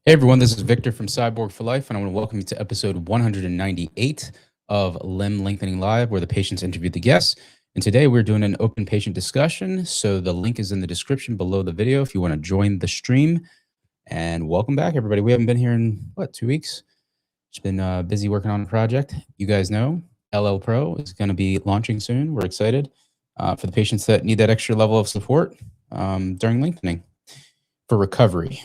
Hey everyone, this is Victor from Cyborg for Life, and I want to welcome you to episode 198 of Limb Lengthening Live, where the patients interviewed the guests. And today we're doing an open patient discussion. So the link is in the description below the video if you want to join the stream. And welcome back, everybody. We haven't been here in, 2 weeks? Just been busy working on a project. You guys know LL Pro is going to be launching soon. We're excited for the patients that need that extra level of support during lengthening for recovery.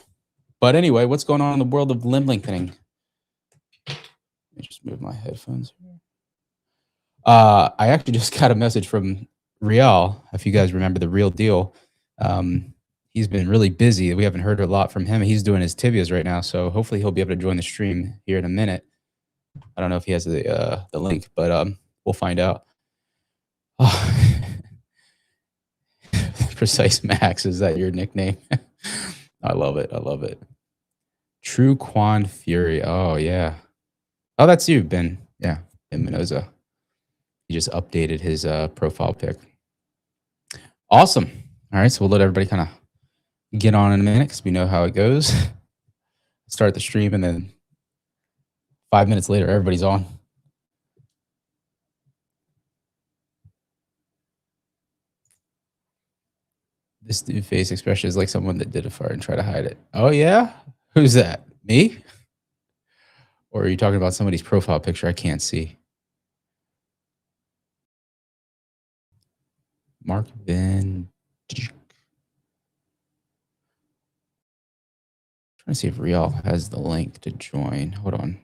But anyway, what's going on in the world of limb lengthening? Let me just move my headphones here. I actually just got a message from Real, if you guys remember the RealDeal. He's been really busy. We haven't heard a lot from him. He's doing his tibias right now, so hopefully he'll be able to join the stream here in a minute. I don't know if he has the link, but we'll find out. Oh. Precise Max, is that your nickname? I love it. I love it. True Quan Fury. Oh, yeah. Oh, that's you, Ben. Yeah, Ben Mendoza. He just updated his profile pic. Awesome. All right, so we'll let everybody kind of get on in a minute because we know how it goes. Start the stream, and then 5 minutes later, everybody's on. This dude face expression is like someone that did a fart and tried to hide it. Oh, yeah? Who's that? Me? Or are you talking about somebody's profile picture I can't see? Mark Van. Trying to see if Real has the link to join. Hold on.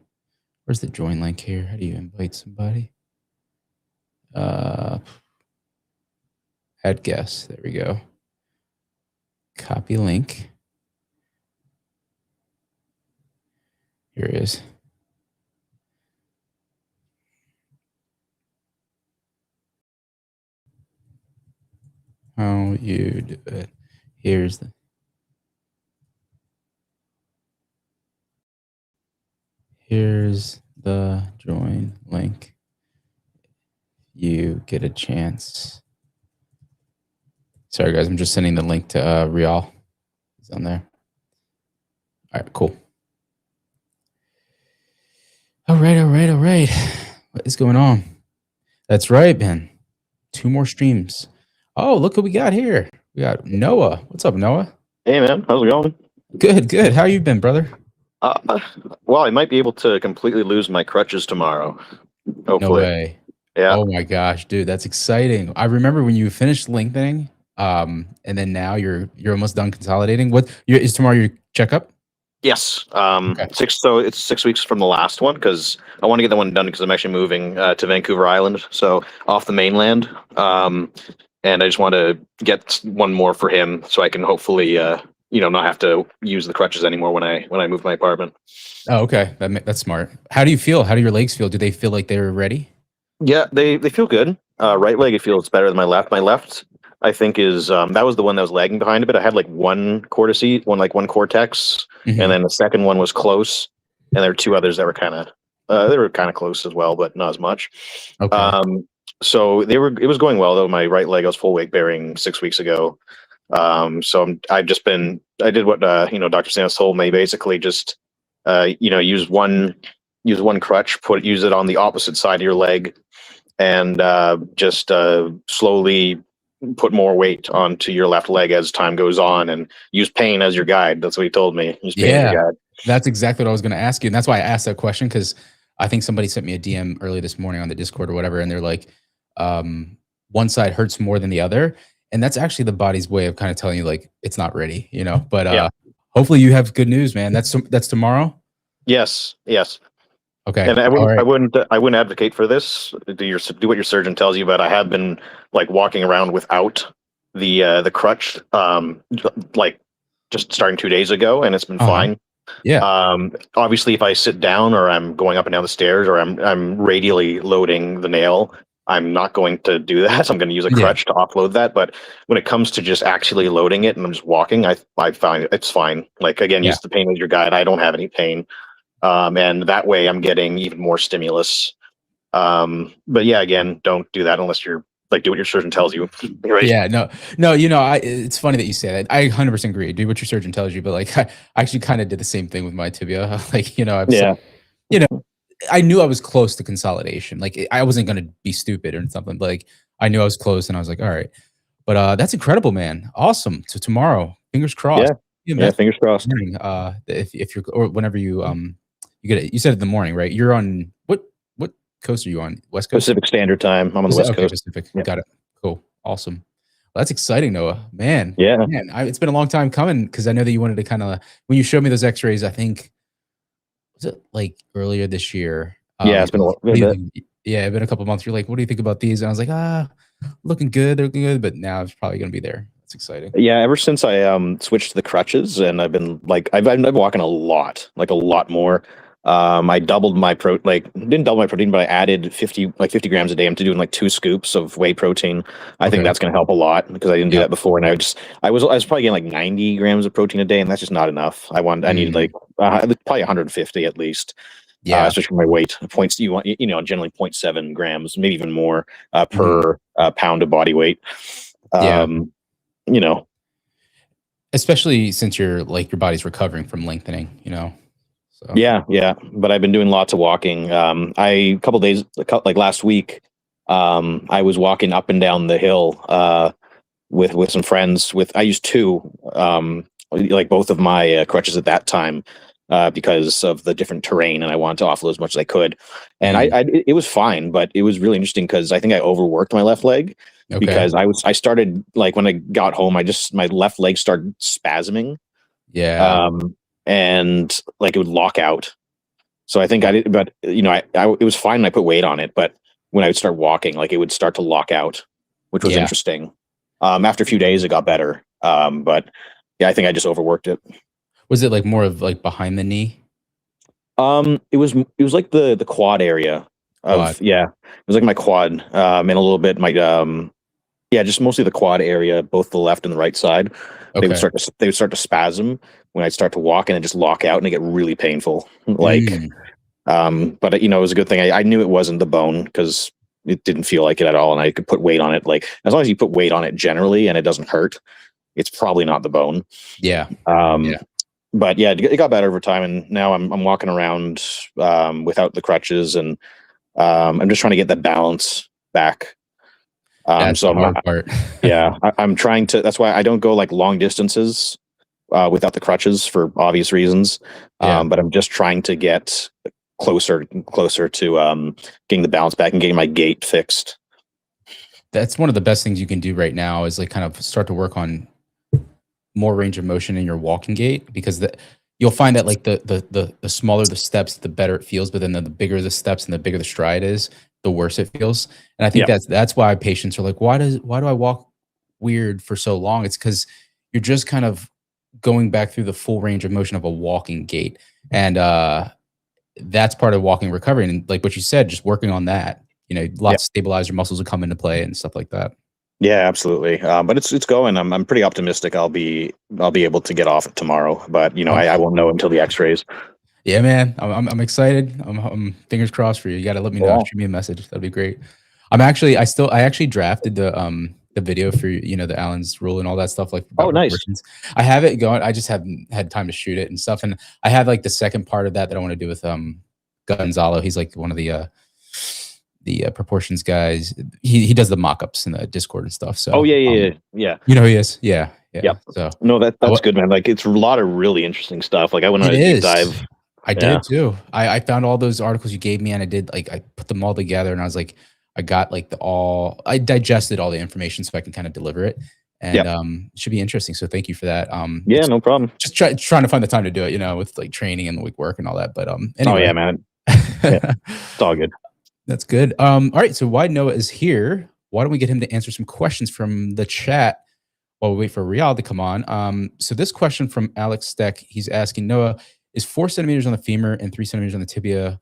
Where's the join link here? How do you invite somebody? Add guest. There we go. Copy link. Here it is. How you do it. Here's the join link. You get a chance. Sorry, guys. I'm just sending the link to Real. He's on there. All right, cool. All right. What is going on? That's right, Ben. 2 more streams. Oh, look what we got here. We got Noah. What's up, Noah? Hey, man. How's it going? Good. How you been, brother? Well, I might be able to completely lose my crutches tomorrow. Hopefully. No way. Yeah. Oh my gosh, dude, that's exciting. I remember when you finished lengthening, and then now you're almost done consolidating. Is tomorrow your checkup? Yes. Okay. So it's 6 weeks from the last one because I want to get that one done because I'm actually moving to Vancouver Island, so off the mainland. And I just want to get one more for him so I can hopefully, not have to use the crutches anymore when I move my apartment. Oh, okay. That's smart. How do you feel? How do your legs feel? Do they feel like they're ready? Yeah, they feel good. Right leg, it feels better than my left. My left, I think, is that was the one that was lagging behind a bit. I had like one cortex, and then the second one was close, and there were 2 others that were kind of close as well, but not as much. Okay. So it was going well though. My right leg, I was full weight bearing 6 weeks ago. So I did what Dr. Sands told me, basically just use one crutch, use it on the opposite side of your leg, and just slowly put more weight onto your left leg as time goes on, and use pain as your guide. That's what he told me. Use pain as your guide. That's exactly what I was going to ask you, and that's why I asked that question, because I think somebody sent me a DM early this morning on the Discord or whatever, and they're like, one side hurts more than the other, and that's actually the body's way of kind of telling you like it's not ready, But Yeah. Hopefully you have good news, man. That's tomorrow. Yes. Okay. And I wouldn't advocate for this. Do what your surgeon tells you, but I have been like walking around without the crutch, like just starting 2 days ago, and it's been fine. Yeah. Obviously, if I sit down or I'm going up and down the stairs or I'm radially loading the nail, I'm not going to do that. I'm going to use a crutch to offload that. But when it comes to just actually loading it and I'm just walking, I find it's fine. Like, again, use the pain as your guide. I don't have any pain. And that way I'm getting even more stimulus. But yeah, again, don't do that unless you're like do what your surgeon tells you, right? Yeah, no, it's funny that you say that. I 100% agree. Do what your surgeon tells you, but like I actually kind of did the same thing with my tibia. Like, Yeah. you know, I knew I was close to consolidation. Like I wasn't going to be stupid or something, but like I knew I was close and I was like, all right. But that's incredible, man. Awesome. So tomorrow, fingers crossed. Yeah, fingers crossed. If you're or whenever you get it. You said in the morning, right? You're on what coast are you on? West Coast? Pacific Standard Time. I'm on the West Coast. Pacific. Yeah. Got it. Cool. Awesome. Well, that's exciting, Noah. Man. Yeah. Man, it's been a long time coming because I know that you wanted to kind of when you showed me those X-rays. I think was it like earlier this year? Yeah, it's been a bit. Yeah, it's been a couple months. You're like, what do you think about these? And I was like, looking good. They're looking good, but now it's probably going to be there. That's exciting. Yeah, ever since I switched to the crutches, and I've been like I've been walking a lot more. I doubled my didn't double my protein, but I added 50 grams a day. I'm doing like 2 scoops of whay protein. I think that's going to help a lot because I didn't do that before, and I was probably getting like 90 grams of protein a day, and that's just not enough. I needed like probably 150 at least. Yeah, especially for my weight. Points you want, generally 0.7 grams, maybe even more per pound of body weight. Especially since your body's recovering from lengthening, So. Yeah. But I've been doing lots of walking. A couple days, like last week, I was walking up and down the hill with some friends. I used 2, like both of my crutches at that time. Because of the different terrain, and I wanted to offload as much as I could, and it was fine, but it was really interesting because I think I overworked my left leg because I started like when I got home, my left leg started spasming, and like it would lock out. So I think I did, but it was fine when I put weight on it, but when I would start walking, like it would start to lock out, which was interesting. After a few days, it got better, but yeah, I think I just overworked it. Was it like more of like behind the knee? It was like the quad area of it was like my quad, and a little bit my just mostly the quad area, both the left and the right side. They would start to spasm when I'd start to walk and then just lock out and it get really painful. Like, but it was a good thing. I knew it wasn't the bone because it didn't feel like it at all, and I could put weight on it. Like as long as you put weight on it generally and it doesn't hurt, it's probably not the bone. Yeah. But yeah, it got better over time, and now I'm walking around without the crutches, and I'm just trying to get that balance back. That's the hard part. I'm trying to. That's why I don't go like long distances without the crutches for obvious reasons. But I'm just trying to get closer to getting the balance back and getting my gait fixed. That's one of the best things you can do right now is like kind of start to work on more range of motion in your walking gait, because you'll find that like the smaller the steps, the better it feels, but then the bigger the steps and the bigger the stride is, the worse it feels. And I think that's why patients are like, why do I walk weird for so long? It's because you're just kind of going back through the full range of motion of a walking gait, and that's part of walking recovery. And like what you said, just working on that, lots of stabilizer muscles will come into play and stuff like that. Yeah, absolutely. But it's going. I'm pretty optimistic. I'll be able to get off it tomorrow. But I won't know until the X-rays. Yeah, man. I'm excited. I'm fingers crossed for you. You got to let me know. Shoot me a message. That'd be great. I actually drafted the video for the Allen's rule and all that stuff. Like, nice. I have it going. I just haven't had time to shoot it and stuff. And I have like the second part of that I want to do with Gonzalo. He's like one of the proportions guys. He does the mock-ups in the Discord and stuff. So yeah. You know who he is? Yeah. So no, that's good, man. Like it's a lot of really interesting stuff. Like I went on a deep dive. I did too. I found all those articles you gave me, and I put them all together, and I was like, I got like I digested all the information so I can kind of deliver it, and it should be interesting. So thank you for that. Yeah, no problem. Just trying to find the time to do it, with like training and the week work and all that. But anyway. Oh yeah, man. It's all good. That's good. All right. So while Noah is here, why don't we get him to answer some questions from the chat while we wait for Real to come on? So this question from Alex Steck, he's asking, Noah, is 4 centimeters on the femur and 3 centimeters on the tibia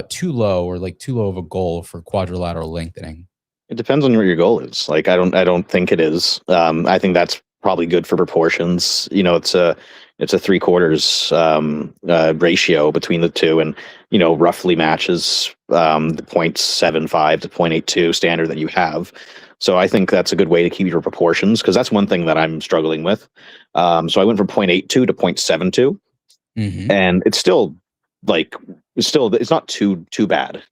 too low, or like too low of a goal for quadrilateral lengthening? It depends on what your goal is. Like I don't think it is. I think that's probably good for proportions. It's a 3/4 ratio between the two, and roughly matches the 0.75 to 0.82 standard that you have. So I think that's a good way to keep your proportions, because that's one thing that I'm struggling with. So I went from 0.82 to 0.72, and it's still it's not too bad.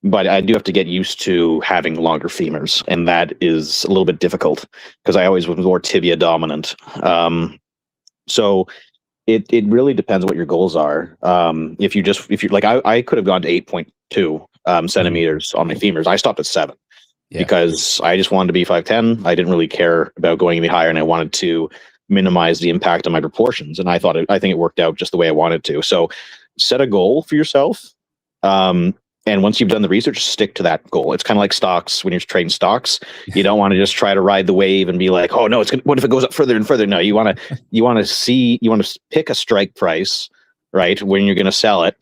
But I do have to get used to having longer femurs, and that is a little bit difficult because I always was more tibia dominant. So it really depends what your goals are. If you like, I could have gone to 8.2 centimeters on my femurs. I stopped at 7 because I just wanted to be 5'10". I didn't really care about going any higher, and I wanted to minimize the impact on my proportions. And I think it worked out just the way I wanted to. So set a goal for yourself. And once you've done the research, stick to that goal. It's kind of like stocks. When you're trading stocks, you don't want to just try to ride the wave and be like, oh no, what if it goes up further and further? No, you want to pick a strike price, right, when you're going to sell it,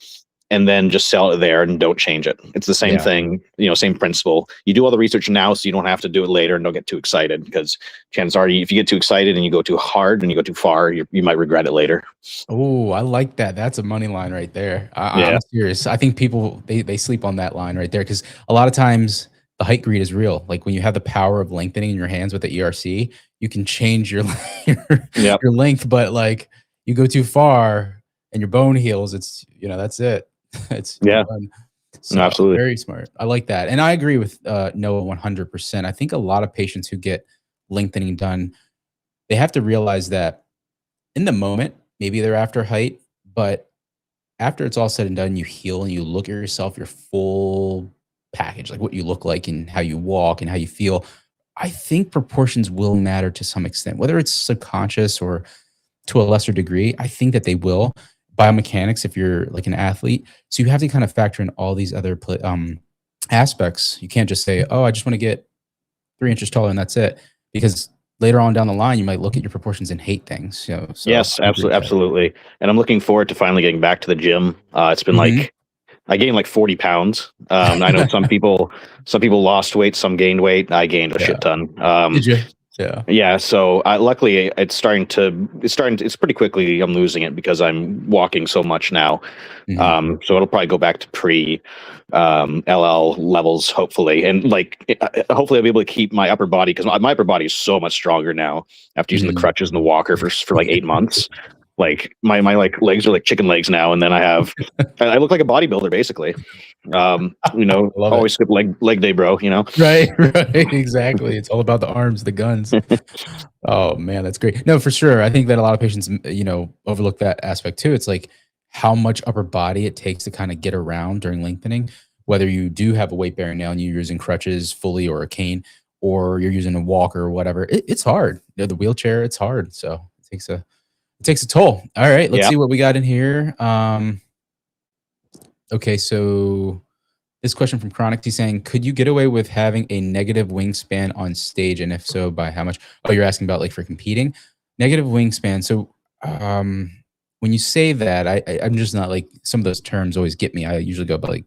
and then just sell it there and don't change it. It's the same thing, same principle. You do all the research now so you don't have to do it later, and don't get too excited, because chances are, if you get too excited and you go too hard and you go too far, you might regret it later. Oh, I like that. That's a money line right there. I'm serious. I think people, they sleep on that line right there, because a lot of times the height greed is real. Like when you have the power of lengthening in your hands with the ERC, you can change your your length, but like you go too far and your bone heals, it's that's it. It's so absolutely very smart. I like that, and I agree with Noah 100%. I think a lot of patients who get lengthening done, they have to realize that in the moment, maybe they're after height, but after it's all said and done, you heal and you look at yourself, your full package, like what you look like and how you walk and how you feel. I think proportions will matter to some extent, whether it's subconscious or to a lesser degree. I think that they will. Biomechanics, if you're like an athlete, so you have to kind of factor in all these other aspects. You can't just say, oh, I just want to get 3 inches taller and that's it, because later on down the line, you might look at your proportions and hate things. So yes, absolutely. And I'm looking forward to finally getting back to the gym. It's been like, I gained like 40 pounds. I know some people lost weight, some gained weight. I gained a shit ton. Did you? Yeah. So luckily it's pretty quickly. I'm losing it because I'm walking so much now. So it'll probably go back to pre LL levels, hopefully. And hopefully I'll be able to keep my upper body, because my upper body is so much stronger now after using the crutches and the walker for like 8 months. Like my legs are like chicken legs now, and then I look like a bodybuilder basically. Always skip leg day, bro. Right, exactly. It's all about the arms, the guns. Oh man, that's great. No, for sure. I think that a lot of patients, overlook that aspect too. It's like how much upper body it takes to kind of get around during lengthening. Whether you do have a weight bearing now and you're using crutches fully or a cane, or you're using a walker or whatever, it's hard. The wheelchair, it's hard. So it takes a toll. All right, let's see what we got in here. Okay, so this question from Chronic, he's saying, could you get away with having a negative wingspan on stage? And if so, by how much? Oh, you're asking about like for competing? Negative wingspan. So when you say that, I'm just not like, some of those terms always get me. I usually go about like,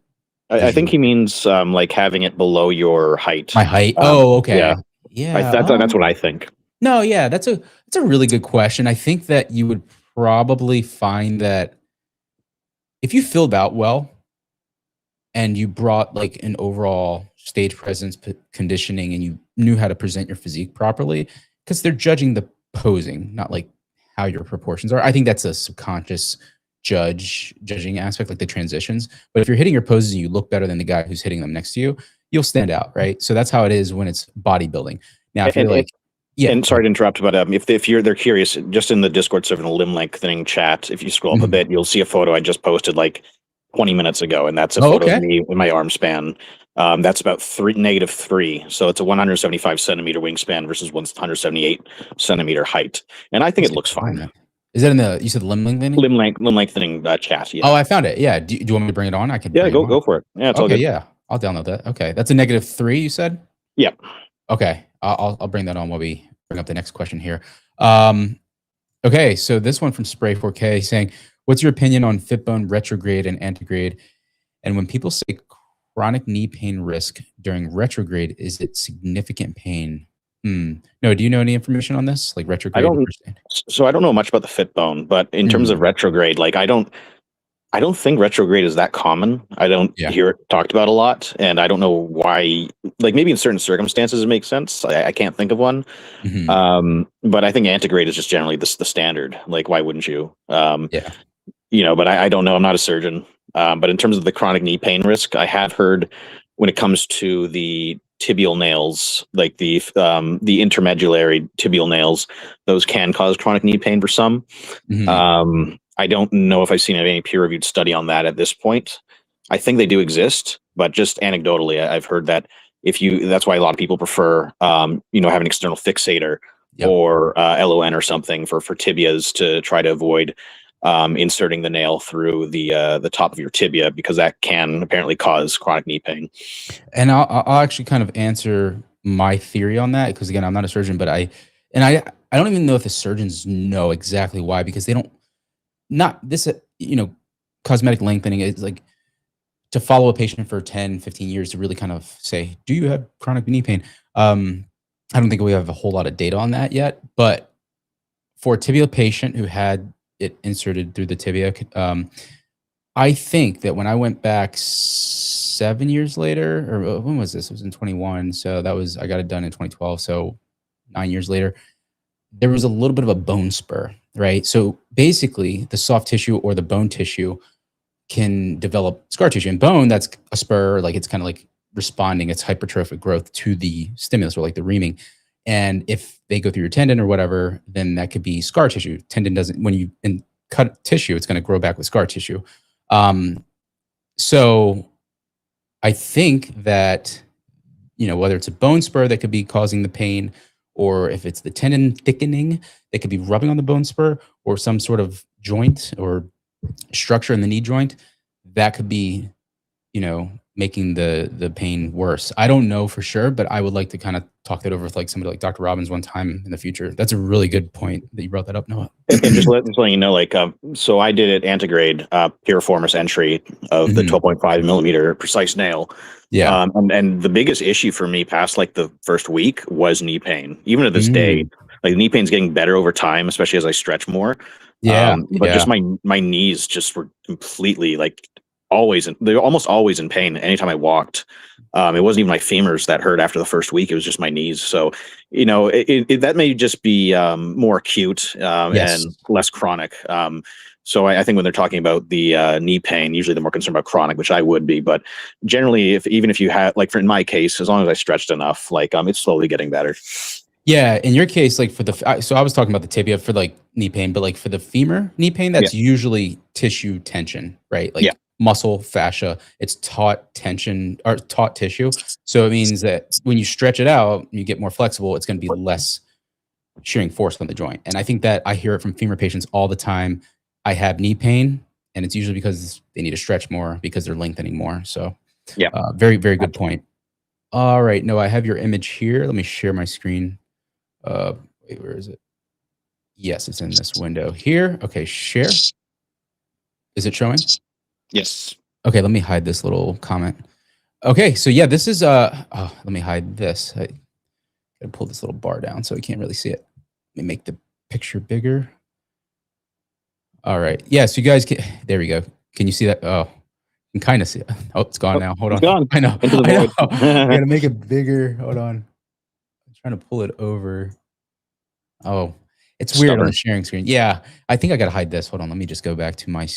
I think he means like having it below your height. My height? Oh, okay. Yeah. That's what I think. No, yeah, that's a really good question. I think that you would probably find that if you filled out well and you brought like an overall stage presence, conditioning, and you knew how to present your physique properly, because they're judging the posing, not like how your proportions are. I think that's a subconscious judging aspect, like the transitions. But if you're hitting your poses and you look better than the guy who's hitting them next to you, you'll stand out, right? So that's how it is when it's bodybuilding. Now, if you're like, and sorry to interrupt, but if they're curious, just in the Discord server, in the limb lengthening chat, if you scroll up a bit, you'll see a photo I just posted like 20 minutes ago, and that's a photo of me with my arm span. That's about -3, so it's a 175 centimeter wingspan versus 178 centimeter height, and I think it looks fine. Is that in the, you said limb lengthening? Limb lengthening chat. Yeah. Oh, I found it. Yeah. Do you want me to bring it on? I can. Yeah, go for it. Yeah, it's all good. Yeah, I'll download that. Okay, that's a -3. You said. Yeah. Okay, I'll bring that on while we bring up the next question here. Okay, so this one from Spray 4K saying, what's your opinion on Fitbone, Retrograde, and Antegrade? And when people say chronic knee pain risk during retrograde, is it significant pain? No, do you know any information on this? Like retrograde? I don't know much about the Fitbone, but in terms of retrograde, like I don't think retrograde is that common. I don't Yeah. hear it talked about a lot, and I don't know why. Like maybe in certain circumstances it makes sense. I can't think of one. Hmm. But I think antegrade is just generally the standard. Like, why wouldn't you? Yeah. But I don't know. I'm not a surgeon. But in terms of the chronic knee pain risk, I have heard when it comes to the tibial nails, like the intermedullary tibial nails, those can cause chronic knee pain for some. Hmm. I don't know if I've seen any peer-reviewed study on that at this point. I think they do exist, but just anecdotally, I've heard that that's why a lot of people prefer, have an external fixator Yep. or LON or something for tibias to try to avoid inserting the nail through the top of your tibia, because that can apparently cause chronic knee pain. And I'll actually kind of answer my theory on that, because again, I'm not a surgeon, but I don't even know if the surgeons know exactly why, because they don't, not this, cosmetic lengthening is like to follow a patient for 10, 15 years to really kind of say, do you have chronic knee pain? I don't think we have a whole lot of data on that yet, but for a tibial patient who had it inserted through the tibia, I think that when I went back 7 years later, or when was this? It was in 21. So I got it done in 2012. So 9 years later, there was a little bit of a bone spur, right? So basically, the soft tissue or the bone tissue can develop scar tissue. And bone, that's a spur, like it's kind of like responding, it's hypertrophic growth to the stimulus, or like the reaming. And if they go through your tendon or whatever, then that could be scar tissue. Tendon doesn't, when you cut tissue, it's going to grow back with scar tissue. So I think that, whether it's a bone spur that could be causing the pain, or if it's the tendon thickening that could be rubbing on the bone spur, or some sort of joint or structure in the knee joint, that could be, making the pain worse. I don't know for sure, but I would like to kind of talk that over with like somebody like Dr. Robbins one time in the future. That's a really good point that you brought that up, Noah. And just letting you know, like, so I did it antegrade, piriformis entry of the 12.5 millimeter precise nail. Yeah. And the biggest issue for me past like the first week was knee pain. Even to this day, like knee pain's getting better over time, especially as I stretch more. Yeah. But just my knees just were completely like they're almost always in pain anytime I walked. It wasn't even my femurs that hurt after the first week. It was just my knees. So, that may just be more acute Yes. and less chronic. So I think when they're talking about the knee pain, usually they're more concerned about chronic, which I would be. But generally, even if you have, like, in my case, as long as I stretched enough, like, it's slowly getting better. Yeah, in your case, like so I was talking about the tibia for like knee pain, but like for the femur knee pain, that's usually tissue tension, right? Like muscle, fascia, it's taut tension or taut tissue. So it means that when you stretch it out, you get more flexible, it's going to be less shearing force on the joint. And I think that I hear it from femur patients all the time. I have knee pain, and it's usually because they need to stretch more because they're lengthening more. So very, very good point. All right, no, I have your image here. Let me share my screen. Wait, where is it? Yes, it's in this window here. Okay, share. Is it showing? Yes. Okay, let me hide this little comment. Okay, so yeah, this is let me hide this. I gotta pull this little bar down so you can't really see it. Let me make the picture bigger. All right. Yeah, so you guys can, there we go. Can you see that? Oh, you can kind of see it. Oh, it's gone now. Hold on. Gone. I know. Into the void. I gotta make it bigger. Hold on. I'm trying to pull it over. Oh, it's weird on the sharing screen. Yeah, I think I gotta hide this. Hold on. Let me just go back to my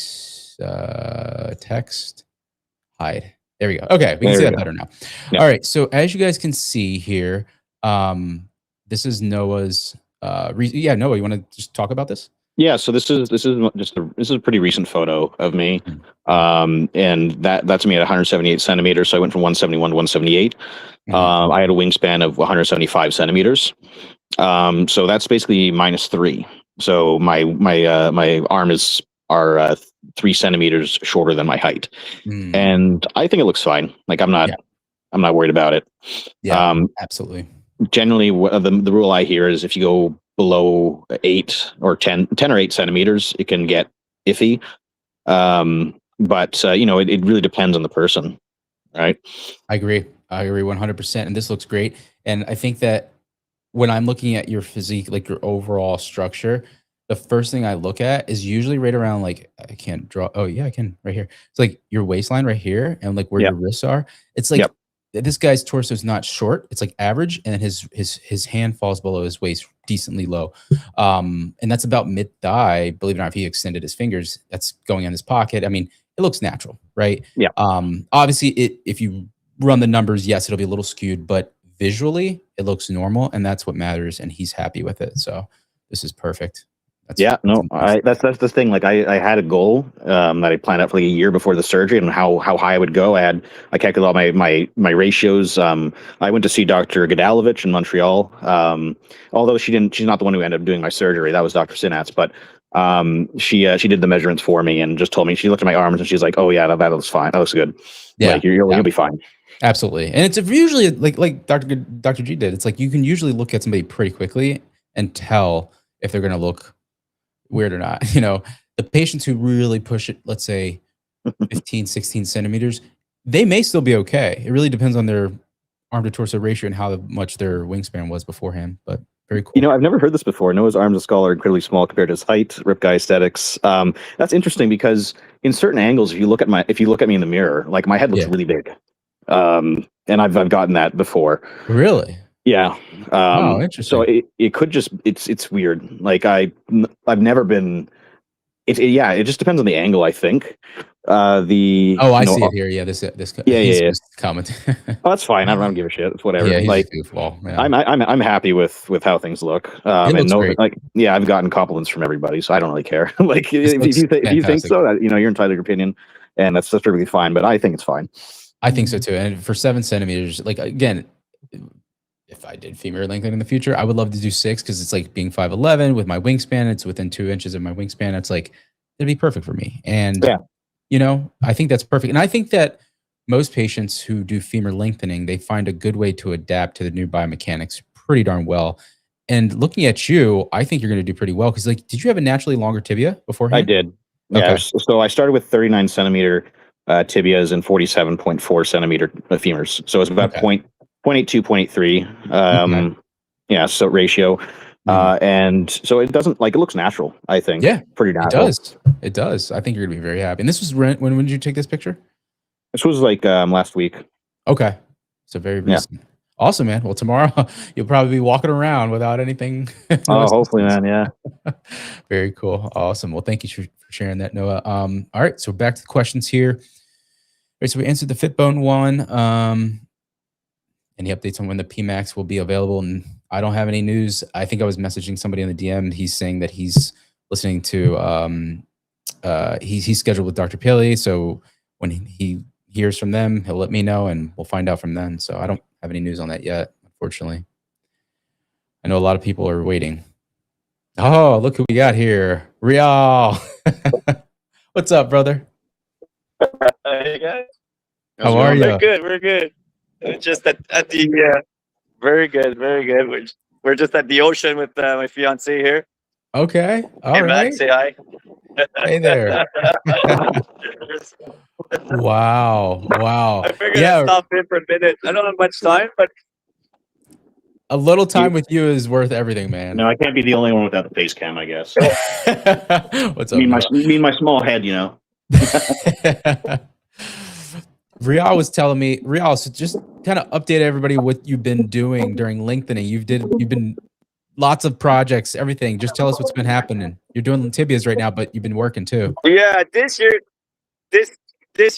text. Hide. There we go. Okay, we can see that better now. Yep. All right. So as you guys can see here, this is Noah's. Noah, you want to just talk about this? Yeah, so this is a pretty recent photo of me, and that's me at 178 centimeters. So I went from 171 to 178. I had a wingspan of 175 centimeters. So that's basically -3. So my arms are 3 centimeters shorter than my height, and I think it looks fine. Like I'm not worried about it. Yeah, absolutely. Generally, the rule I hear is if you go below 8 or 10 or 8 centimeters, it can get iffy. But it really depends on the person, right? I agree 100%. And this looks great. And I think that when I'm looking at your physique, like your overall structure, the first thing I look at is usually right around like I can't draw. Oh yeah, I can right here. It's like your waistline right here and like where Yep. your wrists are. It's like Yep. this guy's torso is not short. It's like average, and then his hand falls below his waist decently low. And that's about mid thigh. Believe it or not, if he extended his fingers, that's going in his pocket. I mean, it looks natural, right? Yeah. Obviously, if you run the numbers, yes, it'll be a little skewed, but visually it looks normal, and that's what matters. And he's happy with it. So this is perfect. That's the thing. Like I had a goal that I planned out for like a year before the surgery and how high I would go. I calculated all my ratios. I went to see Dr. Gadalovich in Montreal. Although she's not the one who ended up doing my surgery. That was Dr. Sinatz. But she did the measurements for me and just told me, she looked at my arms and she's like, "Oh yeah, that looks fine. That looks good. Yeah, like you'll be fine." Absolutely. And it's usually like Dr. G did. It's like you can usually look at somebody pretty quickly and tell if they're going to look weird or not. You know, the patients who really push it, let's say 15, 16 centimeters, they may still be okay. It really depends on their arm to torso ratio and how much their wingspan was beforehand, but very cool. You know, I've never heard this before. Noah's arms and skull are incredibly small compared to his height. Rip guy aesthetics. That's interesting because in certain angles, if you look at me in the mirror, like my head looks really big. And I've gotten that before. Really? Yeah. Oh, interesting. So it could just, it's weird. Like I've never been, it just depends on the angle, I think. I see it here. Yeah. This yeah. comment. Oh, that's fine. I don't give a shit. It's whatever. Yeah, he's like goofball. Yeah. I'm happy with how things look. It looks great. Like, yeah, I've gotten compliments from everybody, so I don't really care. Like if you think so, that, you know, you're entitled to your opinion, and that's perfectly fine. But I think it's fine. I think so too. And for 7 centimeters, like again, if I did femur lengthening in the future, I would love to do 6 because it's like being 5'11" with my wingspan. It's within 2 inches of my wingspan. It's like it'd be perfect for me. And yeah, you know, I think that's perfect. And I think that most patients who do femur lengthening, they find a good way to adapt to the new biomechanics pretty darn well. And looking at you, I think you're going to do pretty well because, like, did you have a naturally longer tibia beforehand? I did. Yeah. Okay. So I started with 39 centimeter tibias and 47.4 centimeter femurs. So it's about 0.82, 0.83. Yeah. So ratio. And so it doesn't, like, it looks natural, I think. Yeah. Pretty natural. It does. I think you're gonna be very happy. And this was when did you take this picture? This was like last week. Okay. So very recent. Yeah. Awesome, man. Well, tomorrow you'll probably be walking around without anything. Oh, hopefully, man. Yeah. Very cool. Awesome. Well, thank you for sharing that, Noah. All right. So back to the questions here. All right. So we answered the Fitbone one. Any updates on when the PMAX will be available? And I don't have any news. I think I was messaging somebody in the DM and he's saying that he's listening to he's scheduled with Dr. Paley. So when he hears from them, he'll let me know and we'll find out from them. So I don't have any news on that yet, unfortunately. I know a lot of people are waiting. Oh, look who we got here. Real. What's up, brother? Hey guys. How are you? We're good. Just at the very good. We're just at the ocean with my fiance here. Okay. All right. Matt, say hi. Hey there. Wow. I figured I'd stop in for a minute. I don't have much time, but a little time with you is worth everything, man. No, I can't be the only one without the face cam, I guess. What's up? My small head, you know. Rial was telling me, so just kind of update everybody what you've been doing during lengthening. You've been lots of projects, everything. Just tell us what's been happening. You're doing tibias right now, but you've been working too. Yeah, this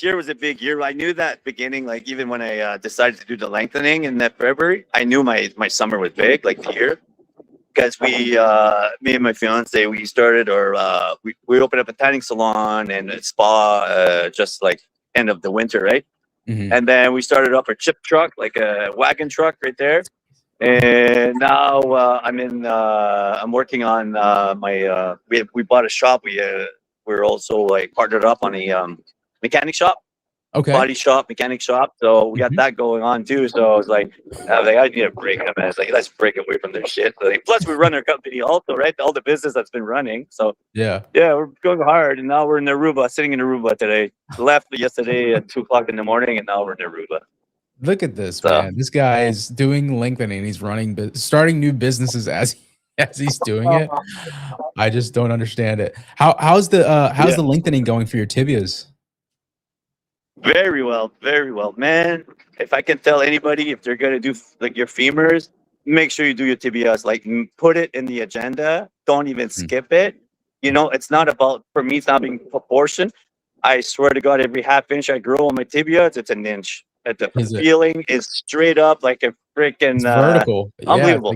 year was a big year. I knew that beginning, like even when I decided to do the lengthening in that February, I knew my summer was big, like the year. Because me and my fiance, we started we opened up a tanning salon and a spa just like end of the winter, right? Mm-hmm. And then we started up a chip truck, like a wagon truck right there. And now I'm working on we bought a shop. We're also like partnered up on a mechanic shop. Okay. Body shop, mechanic shop. So we got that going on too. So I was like, I need a break. I was like, let's break away from this shit. So, like, plus we run our company also, right? All the business that's been running. So yeah, we're going hard. And now we're in Aruba, sitting in Aruba today. Left yesterday at 2:00 in the morning, and now we're in Aruba. Look at this, man. This guy is doing lengthening. He's starting new businesses as as he's doing it. I just don't understand it. How's the lengthening going for your tibias? Very well, man. If I can tell anybody, if they're gonna do like your femurs, make sure you do your tibias. Like, put it in the agenda. Don't even skip it. You know, it's not about, for me, it's not being proportion. I swear to God, every half inch I grow on my tibias, it's an inch. The feeling is straight up like a freaking vertical. Unbelievable.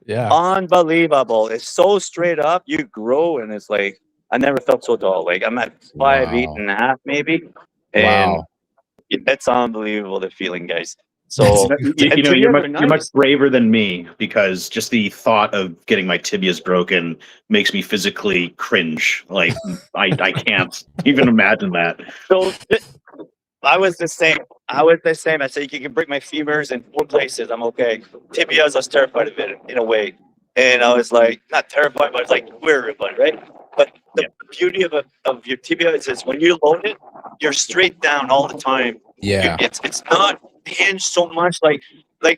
Yeah. Unbelievable. It's so straight up. You grow, and it's like, I never felt so tall. Like, I'm at 5'8.5" maybe. And it's unbelievable, the feeling, guys. So you know, you're much braver than me, because just the thought of getting my tibias broken makes me physically cringe. Like, I can't even imagine that. So I was the same. I said, you can break my femurs in 4 places. I'm okay. Tibias, I was terrified of it in a way. And I was like, not terrified, but like worried about it, right? But the beauty of your tibia is when you load it, you're straight down all the time. Yeah. It's not hinged so much. Like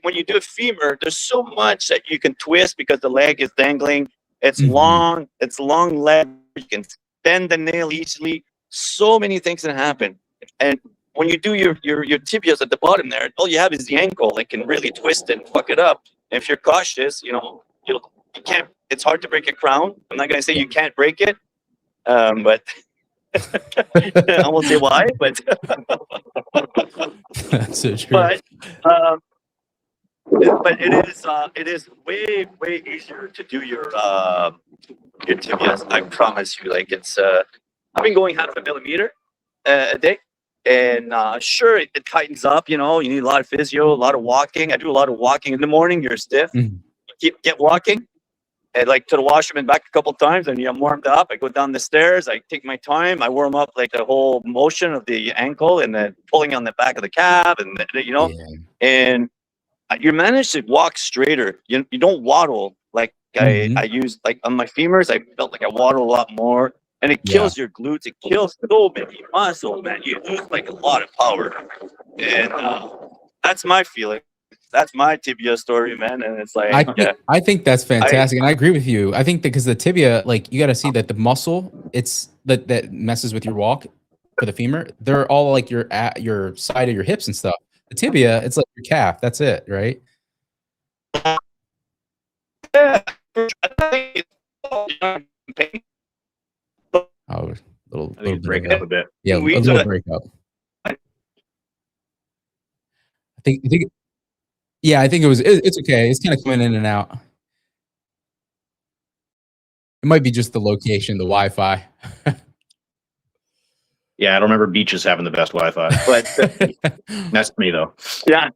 when you do a femur, there's so much that you can twist because the leg is dangling. It's long. It's long leg. You can bend the nail easily. So many things can happen. And when you do your tibias at the bottom there, all you have is the ankle. It can really twist it and fuck it up. And if you're cautious, you know, you can't. It's hard to break a crown. I'm not gonna say you can't break it, but I won't say why. But that's so true. But it is way easier to do your tibias. I promise you. Like, it's I've been going 0.5 millimeter a day. And sure, it tightens up. You know, you need a lot of physio, a lot of walking. I do a lot of walking in the morning. You're stiff. Get walking, and like to the washroom and back a couple times, and I'm warmed up. I go down the stairs. I take my time. I warm up like the whole motion of the ankle, and then pulling on the back of the calf, and you know, and you manage to walk straighter. You don't waddle like I use, like on my femurs. I felt like I waddle a lot more. And it kills your glutes. It kills so many muscles, man. You lose like a lot of power. And that's my feeling. That's my tibia story, man. And it's like, I think that's fantastic. And I agree with you. I think that because the tibia, like, you got to see that the muscle, it's that messes with your walk for the femur. They're all like your side of your hips and stuff. The tibia, it's like your calf. That's it, right? Yeah. Oh, little break up a bit. Yeah, a little break up. I think it's okay. It's kind of coming in and out. It might be just the location, the Wi-Fi. Yeah, I don't remember beaches having the best Wi-Fi, but that's me though. Yeah.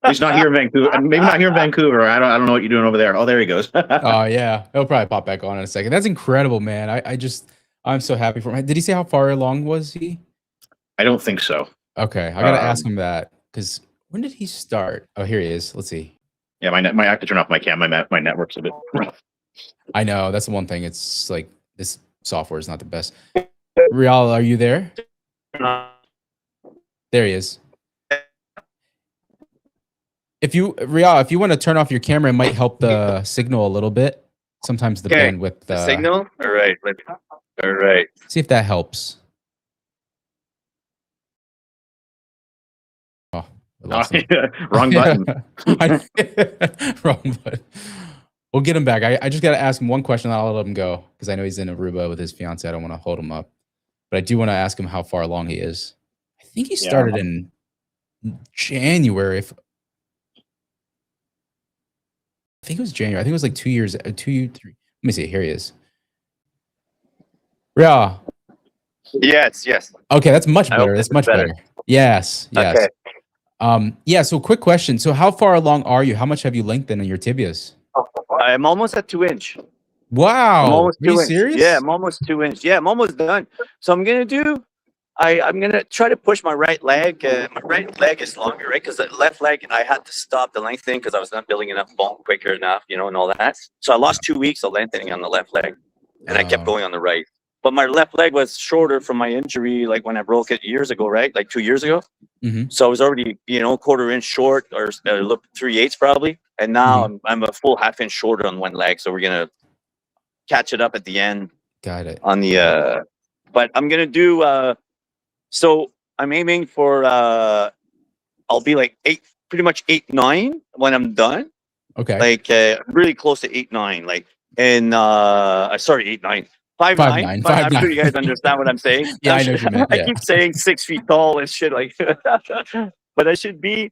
He's not here in Vancouver. Maybe not here in Vancouver. I don't know what you're doing over there. Oh, there he goes. Oh yeah, he'll probably pop back on in a second. That's incredible, man. I'm so happy for him. Did he say how far along was he? I don't think so. Okay, I gotta ask him that, because when did he start? Oh, here he is. Let's see. Yeah, I have to turn off my cam. My network's a bit rough. I know, that's the one thing. It's like this software is not the best. Real, are you there? There he is. If you want to turn off your camera, it might help the signal a little bit. Sometimes the bandwidth. The signal. All right. All right. See if that helps. Oh, wrong button. Wrong button. We'll get him back. I just got to ask him one question, and I'll let him go, because I know he's in Aruba with his fiance. I don't want to hold him up, but I do want to ask him how far along he is. I think he started in January. I think it was January. I think it was like 2 years, 2, 3. Let me see. Here he is. Yeah. Yes. Okay, that's much better. That's much better. Yes. Okay. Yeah. So, quick question. So, how far along are you? How much have you lengthened in your tibias? I'm almost at 2 inch. Wow. I'm almost 2 inch. Inch. Serious? Yeah, I'm almost 2 inch. Yeah, I'm almost done. So I'm gonna try to push my right leg. My right leg is longer, right? Because the left leg, I had to stop the lengthening because I was not building enough bone quicker enough, you know, and all that. So I lost 2 weeks of lengthening on the left leg, and I kept going on the right. But my left leg was shorter from my injury, like when I broke it years ago, right? Like 2 years ago. So I was already, 1/4 inch short, or 3/8 probably. and now I'm a full half-inch shorter on one leg. So we're gonna catch it up at the end. Got it. On the but I'm gonna do so I'm aiming for I'll be like 8, pretty much 8-9 when I'm done. Okay. Like really close to 8-9, like, and sorry, 8-9. 5'9". 5'9". I'm sure you guys understand what I'm saying. Yeah, I know what you meant. I Yeah. keep saying 6 feet tall and shit like but I should be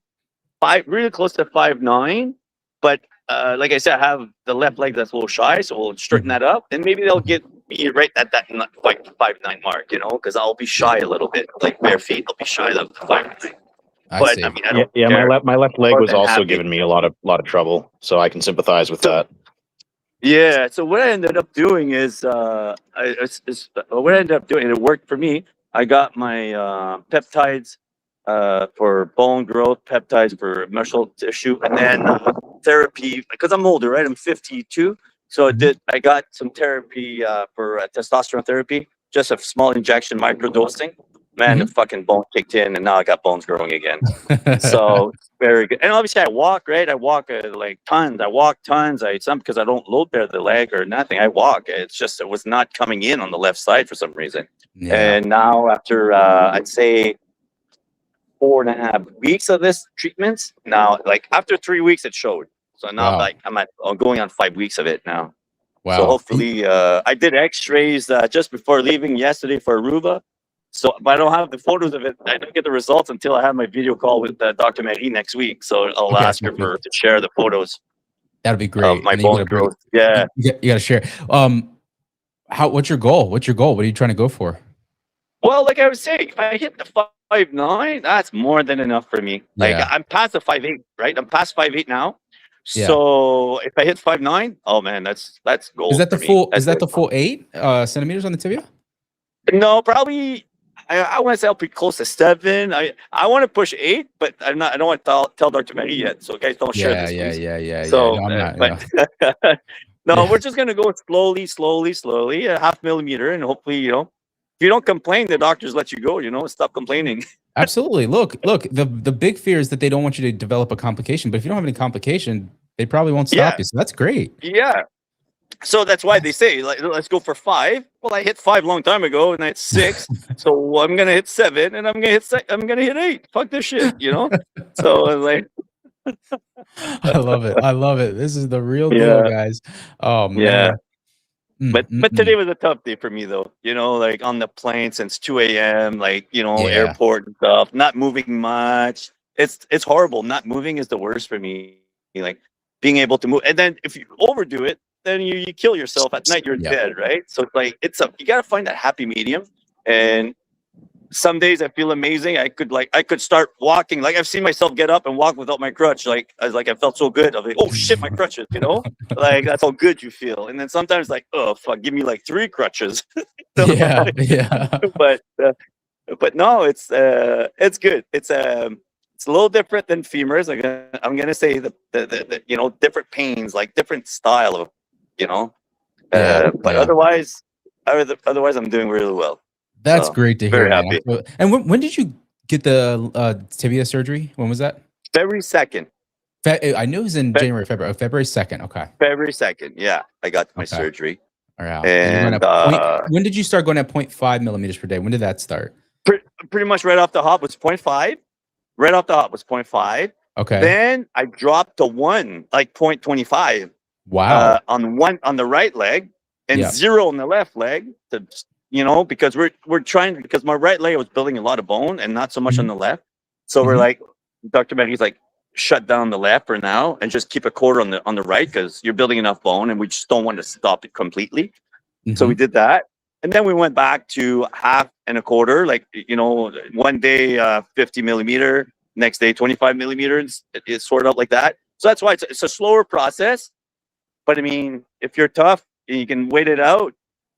really close to 5'9". But like I said, I have the left leg that's a little shy, so we'll straighten that up, and maybe they'll get me right at that like 5'9" mark, you know, because I'll be shy a little bit, like bare feet. I'll be shy of the 5'9". But see. I mean, I don't Yeah, care. my left leg More was than also happy. giving me a lot of trouble, so I can sympathize with that. Yeah. So what I ended up doing is, what I ended up doing, and it worked for me. I got my peptides for bone growth, peptides for muscle tissue, and then therapy because I'm older, right? I'm 52, so I got some therapy for testosterone therapy, just a small injection, microdosing. Man, the fucking bone kicked in, and now I got bones growing again. So very good. And obviously, I walk, right? I walk like tons. I walk tons. Because I don't load bear the leg or nothing. I walk. It's just it was not coming in on the left side for some reason. Yeah. And now after I'd say 4.5 weeks of this treatment, now like after 3 weeks it showed. So now Wow. like I'm going on 5 weeks of it now. Wow. So hopefully I did X-rays just before leaving yesterday for Aruba. So, but I don't have the photos of it. I don't get the results until I have my video call with Dr. Marie next week. So I'll ask her to share the photos. That'd be great. Of my bone growth. Yeah. You got to share. What's your goal? What are you trying to go for? Well, like I was saying, if I hit the 5'9", that's more than enough for me. Like I'm past the 5'8", right? I'm past 5'8" now. Yeah. So if I hit 5'9", oh man, that's gold. Is that the for full? Me. Is that the full 8 centimeters on the tibia? No, probably. I want to say I'll be close to 7. I want to push 8, but I don't want to tell Dr. Marie yet. So guys, don't share this. Yeah. So, No, I'm not, but no, we're just gonna go slowly, a half millimeter, and hopefully, you know, if you don't complain, the doctors let you go. You know, stop complaining. Absolutely. Look. The big fear is that they don't want you to develop a complication. But if you don't have any complication, they probably won't stop you. So that's great. Yeah. So that's why they say, like, let's go for 5. Well, I hit 5 long time ago, and I hit 6. So I'm gonna hit 7, and I'm gonna hit 8. Fuck this shit, you know. So like, I love it. This is the real deal, guys. Oh man. But today was a tough day for me, though. You know, like on the plane since 2 a.m. Like, you know, airport and stuff. Not moving much. It's horrible. Not moving is the worst for me. Like being able to move, and then if you overdo it, then you kill yourself at night. You're dead, right? So it's like you gotta find that happy medium. And some days I feel amazing. I could start walking. Like I've seen myself get up and walk without my crutch. Like I felt so good. I was like, oh shit, my crutches, you know? Like that's how good you feel. And then sometimes like, oh fuck, give me like 3 crutches. Yeah. But no, it's good. It's a little different than femurs. I'm gonna say the you know, different pains, like different style of, you know. But otherwise I'm doing really well. That's great to hear. Very happy. And when did you get the tibia surgery? When was that? February 2nd. I knew it was in January, February. February 2nd. Okay. February 2nd. Yeah, I got my surgery. All right. And when did you start going at 0.5 millimeters per day? When did that start? Pretty much right off the hop was 0.5. Right off the hop was 0.5. Okay. Then I dropped to 1, like 0.25. Wow. On the right leg and 0 on the left leg. To, you know, because we're trying, because my right leg was building a lot of bone and not so much on the left. So we're like, Dr. Marie's like, shut down the left for now and just keep a quarter on the right because you're building enough bone and we just don't want to stop it completely. So we did that. And then we went back to 1/2 and 1/4, like, you know, one day 50 millimeter, next day 25 millimeters. It's sort of like that. So that's why it's a slower process. But I mean, if you're tough, you can wait it out.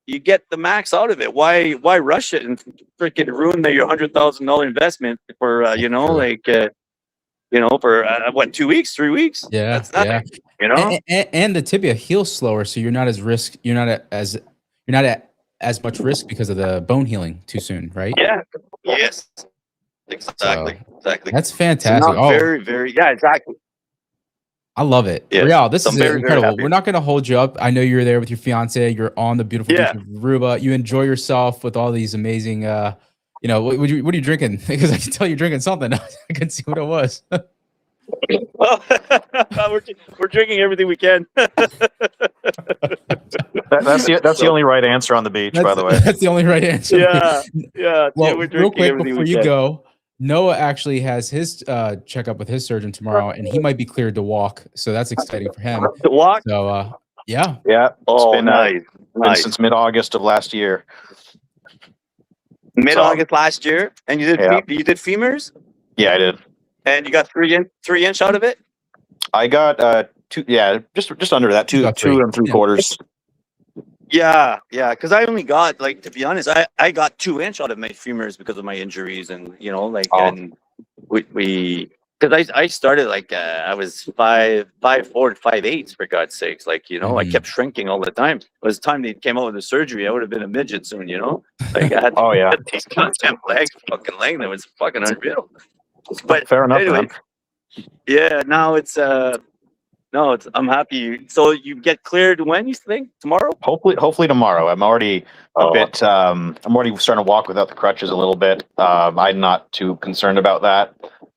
You get the max out of it. Why rush it and freaking ruin your $100,000 investment for you know, like you know, for what, 2 weeks, 3 weeks? Yeah, that's nothing. You know, and the tibia heals slower, so you're not at as much risk because of the bone healing too soon, right? Yeah. Yes. Exactly. That's fantastic. Not very, exactly. I love it. Yes. Real, this So is I'm very, very incredible. happy. We're not going to hold you up. I know you're there with your fiance. You're on the beautiful beach Yeah. of Aruba. You enjoy yourself with all these amazing, you know, what are you drinking? Because I can tell you're drinking something. I can see what it was. Well, we're drinking everything we can. That's the only right answer on the beach, by the way. That's the only right answer. Yeah. Well, We're real drinking quick everything before we you can. go, Noah actually has his checkup with his surgeon tomorrow, and he might be cleared to walk. So that's exciting for him. To walk? So yeah. Yeah. Oh, been, nice. Been since mid-August of last year. Mid-August last year, and you did Yeah. you did femurs, Yeah, I did. and you got 3 inch out of it. I got two. Yeah, just under that. You got 2 3. 3/4. Yeah, because I only got, like, to be honest, I got 2 inch out of my femurs because of my injuries, and you know, like, and we because I started like I was 5'4" and 5'8" for God's sakes, like, you know, I kept shrinking all the time. It was time they came out with the surgery, I would have been a midget soon, you know. Like I had Oh, yeah. these goddamn legs fucking length. It was fucking unreal. But Fair enough, anyway, man. yeah, now it's no, it's I'm happy. So you get cleared when, you think? Tomorrow? Hopefully tomorrow. I'm already a bit. I'm already starting to walk without the crutches a little bit. I'm not too concerned about that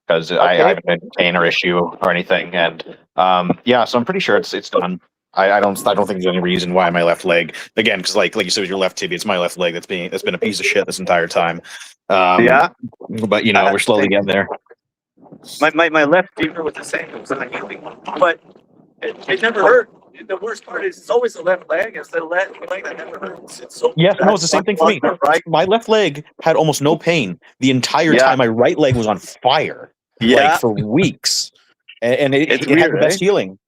because I haven't had a pain or issue or anything. And yeah, so I'm pretty sure it's done. I don't think there's any reason why my left leg, again, because like you said with your left tibia, it's my left leg that's been a piece of shit this entire time. Yeah, but you know, we're slowly getting there. my left femur was the same. It was not healing, but it never hurt. The worst part is it's always the left leg. It's the left leg that never hurts. It's so Yes, no, it's the same thing for me. Right? My left leg had almost no pain the entire time. My right leg was on fire, like for weeks, and it It's had weird, the best healing.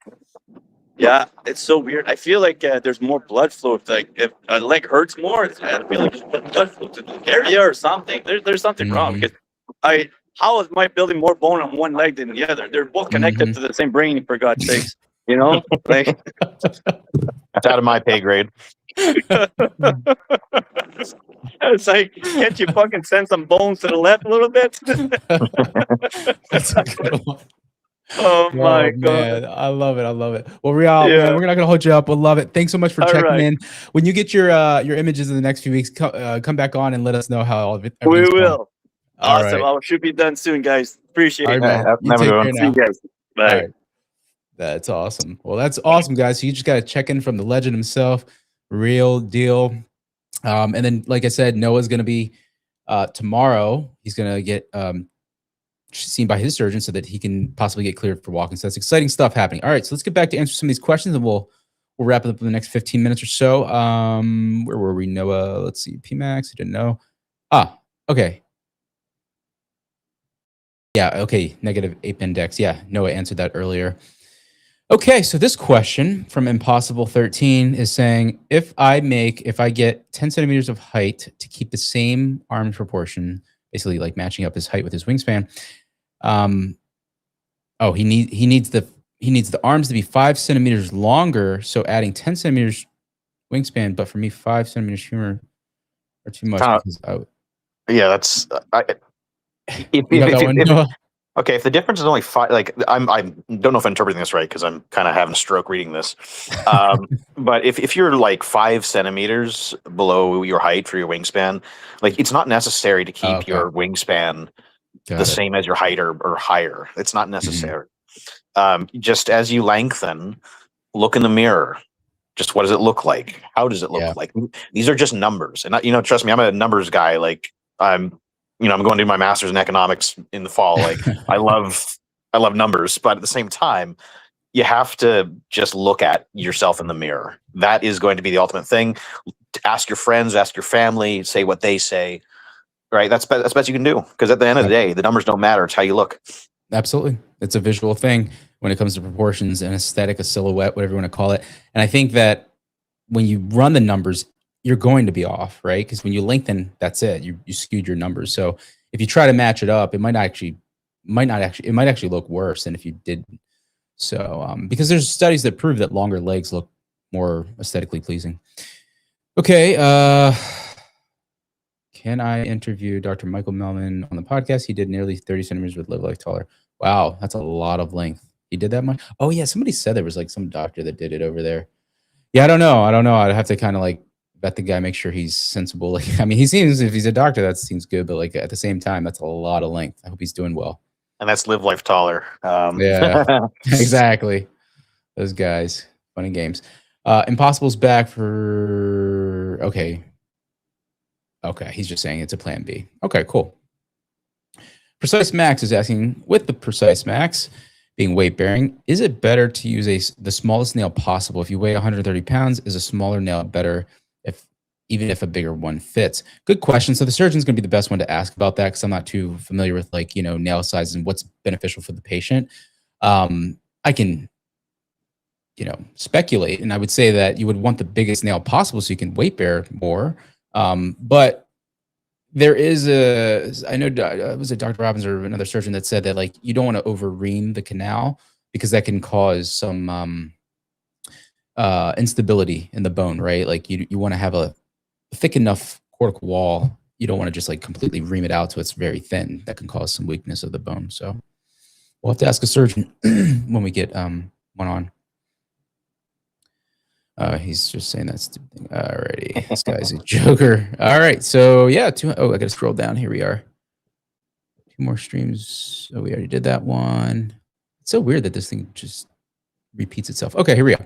Yeah, it's so weird. I feel like there's more blood flow. If a leg hurts more, I feel like there's blood flow to the area or something. There's something wrong because how is my building more bone on one leg than the other? They're both connected to the same brain, for God's sakes. You know, like That's out of my pay grade. it's like, can't you fucking send some bones to the left a little bit? That's a good one. Oh my God. Man, I love it. Well, Real, Yeah. man, we're not gonna hold you up. We'll love it. Thanks so much for All checking right. in. When you get your images in the next few weeks, come back on and let us know how all of it. We everything's going. will. All Awesome. right. I should be done soon, guys. Appreciate All it. right, man. Yeah, You never take going. care See now. you guys. Bye. All right. That's awesome. Well, that's awesome, guys. So you just got to check in from the legend himself, RealDeal. And then, like I said, Noah's going to be tomorrow. He's going to get seen by his surgeon so that he can possibly get cleared for walking. So that's exciting stuff happening. All right, so let's get back to answer some of these questions, and we'll wrap it up in the next 15 minutes or so. Where were we, Noah? Let's see. PMAX. I didn't know. Okay. Yeah, okay, negative ape index. Yeah, Noah answered that earlier. Okay, so this question from Impossible13 is saying, if I get 10 centimeters of height to keep the same arm proportion, basically like matching up his height with his wingspan, he needs the arms to be 5 centimeters longer, so adding 10 centimeters wingspan, but for me, 5 centimeters femur are too much. Yeah, that's okay. If the difference is only 5, like I don't know if I'm interpreting this right because I'm kind of having a stroke reading this. But if you're like 5 centimeters below your height for your wingspan, like it's not necessary to keep your wingspan same as your height or higher. It's not necessary. Just as you lengthen, look in the mirror. Just what does it look like? How does it look like? These are just numbers, and trust me, I'm a numbers guy. Like I'm going to do my master's in economics in the fall. Like I love numbers, but at the same time, you have to just look at yourself in the mirror. That is going to be the ultimate thing. Ask your friends, ask your family, say what they say. Right? That's best you can do. Because at the end of the day, the numbers don't matter. It's how you look. Absolutely. It's a visual thing when it comes to proportions and aesthetic, a silhouette, whatever you want to call it. And I think that when you run the numbers, you're going to be off, right? Because when you lengthen, that's it. You skewed your numbers. So if you try to match it up, it might actually look worse than if you did. So because there's studies that prove that longer legs look more aesthetically pleasing. Okay. Can I interview Dr. Michael Melman on the podcast? He did nearly 30 centimeters with Live Life Taller. Wow, that's a lot of length. He did that much? Oh yeah, somebody said there was like some doctor that did it over there. Yeah, I don't know. I'd have to kind of like vet the guy, make sure he's sensible. Like, I mean, he seems, if he's a doctor, that seems good, but like at the same time, that's a lot of length. I hope he's doing well. And that's live life taller. Yeah, exactly. Those guys, fun and games. Impossible's back for okay. He's just saying it's a plan B. Okay, cool. Precise Max is asking, with the Precise Max being weight bearing, is it better to use the smallest nail possible? If you weigh 130 pounds, is a smaller nail better even if a bigger one fits? Good question. So the surgeon's going to be the best one to ask about that, because I'm not too familiar with like, nail size and what's beneficial for the patient. I can, speculate, and I would say that you would want the biggest nail possible so you can weight bear more. But there is I know was it Dr. Robbins or another surgeon that said that like you don't want to over ream the canal, because that can cause some instability in the bone, right? Like you want to have a thick enough cortical wall. You don't want to just like completely ream it out so it's very thin. That can cause some weakness of the bone. So we'll have to ask a surgeon when we get one on. He's just saying that stupid thing. Alrighty, this guy's a joker. All right, so yeah, I gotta scroll down. Here we are. 2 more streams. Oh, we already did that one. It's so weird that this thing just repeats itself. Okay, here we go.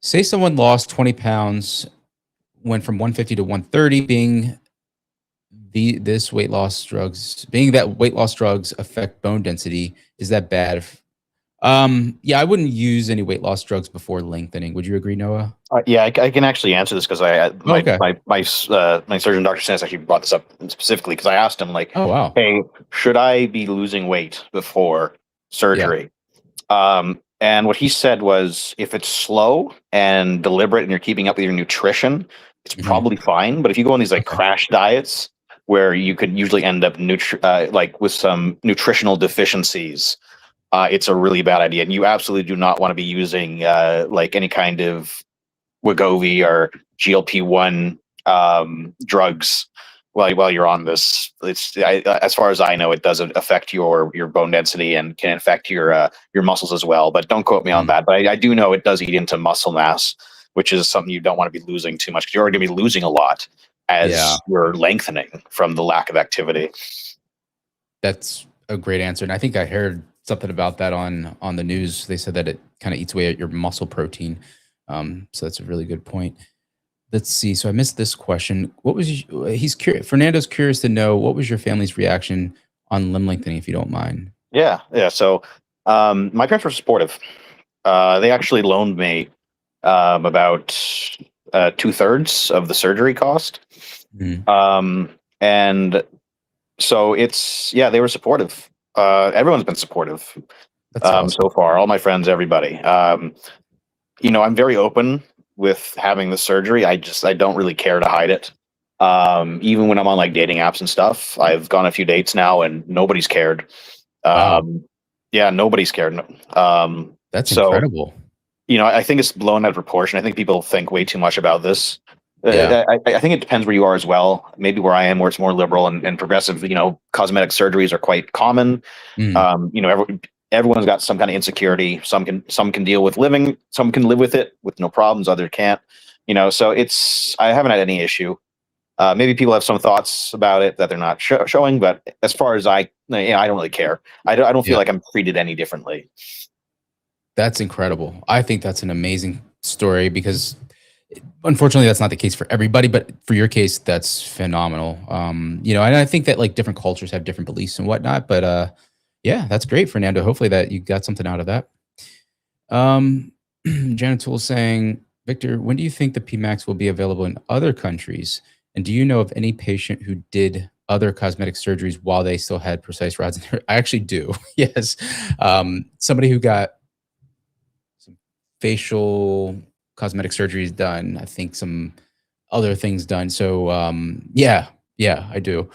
Say someone lost 20 pounds, went from 150 to 130, being that weight loss drugs affect bone density. Is that bad? Yeah, I wouldn't use any weight loss drugs before lengthening. Would you agree, Noah? Yeah, I can actually answer this because my surgeon, Dr. Sands, actually brought this up specifically because I asked him like, oh wow, hey, should I be losing weight before surgery? Yeah. And what he said was, if it's slow and deliberate and you're keeping up with your nutrition, it's probably fine. But if you go on these like crash diets where you could usually end up like with some nutritional deficiencies, it's a really bad idea. And you absolutely do not want to be using like any kind of Wegovy or GLP-1 drugs while you're on this. As far as I know, it doesn't affect your bone density and can affect your muscles as well. But don't quote me on that. But I do know it does eat into muscle mass, which is something you don't want to be losing too much, because you're already going to be losing a lot as you're lengthening from the lack of activity. That's a great answer, and I think I heard something about that on the news. They said that it kind of eats away at your muscle protein. So that's a really good point. Let's see. So I missed this question. He's curious. Fernando's curious to know, what was your family's reaction on limb lengthening, if you don't mind? Yeah. So my parents were supportive. They actually loaned me about 2/3 of the surgery cost. And so they were supportive. Everyone's been supportive awesome. So far. All my friends, everybody. I'm very open with having the surgery. I don't really care to hide it. Even when I'm on like dating apps and stuff, I've gone a few dates now and nobody's cared. Yeah, nobody's cared. That's incredible. I think it's blown out of proportion. I think people think way too much about this. I think it depends where you are as well. Maybe where I am, where it's more liberal and progressive, cosmetic surgeries are quite common. Everyone's got some kind of insecurity. Some can deal with living, some can live with it with no problems, others can't. So I haven't had any issue. Maybe people have some thoughts about it that they're not showing, but as far as I don't really care. I don't feel like I'm treated any differently. That's incredible. I think that's an amazing story, because unfortunately that's not the case for everybody, but for your case, that's phenomenal. And I think that like different cultures have different beliefs and whatnot, but yeah, that's great, Fernando. Hopefully that you got something out of that. Janet Tool saying, Victor, when do you think the PMAX will be available in other countries? And do you know of any patient who did other cosmetic surgeries while they still had precise rods in there? I actually do. Yes. Somebody who got some facial cosmetic surgeries done, I think some other things done. So yeah, I do.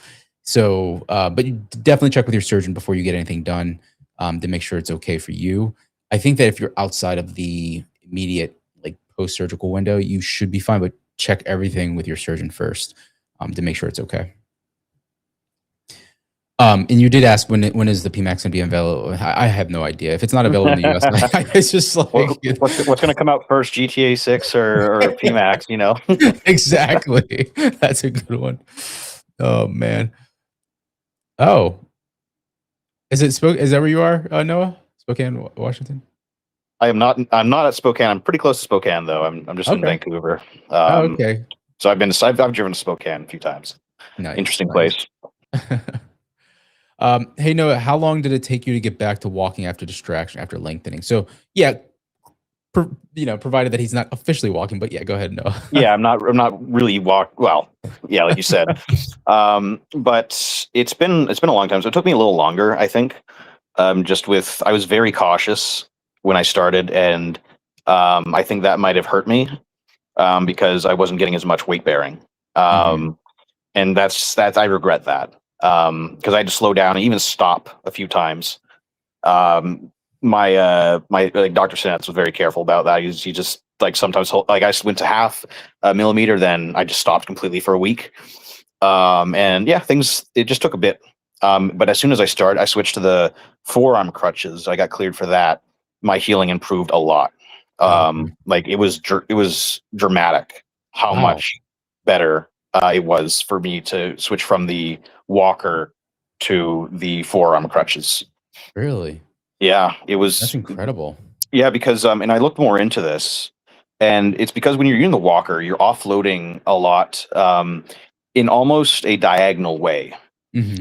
So, but you definitely check with your surgeon before you get anything done to make sure it's okay for you. I think that if you're outside of the immediate like post-surgical window, you should be fine, but check everything with your surgeon first to make sure it's okay. And you did ask when is the PMAX going to be available? I have no idea. If it's not available in the US, it's just like what's going to come out first, GTA 6 or PMAX? You know, exactly. That's a good one. Oh man. Oh, is it Is that where you are, Noah? Spokane, Washington. I'm not at Spokane. I'm pretty close to Spokane though. I'm just in Vancouver. Okay. So I've driven to Spokane a few times. Nice. Interesting place. Hey Noah, how long did it take you to get back to walking after distraction, after lengthening? So yeah, provided that he's not officially walking, but yeah, go ahead, Noah. Yeah, I'm not really well, yeah, like you said. But it's been a long time. So it took me a little longer, I think. I was very cautious when I started, and I think that might have hurt me because I wasn't getting as much weight bearing. And that's I regret that. Because I had to slow down and even stop a few times. My Dr. Sinetz was very careful about that. He just like sometimes like I went to half a millimeter, then I just stopped completely for a week. And yeah, it just took a bit. But as soon as I switched to the forearm crutches. I got cleared for that. My healing improved a lot. Like it was dramatic how much better it was for me to switch from the walker to the forearm crutches. Really? Yeah, it was. That's incredible. Yeah, because and I looked more into this, and it's because when you're using the walker, you're offloading a lot in almost a diagonal way.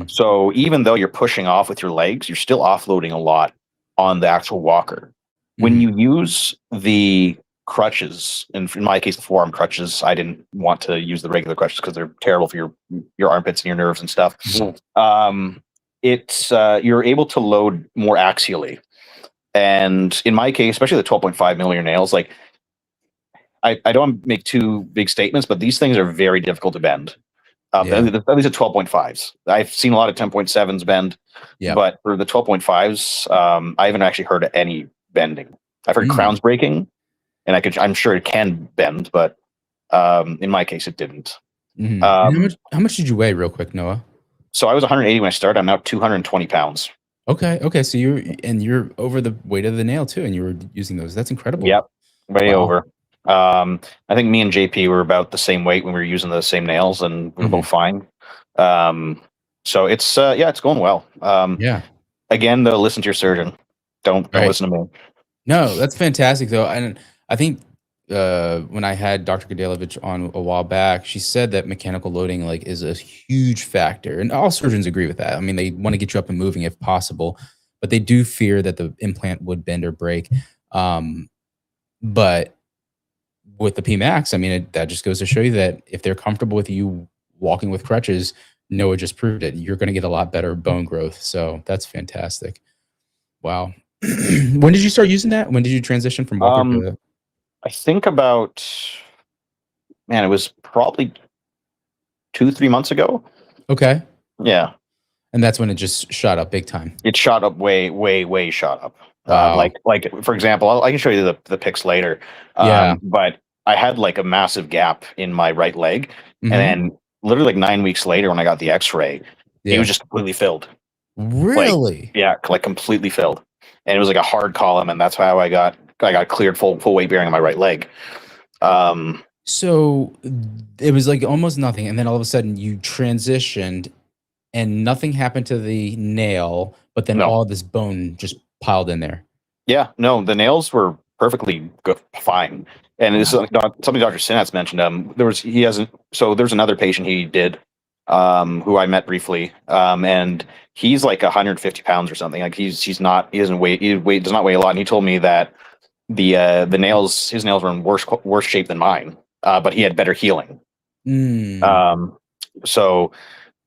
So even though you're pushing off with your legs, you're still offloading a lot on the actual walker. When you use the crutches, and in my case, the forearm crutches, I didn't want to use the regular crutches because they're terrible for your armpits and your nerves and stuff. You're able to load more axially. And in my case, especially the 12.5 millimeter nails, like I don't make too big statements, but these things are very difficult to bend. At least at 12.5s. I've seen a lot of 10.7s bend, but for the 12.5s, I haven't actually heard of any bending. I've heard crowns breaking, and I'm sure it can bend, but in my case, it didn't. How much did you weigh, real quick, Noah? So I was 180 when I started. I'm now 220 pounds. Okay. So you're over the weight of the nail too, and you were using those. That's incredible. Yep, way over. I think me and JP were about the same weight when we were using the same nails, and we were both fine. So it's it's going well. Again, though, listen to your surgeon. Don't listen to me. No, that's fantastic though. And I think when I had Dr. Gadelovich on a while back, she said that mechanical loading is a huge factor, and all surgeons agree with that. I mean, they want to get you up and moving if possible, but they do fear that the implant would bend or break. But with the PMAX, I mean, that just goes to show you that if they're comfortable with you walking with crutches, Noah just proved it. You're going to get a lot better bone growth. So that's fantastic. Wow. When did you start using that? When did you transition from walker to? I think it was probably 2-3 months ago. Okay. Yeah. And that's when it just shot up big time. It shot up way shot up. Wow. Like for example, I can show you the pics later. But I had a massive gap in my right leg, and then literally 9 weeks later, when I got the X-ray, it was just completely filled. Really? Completely filled, and it was like a hard column, and that's how I got cleared full weight bearing on my right leg. So it was almost nothing, and then all of a sudden you transitioned, and nothing happened to the nail, but then all this bone just piled in there. Yeah, no, the nails were perfectly good, fine. And this is something Dr. Sinatz mentioned. There's another patient he did, who I met briefly, and he's 150 pounds or something. He does not weigh a lot. And he told me that his nails were in worse shape than mine, but he had better healing. So,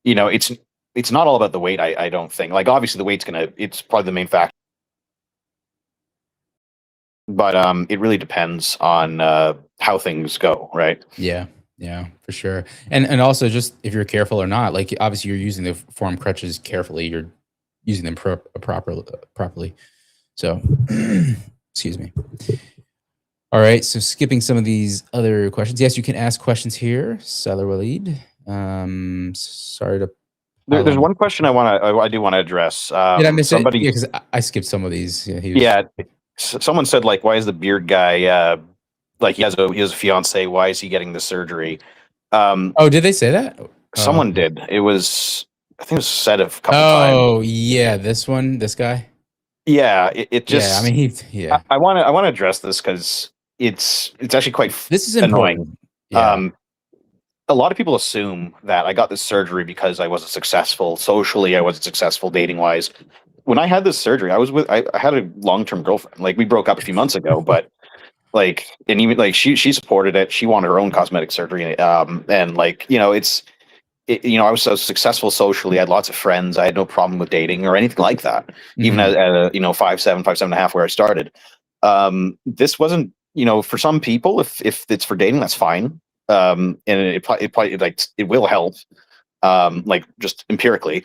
it's not all about the weight. I don't think. Obviously the weight's it's probably the main factor. But it really depends on how things go, right? Yeah, for sure. And also, just if you're careful or not, obviously you're using the forearm crutches carefully. You're using them properly. So, excuse me. All right. So skipping some of these other questions. Yes, you can ask questions here. Salar Walid. Sorry to There's one question I do want to address. Did I miss somebody, it? Yeah, because I skipped some of these. Yeah, someone said like, why is the beard guy like he has a fiance? Why is he getting the surgery? Oh, did they say that? Someone did. It was, I think it was said a couple times. Oh, yeah, this guy. Yeah, it just. Yeah, I mean, I want to address this because it's actually quite this is annoying. important. Yeah. A lot of people assume that I got this surgery because I wasn't successful socially, I wasn't successful dating wise. When I had this surgery, I had a long-term girlfriend. Like, we broke up a few months ago, but like, and even like she supported it. She wanted her own cosmetic surgery, and like, you know, I was so successful socially. I had lots of friends. I had no problem with dating or anything like that. Even at 5'7", 5'7.5", where I started. This wasn't, for some people, if it's for dating, that's fine. And it probably like it will help, like just empirically.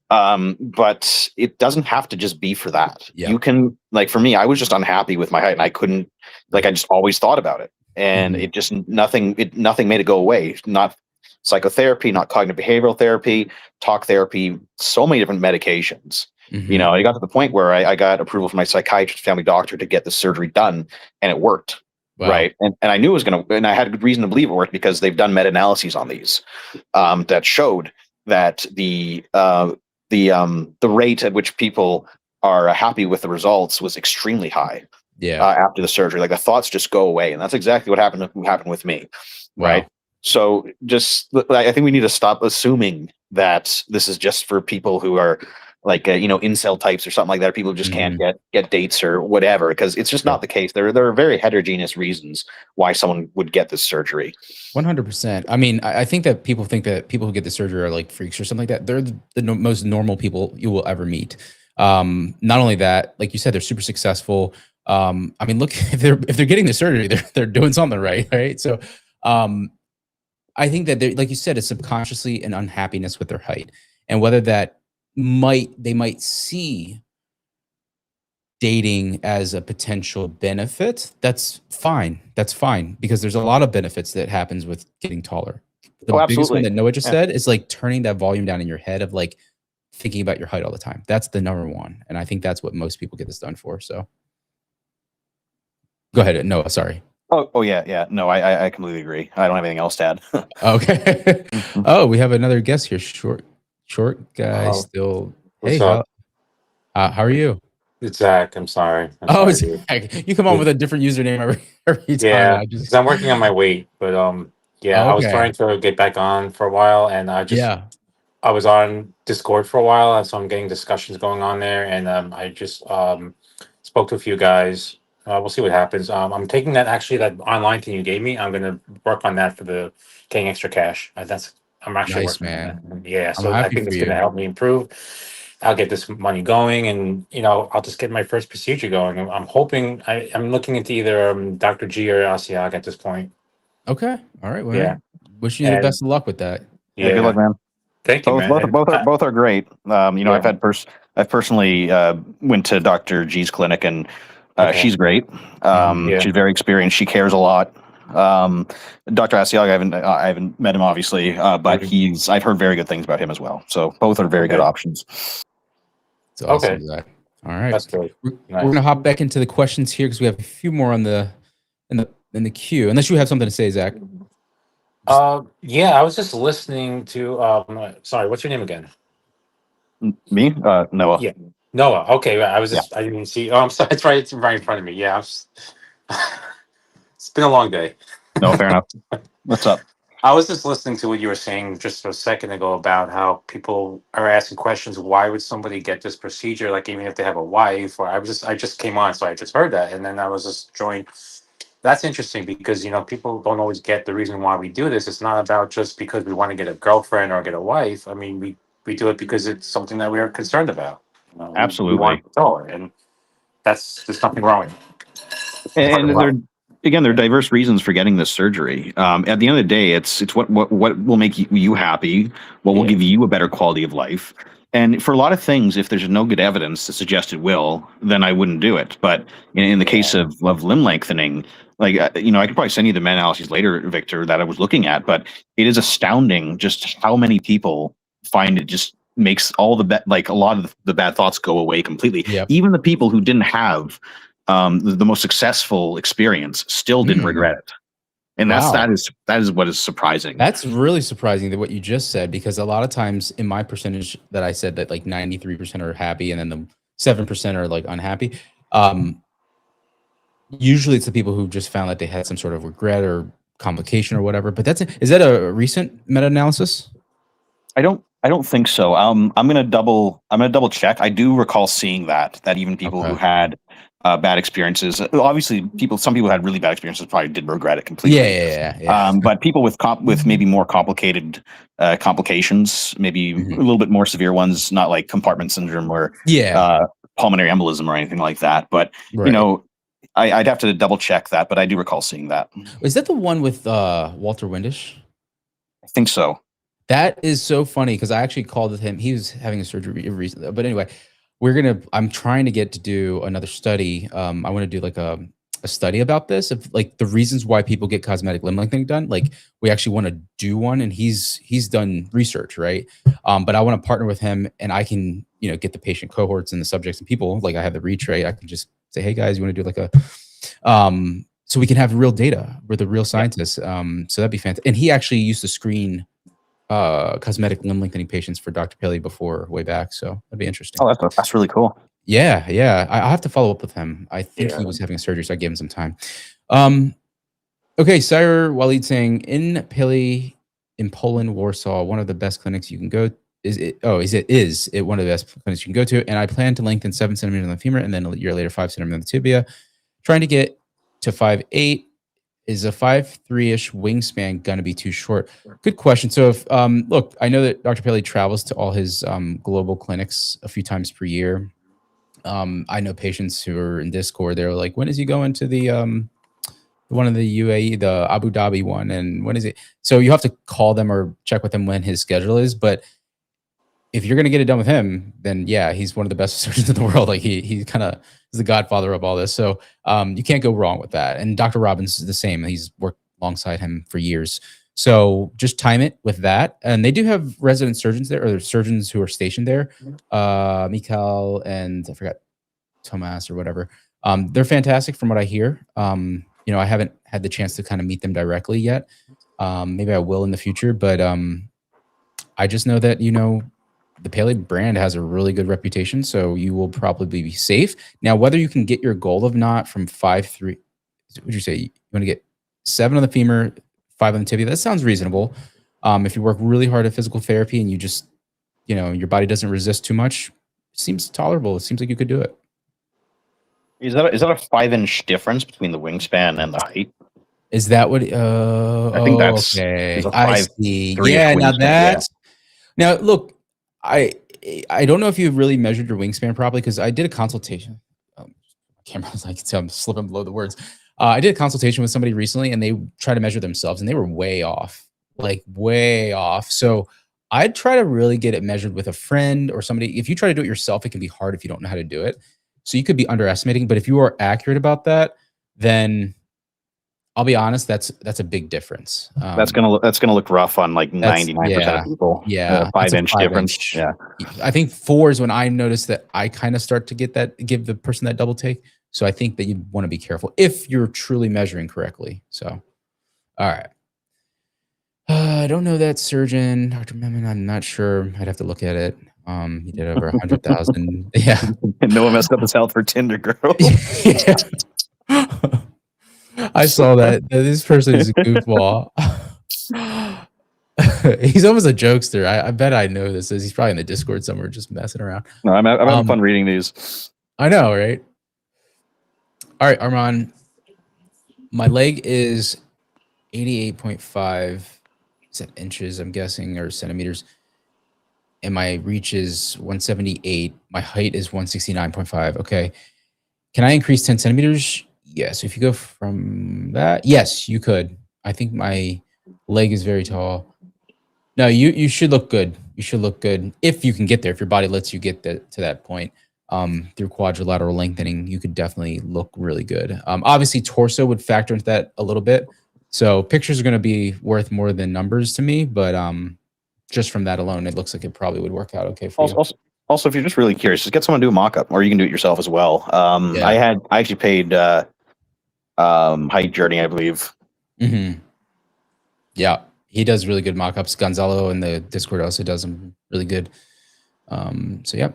But it doesn't have to just be for that. Yeah. You can, like, for me, I was just unhappy with my height, and I couldn't, like, I just always thought about it, and it just nothing made it go away. Not psychotherapy, not cognitive behavioral therapy, talk therapy, so many different medications. I got to the point where I got approval from my psychiatrist, family doctor, to get the surgery done, and it worked. Wow. Right. And I knew it was going to, and I had good reason to believe it worked, because they've done meta-analyses on these that showed that the rate at which people are happy with the results was extremely high. Yeah. After the surgery, like, the thoughts just go away. And that's exactly what happened with me. Wow. Right. So I think we need to stop assuming that this is just for people who are like, incel types or something like that, or people who just can't get dates or whatever, because it's just not the case. There are very heterogeneous reasons why someone would get this surgery. 100%. I mean, I think that people think that people who get the surgery are like freaks or something like that. They're the most normal people you will ever meet. Not only that, like you said, they're super successful. I mean, look, if they're getting the surgery, they're doing something right? So, I think that like you said, it's subconsciously an unhappiness with their height, and whether that they might see dating as a potential benefit. That's fine, because there's a lot of benefits that happens with getting taller. The biggest one that Noah just said is like turning that volume down in your head of like thinking about your height all the time. That's the number one, and I think that's what most people get this done for. So go ahead, Noah. Sorry. Oh yeah. No, I completely agree. I don't have anything else to add. Okay. Oh, we have another guest here. Short guy still. What's Hey, up? how are you? It's Zach. I'm sorry. It's Zach. You come on with a different username every time. Yeah, because I'm working on my weight, but I was trying to get back on for a while, and I was on Discord for a while, and so I'm getting discussions going on there, and I just spoke to a few guys. We'll see what happens. I'm taking that online thing you gave me. I'm gonna work on that for the getting extra cash. I'm actually Nice, working man. on that. Yeah, so I'm I happy think it's for gonna you. help me improve. I'll get this money going, and I'll just get my first procedure going. I'm hoping I'm looking into either Dr. G or Asiag at this point. Okay. All right. Well, Yeah. Wishing you the best of luck with that. Yeah, good luck, man. Thank you, man. Both are great. I've personally went to Dr. G's clinic, and she's great. She's very experienced. She cares a lot. Dr. Asiag, I haven't met him obviously, but I've heard very good things about him as well. So both are very good options. It's awesome, Zach. All right. That's good. We're gonna hop back into the questions here because we have a few more in the queue. Unless you have something to say, Zach. Yeah, I was just listening to sorry, what's your name again? Me? Noah. Yeah. Noah. Okay, I didn't see. Oh, I'm sorry. It's right in front of me. Yeah. It's been a long day. No, fair enough. What's up? I was just listening to what you were saying just a second ago about how people are asking questions. Why would somebody get this procedure? Like, even if they have a wife, or I just came on, so I just heard that, and then I was just joined. That's interesting because people don't always get the reason why we do this. It's not about just because we want to get a girlfriend or get a wife. I mean, we do it because it's something that we are concerned about. Absolutely. We want to taller, and there's nothing wrong with it. And there are diverse reasons for getting this surgery. At the end of the day, it's what will make you happy, what will give you a better quality of life. And for a lot of things, if there's no good evidence to suggest it will, then I wouldn't do it. But in the case of limb lengthening, like, I could probably send you the meta-analyses later, Victor, that I was looking at, but it is astounding just how many people find it just makes all like a lot of the bad thoughts go away completely. Yep. Even the people who didn't have the most successful experience still didn't regret it. And that is what is surprising. That's really surprising that what you just said, because a lot of times in my percentage that I said that like 93% are happy and then the 7% are like unhappy. Usually it's the people who just found that they had some sort of regret or complication or whatever. But is that a recent meta-analysis? I don't think so. I'm gonna double check. I do recall seeing that even people who had bad experiences. Obviously, some people had really bad experiences probably did regret it completely. Yeah. But people with maybe more complicated complications, maybe a little bit more severe ones, not like compartment syndrome or pulmonary embolism or anything like that. But you know, I'd have to double check that. But I do recall seeing that. Is that the one with Walter Windisch? I think so. That is so funny because I actually called with him. He was having a surgery recently. But anyway, I'm trying to get to do another study. I want to do like a study about this, of like the reasons why people get cosmetic limb lengthening done. Like we actually want to do one, and he's done research, right? But I want to partner with him, and I can, get the patient cohorts and the subjects and people. Like I have the Retrograde. I can just say, hey guys, you want to do like a, so we can have real data. We're the real scientists. So that'd be fantastic. And he actually used to screen cosmetic limb lengthening patients for Dr. Paley before, way back. So that'd be interesting. Oh, that's really cool. Yeah. I'll have to follow up with him. I think he was having a surgery, so I gave him some time. Okay, Sire Walid saying, in Poland, Warsaw, one of the best clinics you can go. Is it one of the best clinics you can go to? And I plan to lengthen 7 centimeters on the femur, and then a year later 5 centimeters on the tibia. Trying to get to 5'8". Is a 5'3" wingspan gonna be too short? Good question. So if look, I know that Dr. Paley travels to all his global clinics a few times per year. I know patients who are in Discord, they're like, when is he going to the one of the UAE, the Abu Dhabi one, and when is it? So you have to call them or check with them when his schedule is. But if you're gonna get it done with him, then yeah, he's one of the best surgeons in the world. Like he kind of is the godfather of all this. So you can't go wrong with that. And Dr. Robbins is the same. He's worked alongside him for years. So just time it with that. And they do have resident surgeons there, or surgeons who are stationed there. Mikhail and I forgot, Tomas or whatever. They're fantastic from what I hear. I haven't had the chance to kind of meet them directly yet. Maybe I will in the future, but I just know that, the Paley brand has a really good reputation, so you will probably be safe. Now, whether you can get your goal of not from 5'3", what would you say? You want to get 7 on the femur, 5 on the tibia? That sounds reasonable. If you work really hard at physical therapy and you just, your body doesn't resist too much, it seems tolerable. It seems like you could do it. Is that a 5-inch difference between the wingspan and the height? Is that what? I think that's okay. I see. Yeah, now that's now look. I don't know if you've really measured your wingspan properly, because I did a consultation. Camera's like, I'm slipping below the words. I did a consultation with somebody recently, and they tried to measure themselves, and they were way off, like way off. So I'd try to really get it measured with a friend or somebody. If you try to do it yourself, it can be hard if you don't know how to do it. So you could be underestimating. But if you are accurate about that, then I'll be honest, that's a big difference. That's gonna look rough on like 99% of people. Yeah, 5-inch difference. Yeah, I think 4 is when I noticed that I kind of start to give the person that double take. So I think that you want to be careful if you're truly measuring correctly. So, all right. I don't know that surgeon, Dr. Memon. I'm not sure. I'd have to look at it. He did over 100,000. Yeah. No one messed up his health for Tinder, girl. I saw that. This person is a goofball. He's almost a jokester. I bet I know this is. He's probably in the Discord somewhere just messing around. No, I'm having fun reading these. I know, right? All right, Armand. My leg is 88.5. Is that inches, I'm guessing, or centimeters? And my reach is 178. My height is 169.5. Okay. Can I increase 10 centimeters? Yes. If you go from that, yes, you could. I think my leg is very tall. No, you should look good. You should look good if you can get there. If your body lets you get to that point, through quadrilateral lengthening, you could definitely look really good. Obviously, torso would factor into that a little bit. So pictures are going to be worth more than numbers to me, but just from that alone, it looks like it probably would work out okay for Also, you. also, if you're just really curious, just get someone to do a mock-up, or you can do it yourself as well. Yeah. I actually paid Height Journey, I believe. Yeah, he does really good mock-ups. Gonzalo in the Discord also does them really good. So yeah.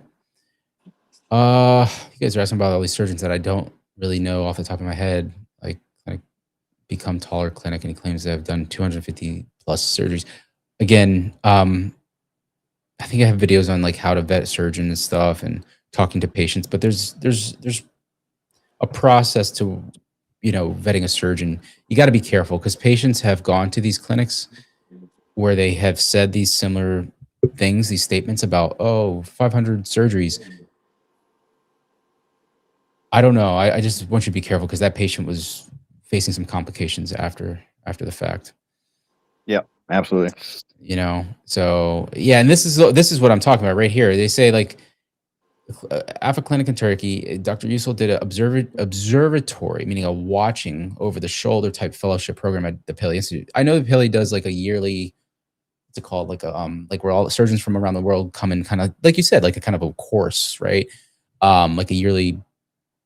You guys are asking about all these surgeons that I don't really know off the top of my head. Like Become Taller Clinic, and he claims they have done 250 plus surgeries. Again, I think I have videos on like how to vet a surgeon and stuff, and talking to patients. But there's a process to, you know, vetting a surgeon. You got to be careful because patients have gone to these clinics where they have said these similar things, these statements about, oh, 500 surgeries. I don't know. I just want you to be careful because that patient was facing some complications after the fact. Yeah, absolutely. You know, so yeah, and this is what I'm talking about right here. They say like Alpha Clinic in Turkey, Dr. Yusul did an observatory, meaning a watching over the shoulder type fellowship program at the Paley Institute. I know the Paley does like a yearly, what's it called, like a like where all the surgeons from around the world come in, kind of like you said, like a kind of a course, right? Like a yearly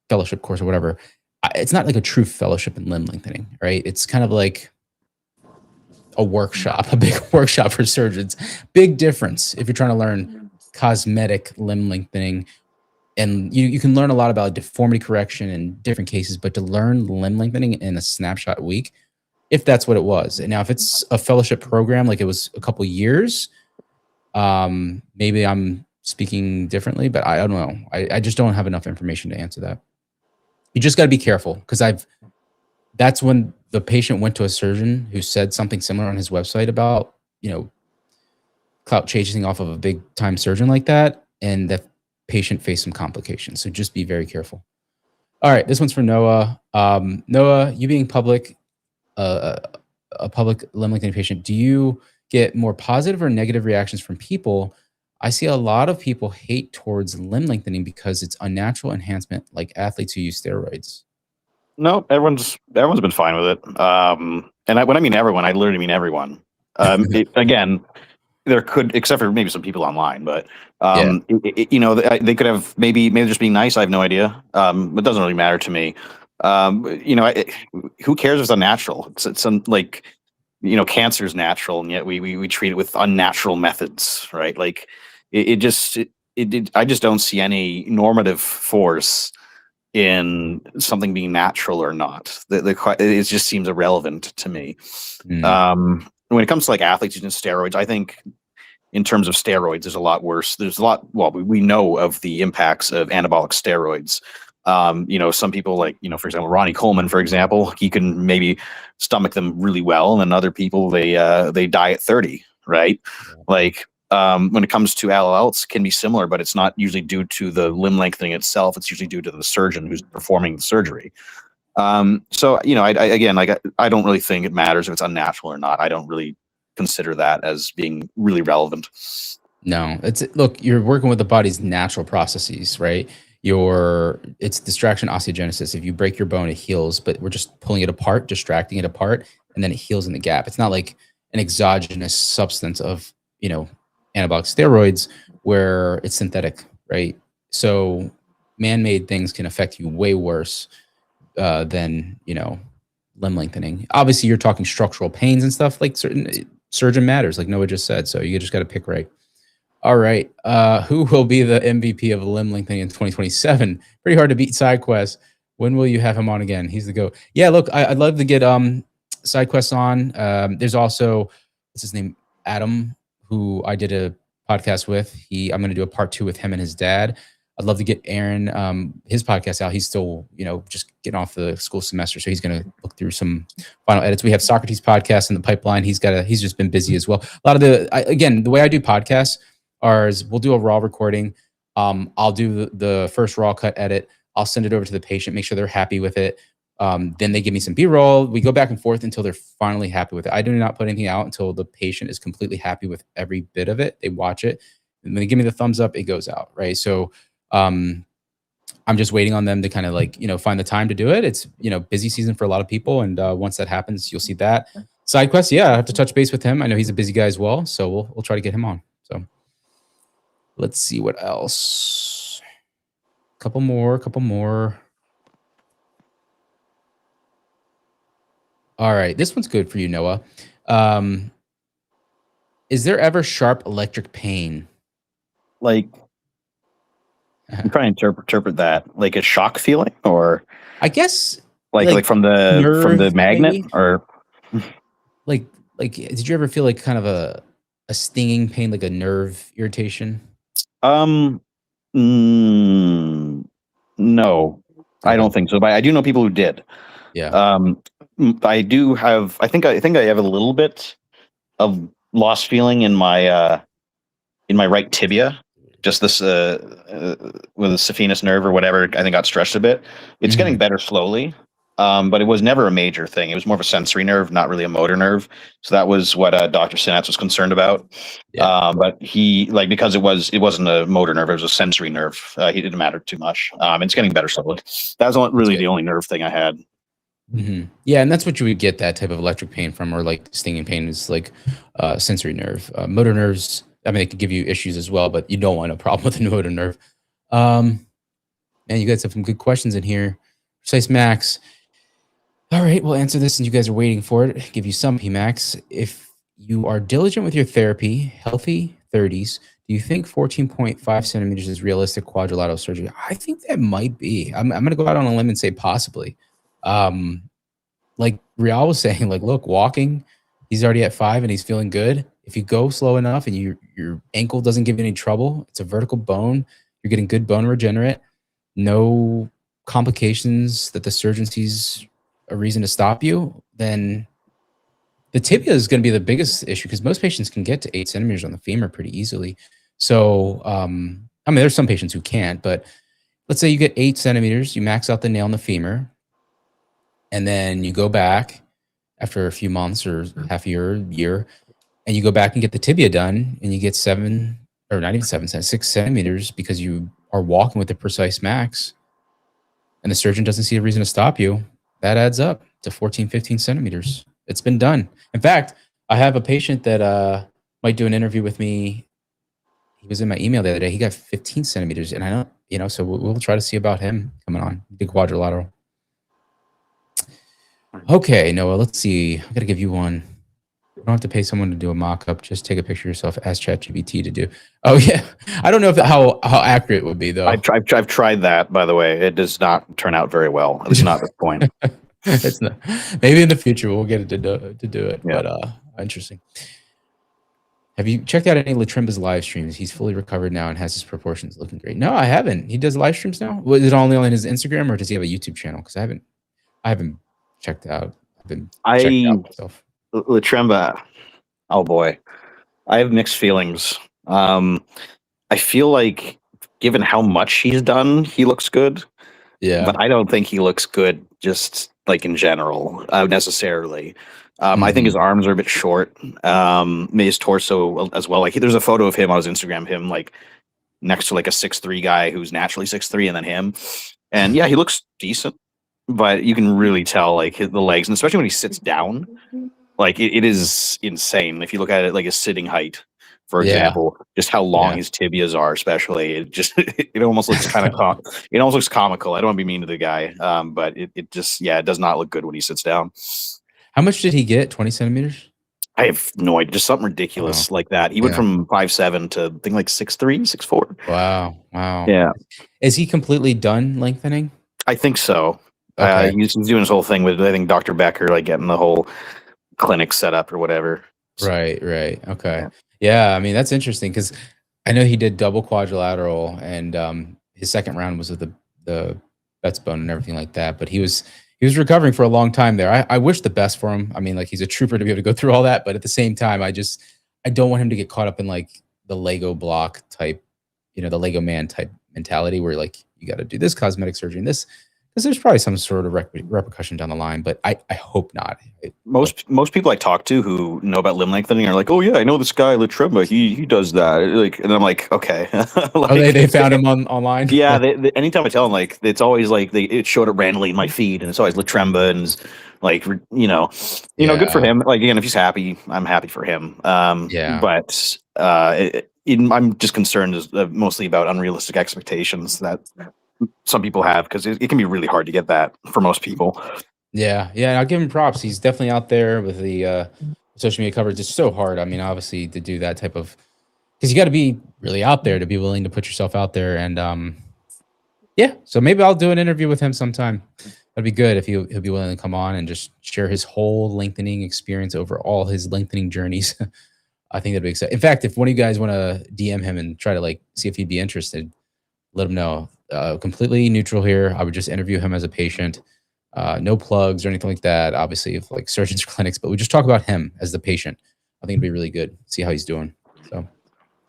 fellowship course or whatever. It's not like a true fellowship in limb lengthening, right? It's kind of like a workshop, a big workshop for surgeons. Big difference if you're trying to learn cosmetic limb lengthening, and you can learn a lot about deformity correction in different cases, but to learn limb lengthening in a snapshot week, if that's what it was. And now if it's a fellowship program, like it was a couple years, maybe I'm speaking differently, but I don't know. I just don't have enough information to answer that. You just got to be careful because that's when the patient went to a surgeon who said something similar on his website about, you know, clout chasing off of a big time surgeon like that, and the patient faced some complications. So just be very careful. All right, this one's for Noah. Noah, you being public, a public limb lengthening patient, do you get more positive or negative reactions from people? I see a lot of people hate towards limb lengthening because it's unnatural enhancement, like athletes who use steroids. No, everyone's been fine with it. And when I mean everyone, I literally mean everyone. Again, there could, except for maybe some people online, but you know, they could have maybe just being nice. I have no idea. It doesn't really matter to me. You know, who cares if it's unnatural? It's like, you know, cancer is natural, and yet we treat it with unnatural methods, right? Like I just don't see any normative force in something being natural or not. It just seems irrelevant to me. When it comes to like athletes using steroids, I think in terms of steroids, there's a lot worse. There's a lot. Well, we know of the impacts of anabolic steroids. You know, some people, like, you know, for example, Ronnie Coleman, for example, he can maybe stomach them really well, and then other people they die at 30, right? Like when it comes to LLLs, it can be similar, but it's not usually due to the limb lengthening itself. It's usually due to the surgeon who's performing the surgery. So, you know, I don't really think it matters if it's unnatural or not. I don't really consider that as being really relevant. No, look, you're working with the body's natural processes, right? It's distraction osteogenesis. If you break your bone, it heals, but we're just pulling it apart, distracting it apart, and then it heals in the gap. It's not like an exogenous substance of, you know, anabolic steroids where it's synthetic, right? So man-made things can affect you way worse than, you know, limb lengthening. Obviously, you're talking structural pains and stuff, like certain surgeon matters, like Noah just said. So you just got to pick right. All right. Who will be the MVP of limb lengthening in 2027? Pretty hard to beat SideQuest. When will you have him on again? He's the GOAT. Yeah, look, I'd love to get SideQuest on. There's also, what's his name? Adam, who I did a podcast with. I'm going to do a part 2 with him and his dad. I'd love to get Aaron, his podcast out. He's still, you know, just getting off the school semester. So he's going to look through some final edits. We have Socrates podcast in the pipeline. He's just been busy as well. A lot of the way I do podcasts is we'll do a raw recording. I'll do the first raw cut edit. I'll send it over to the patient, make sure they're happy with it. Then they give me some B-roll. We go back and forth until they're finally happy with it. I do not put anything out until the patient is completely happy with every bit of it. They watch it. And when they give me the thumbs up, it goes out, right? So I'm just waiting on them to kind of like, you know, find the time to do it. It's, you know, busy season for a lot of people. And once that happens, you'll see that. Side quest, yeah, I have to touch base with him. I know he's a busy guy as well, so we'll try to get him on. So let's see what else. Couple more. All right, this one's good for you, Noah. Is there ever sharp electric pain? Like, I'm trying to interpret that like a shock feeling, or I guess like from the magnet, maybe? or Like did you ever feel like kind of a stinging pain, like a nerve irritation? no, I don't think so. But I do know people who did. Yeah. I do have. I think I have a little bit of lost feeling in my right tibia. Just this with the saphenous nerve or whatever, I think got stretched a bit. It's getting better slowly, but it was never a major thing. It was more of a sensory nerve, not really a motor nerve. So that was what Dr. Sinatz was concerned about. Yeah. But he, like, because it wasn't a motor nerve, it was a sensory nerve. He didn't matter too much. It's getting better slowly. That was really the only nerve thing I had. Yeah, and that's what you would get that type of electric pain from, or like stinging pain is like sensory nerve. Motor nerves, I mean, they could give you issues as well, but you don't want a problem with a motor nerve. Man, you guys have some good questions in here. Precise Max. All right, we'll answer this, and you guys are waiting for it. Give you some PMAX. If you are diligent with your therapy, healthy 30s, do you think 14.5 centimeters is realistic quadrilateral surgery? I think that might be. I'm going to go out on a limb and say possibly. Like Real was saying, like, look, walking, he's already at 5 and he's feeling good. If you go slow enough and your ankle doesn't give you any trouble, it's a vertical bone, you're getting good bone regenerate, no complications that the surgeon sees a reason to stop you, then the tibia is going to be the biggest issue, because most patients can get to 8 centimeters on the femur pretty easily. So, I mean, there's some patients who can't, but let's say you get 8 centimeters, you max out the nail in the femur, and then you go back after a few months or half a year, and you go back and get the tibia done, and you get 7, or not even 7, 6 centimeters because you are walking with the precise max, and the surgeon doesn't see a reason to stop you. That adds up to 14, 15 centimeters. It's been done. In fact, I have a patient that might do an interview with me. He was in my email the other day. He got 15 centimeters, and I know, so we'll try to see about him coming on. Big quadrilateral. Okay, Noah, let's see. I got to give you one. You don't have to pay someone to do a mock-up. Just take a picture of yourself, ask ChatGPT to do. Oh, yeah. I don't know how accurate it would be, though. I've tried that, by the way. It does not turn out very well. It's not the point. It's not. Maybe in the future we'll get it to do it. Yeah. But interesting. Have you checked out any Latrimba's live streams? He's fully recovered now and has his proportions looking great. No, I haven't. He does live streams now? Was it only on his Instagram, or does he have a YouTube channel? Because I haven't checked out. I've been checking out myself. Latrimba, oh boy, I have mixed feelings. I feel like, given how much he's done, he looks good. Yeah, but I don't think he looks good just like in general, necessarily. I think his arms are a bit short. His torso as well. Like, there's a photo of him on his Instagram, him like next to like a 6'3" guy who's naturally 6'3", and then him. And yeah, he looks decent, but you can really tell like the legs, and especially when he sits down, like it is insane. If you look at it like his sitting height, for example, just how long his tibias are, especially, it almost looks kind of it almost looks comical. I don't want to be mean to the guy, but it just it does not look good when he sits down. How much did he get? 20 centimeters? I have no idea. Just something ridiculous like that. He went from 5'7" to I think like 6'3", 6'4". Wow. Yeah. Is he completely done lengthening? I think so. Okay. He's doing his whole thing with, I think, Dr. Becker, like getting the whole clinic set up or whatever. Right. Okay. Yeah, I mean, that's interesting, because I know he did double quadrilateral, and his second round was with the Peptides and everything like that. But he was recovering for a long time there. I wish the best for him. I mean, like, he's a trooper to be able to go through all that. But at the same time, I don't want him to get caught up in like the Lego block type, the Lego man type mentality, where like you got to do this cosmetic surgery and this because there's probably some sort of repercussion down the line, but I hope not. Most people I talk to who know about limb lengthening are like, oh yeah, I know this guy Latremba, he does that. Like, and I'm like, okay. Like, Oh, they found him online. yeah, anytime I tell them, like, it's always like it showed up randomly in my feed, and it's always Latremba, and it's like, good for him. Like, again, if he's happy, I'm happy for him. But I'm just concerned mostly about unrealistic expectations that some people have, because it can be really hard to get that for most people. Yeah, I'll give him props. He's definitely out there with the social media coverage. It's so hard. I mean, obviously, to do that type of, because you got to be really out there to be willing to put yourself out there. And yeah, so maybe I'll do an interview with him sometime. That'd be good if he'll be willing to come on and just share his whole lengthening experience over all his lengthening journeys. I think that'd be exciting. In fact, if one of you guys want to DM him and try to like see if he'd be interested, let him know. Completely neutral here. I would just interview him as a patient. No plugs or anything like that. Obviously, if like surgeons or clinics, but we just talk about him as the patient. I think it'd be really good. See how he's doing. So,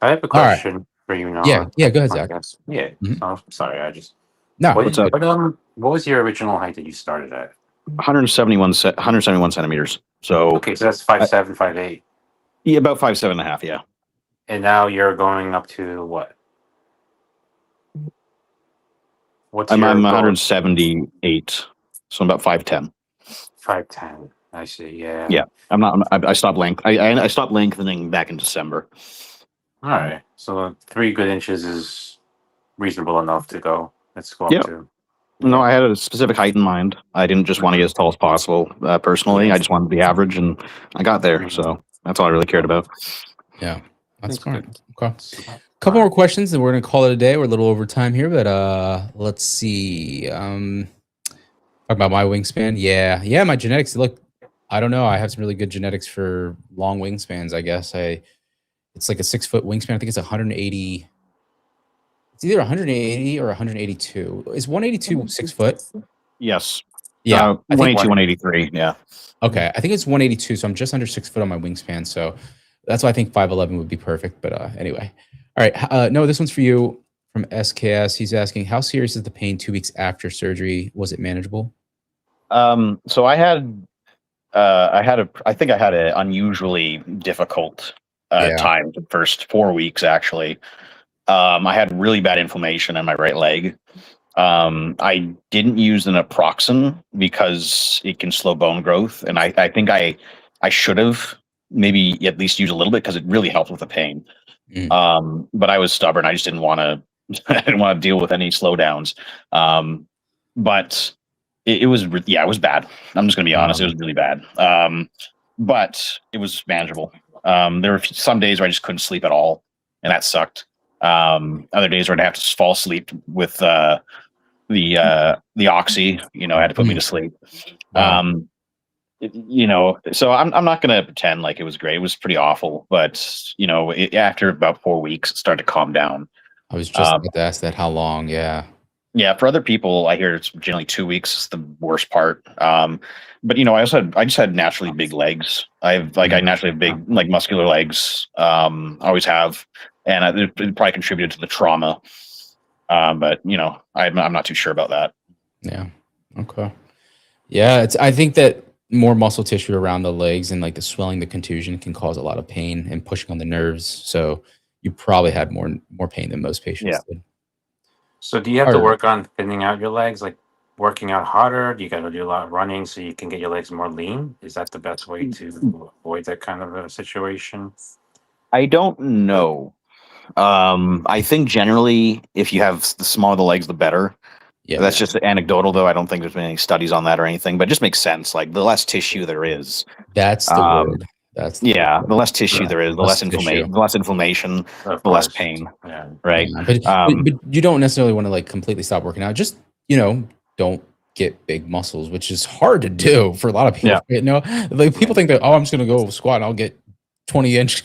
I have a question for you now. Yeah. Go ahead, Zach. Yeah. Mm-hmm. Oh, sorry. I just. No. What was your original height that you started at? 171 centimeters. So okay, so that's 5'7", 5'8". Yeah, about 5'7.5". Yeah. And now you're going up to what? I'm 178, so I'm about 5'10". 5'10". I see. Yeah. Yeah. I stopped I stopped lengthening back in December. All right. So 3 good inches is reasonable enough to go. Let's go up to. No, I had a specific height in mind. I didn't just want to get as tall as possible. Personally, I just wanted to be average, and I got there. So that's all I really cared about. Yeah, that's smart. Okay. Couple more questions, and we're gonna call it a day. We're a little over time here, but let's see. Talk about my wingspan. Yeah, my genetics. Look, I don't know. I have some really good genetics for long wingspans. I guess it's like a 6-foot wingspan. I think it's 180. It's either 180 or 182. Is 182 6 foot? Yes. Yeah, 182, 183. Yeah. Okay, I think it's 182. So I'm just under 6 foot on my wingspan. So that's why I think 5'11" would be perfect. But anyway. All right. No, this one's for you from SKS. He's asking, how serious is the pain 2 weeks after surgery? Was it manageable? So I think I had an unusually difficult time the first 4 weeks, actually. I had really bad inflammation in my right leg. I didn't use an naproxen because it can slow bone growth. And I think I should have maybe at least used a little bit, because it really helped with the pain. But I was stubborn. I just didn't want to deal with any slowdowns. But it was bad. I'm just going to be honest. It was really bad. But it was manageable. There were some days where I just couldn't sleep at all, and that sucked. Other days where I'd have to fall asleep with the oxy, had to put me to sleep. So I'm not going to pretend like it was great. It was pretty awful, but after about 4 weeks, it started to calm down. I was just about to ask that. How long? Yeah. For other people, I hear it's generally 2 weeks is the worst part. But I just had naturally big legs. I naturally have big, muscular legs. Always have, and it probably contributed to the trauma. But I'm not too sure about that. Yeah. Okay. Yeah, I think that more muscle tissue around the legs and the swelling, the contusion can cause a lot of pain and pushing on the nerves. So you probably had more pain than most patients did. So do you have to work on thinning out your legs, like working out harder? Do you got to do a lot of running so you can get your legs more lean? Is that the best way to avoid that kind of a situation? I don't know. I think generally, if you have the smaller the legs, the better. Yeah, that's just anecdotal, though. I don't think there's been any studies on that or anything, but it just makes sense. Like, the less tissue there is, that's the word. The less tissue there is, the less inflammation, the less pain. Yeah. Right. Yeah, but you don't necessarily want to completely stop working out. Just don't get big muscles, which is hard to do for a lot of people. Yeah. People think that, I'm just gonna go squat and I'll get 20-inch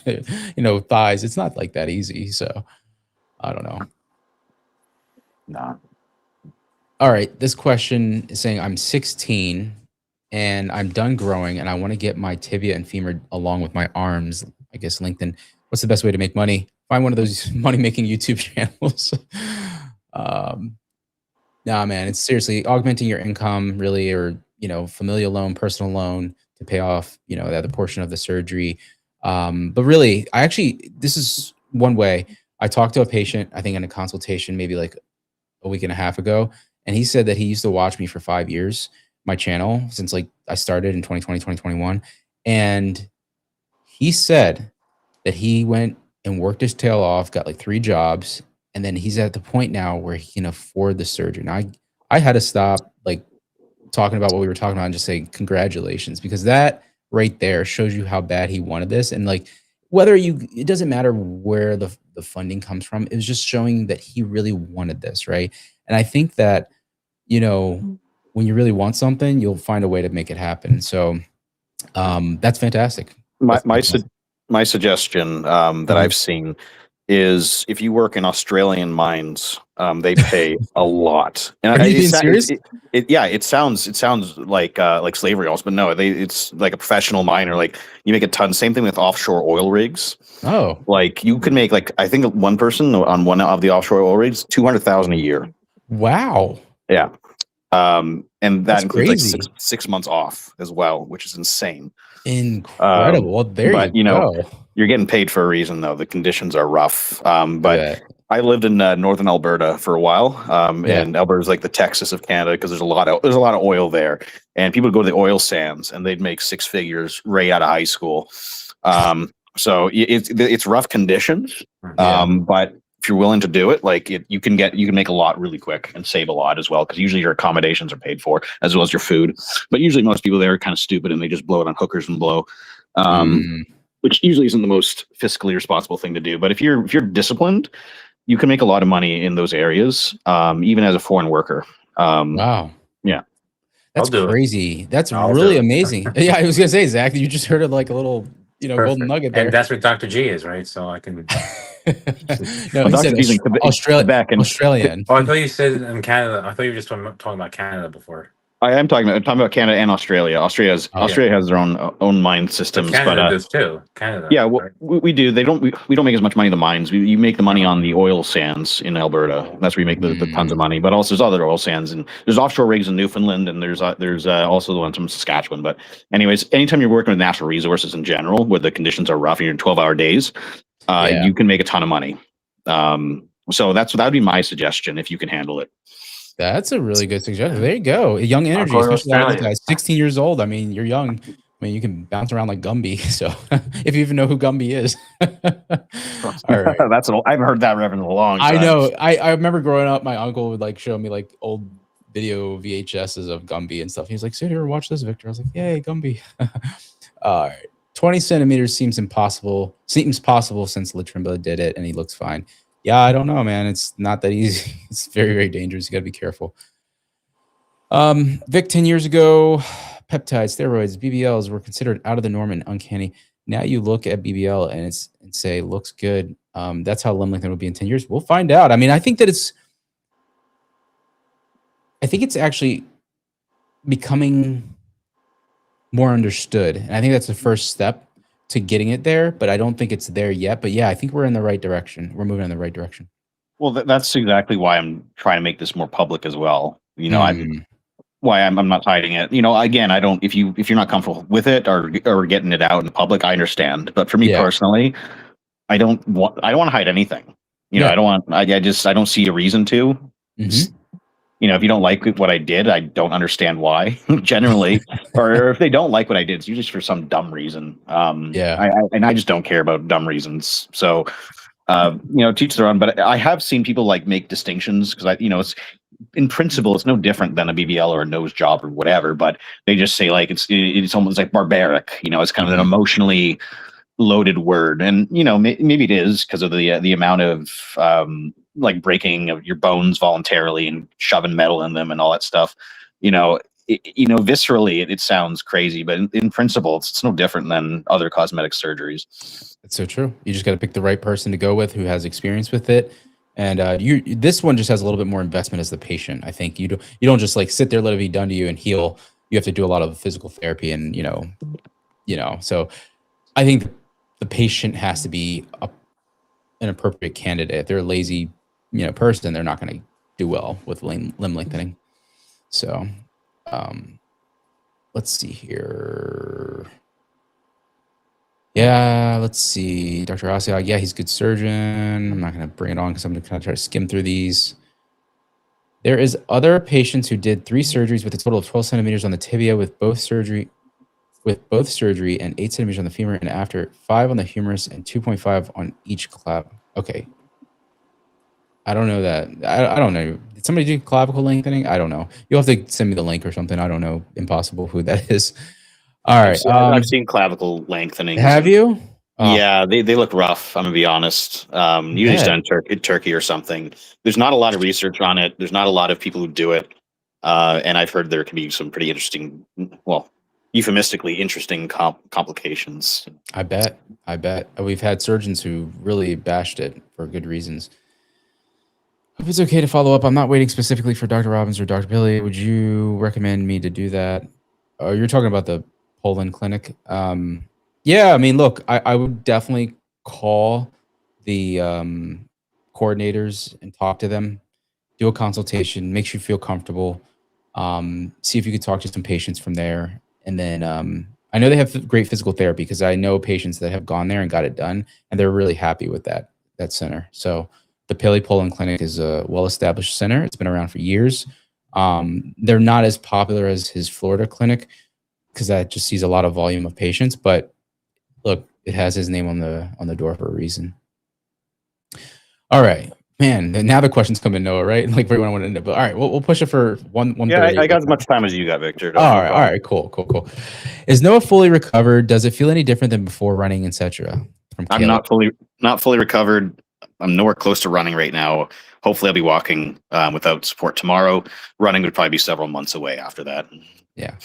thighs. It's not like that easy. So I don't know. No. All right, this question is saying, I'm 16 and I'm done growing and I want to get my tibia and femur along with my arms, I guess, lengthened. What's the best way to make money? Find one of those money-making YouTube channels. Nah, man, it's seriously augmenting your income, really, or familial loan, personal loan to pay off, the other portion of the surgery. But really, this is one way. I talked to a patient, I think in a consultation, maybe like a week and a half ago, and he said that he used to watch me for 5 years, my channel, since like I started in 2020, 2021. And he said that he went and worked his tail off, got like 3 jobs, and then he's at the point now where he can afford the surgery. Now I had to stop like talking about what we were talking about and just say congratulations, because that right there shows you how bad he wanted this. And like it doesn't matter where the funding comes from, it was just showing that he really wanted this, right? And I think that when you really want something, you'll find a way to make it happen. So that's fantastic. My suggestion that I've seen is if you work in Australian mines, they pay a lot. And Are you being serious? It sounds like slavery also, but no, it's like a professional miner. Like you make a ton. Same thing with offshore oil rigs. Oh, like you could make like I think one person on one of the offshore oil rigs $200,000 a year. wow. Yeah. And that That's includes crazy. like six months off as well, which is insane. Incredible. Well, there but you go. You're getting paid for a reason, though. The conditions are rough. But Yeah. I lived in northern Alberta for a while, and Alberta is like the Texas of Canada because there's a lot of oil there, and people go to the oil sands and they'd make 6 figures right out of high school. So it's rough conditions, but if you're willing to do it, like you can make a lot really quick and save a lot as well, because usually your accommodations are paid for as well as your food. But usually most people there are kind of stupid and they just blow it on hookers and blow. Which usually isn't the most fiscally responsible thing to do. But if you're disciplined, you can make a lot of money in those areas, even as a foreign worker. Wow. Yeah. That's crazy. That's really amazing. Yeah, I was gonna say, Zach, you just heard of like a little, golden nugget there. And that's what Dr. G is, right? So I can. No, he said Australian. Oh, I thought you said in Canada. I thought you were just talking about Canada before. I'm talking about Canada and Australia. Australia has their own mine systems, but Canada does too. Canada. Yeah, well, we do. We don't make as much money in the mines. You make the money on the oil sands in Alberta. That's where you make the tons of money. But also there's other oil sands, and there's offshore rigs in Newfoundland, and there's also the ones from Saskatchewan. But anyways, anytime you're working with natural resources in general, where the conditions are rough and you're in 12-hour days, you can make a ton of money. So that would be my suggestion if you can handle it. That's a really good suggestion. There you go. Young energy, especially out of these guys. 16 years old. I mean, you're young. I mean, you can bounce around like Gumby. So if you even know who Gumby is. All right. I haven't heard that reference in a long time. I know. I remember growing up, my uncle would like show me like old video VHSs of Gumby and stuff. He was like, sit here and watch this, Victor. I was like, yay, Gumby. All right. 20 centimeters seems possible since Latrimba did it and he looks fine. Yeah, I don't know, man. It's not that easy. It's very, very dangerous. You got to be careful. Vic, 10 years ago, peptides, steroids, BBLs were considered out of the norm and uncanny. Now you look at BBL and say, looks good. That's how limb lengthening will be in 10 years. We'll find out. I mean, I think it's actually becoming more understood. And I think that's the first step to getting it there, but I don't think it's there yet. But yeah, I think we're in the right direction. We're moving in the right direction. Well, that's exactly why I'm trying to make this more public as well. I'm not hiding it. Again, I don't. If you're not comfortable with it or getting it out in the public, I understand. But for me personally, I don't want to hide anything. I don't see a reason to. Mm-hmm. If you don't like what I did, I don't understand why. Generally, or if they don't like what I did, it's usually for some dumb reason. I just don't care about dumb reasons. So, teach their own. But I have seen people like make distinctions because it's in principle it's no different than a BBL or a nose job or whatever. But they just say like it's almost like barbaric. It's kind of an emotionally loaded word, and maybe it is because of the amount of like breaking of your bones voluntarily and shoving metal in them and all that stuff. Viscerally it sounds crazy, but in principle it's no different than other cosmetic surgeries. That's so true. You just got to pick the right person to go with who has experience with it. And this one just has a little bit more investment as the patient. I think you don't just like sit there, let it be done to you and heal. You have to do a lot of physical therapy and so I think the patient has to be an appropriate candidate. If they're a lazy person, they're not going to do well with limb lengthening. So, let's see here. Yeah, let's see. Dr. Asiag, yeah, he's a good surgeon. I'm not going to bring it on because I'm going to kind of try to skim through these. There is other patients who did 3 surgeries with a total of 12 centimeters on the tibia with both surgery and 8 centimeters on the femur, and after 5 on the humerus and 2.5 on each clav. Okay. I don't know that. I don't know. Did somebody do clavicle lengthening? I don't know. You'll have to send me the link or something. I don't know. Impossible who that is. All right. I've seen clavicle lengthening. Have you? Oh. Yeah, they look rough. I'm gonna be honest. Usually it's done in Turkey or something. There's not a lot of research on it. There's not a lot of people who do it, and I've heard there can be some pretty interesting, well, euphemistically interesting complications. I bet. We've had surgeons who really bashed it for good reasons. Hope it's okay to follow up. I'm not waiting specifically for Dr. Robbins or Dr. Billy. Would you recommend me to do that? Oh, you're talking about the Poland clinic. Yeah, I mean, look, I would definitely call the coordinators and talk to them, do a consultation, make sure you feel comfortable, see if you could talk to some patients from there. And then I know they have great physical therapy because I know patients that have gone there and got it done, and they're really happy with that center. So the Pele Poland Clinic is a well-established center. It's been around for years. They're not as popular as his Florida clinic because that just sees a lot of volume of patients. But look, it has his name on the door for a reason. All right, man. Now the questions come in, Noah, right? Like everyone wanted to end up. All right, we'll push it for one. Yeah, I got as much time as you got, Victor. All right, cool. Is Noah fully recovered? Does it feel any different than before running, etc.? I'm not fully recovered. I'm nowhere close to running right now. Hopefully, I'll be walking without support tomorrow. Running would probably be several months away after that. Yeah.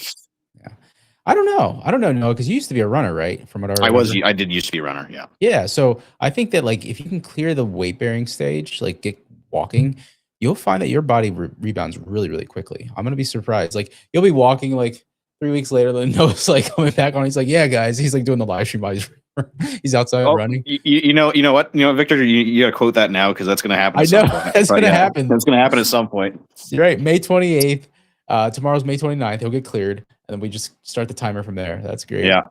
I don't know, Noah, because you used to be a runner, right? From what I remember. I did used to be a runner. Yeah. Yeah. So I think that like if you can clear the weight bearing stage, like get walking, you'll find that your body rebounds really, really quickly. I'm gonna be surprised. Like you'll be walking like 3 weeks later, then Noah's like coming back on. He's like, yeah, guys. He's like doing the live stream. He's outside running. You know what, Victor, you gotta quote that now because that's gonna happen. I know that's gonna happen. That's gonna happen at some point. You're right. May 28th. Tomorrow's May 29th. He'll get cleared, and then we just start the timer from there. That's great. Yeah.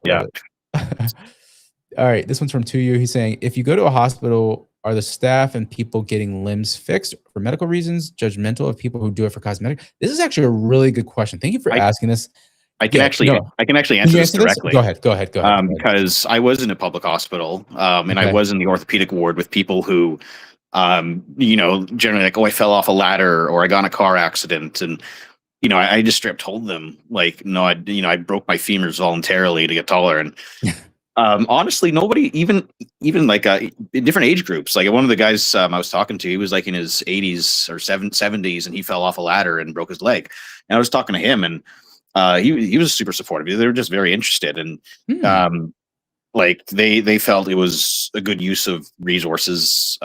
All right. This one's from 2U. He's saying, if you go to a hospital, are the staff and people getting limbs fixed for medical reasons judgmental of people who do it for cosmetic? This is actually a really good question. Thank you for asking this. I can actually answer this directly. Go ahead. Because I was in a public hospital, and I was in the orthopedic ward with people who, generally like, oh, I fell off a ladder or I got in a car accident, and I just straight up told them like, no, I broke my femurs voluntarily to get taller, and honestly, nobody even like in different age groups. Like one of the guys I was talking to, he was like in his 80s or 70s, and he fell off a ladder and broke his leg. And I was talking to him, and he was super supportive. They were just very interested, and like they felt it was a good use of resources,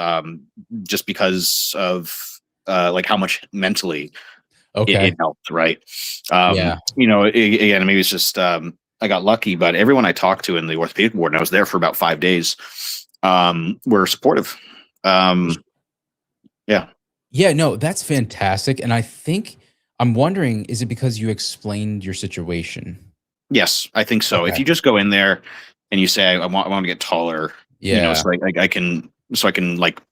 just because of like how much mentally it helped, right? Again, maybe it's just I got lucky, but everyone I talked to in the orthopedic ward, and I was there for about 5 days, were supportive. No, that's fantastic. And I think I'm wondering, is it because you explained your situation? Yes, I think so. Okay. If you just go in there and you say, I want to get taller, so I can like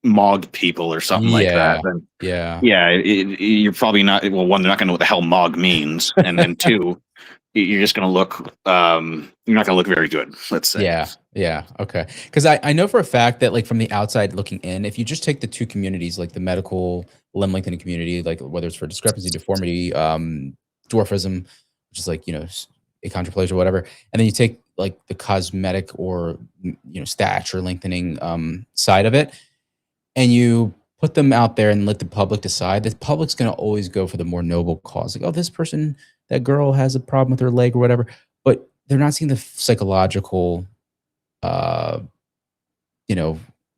mog people or something like that. Then, you're probably not. Well, one, they're not going to know what the hell mog means, and then two, you're just going to look. You're not going to look very good. Let's say. Yeah. Okay. Because I know for a fact that like from the outside looking in, if you just take the two communities, like the medical limb lengthening community, like whether it's for discrepancy, deformity, dwarfism, which is like achondroplasia, whatever, and then you take like the cosmetic or stature lengthening side of it, and you put them out there and let the public decide. The public's going to always go for the more noble cause. Like, oh, this person, that girl has a problem with her leg or whatever, but they're not seeing the psychological,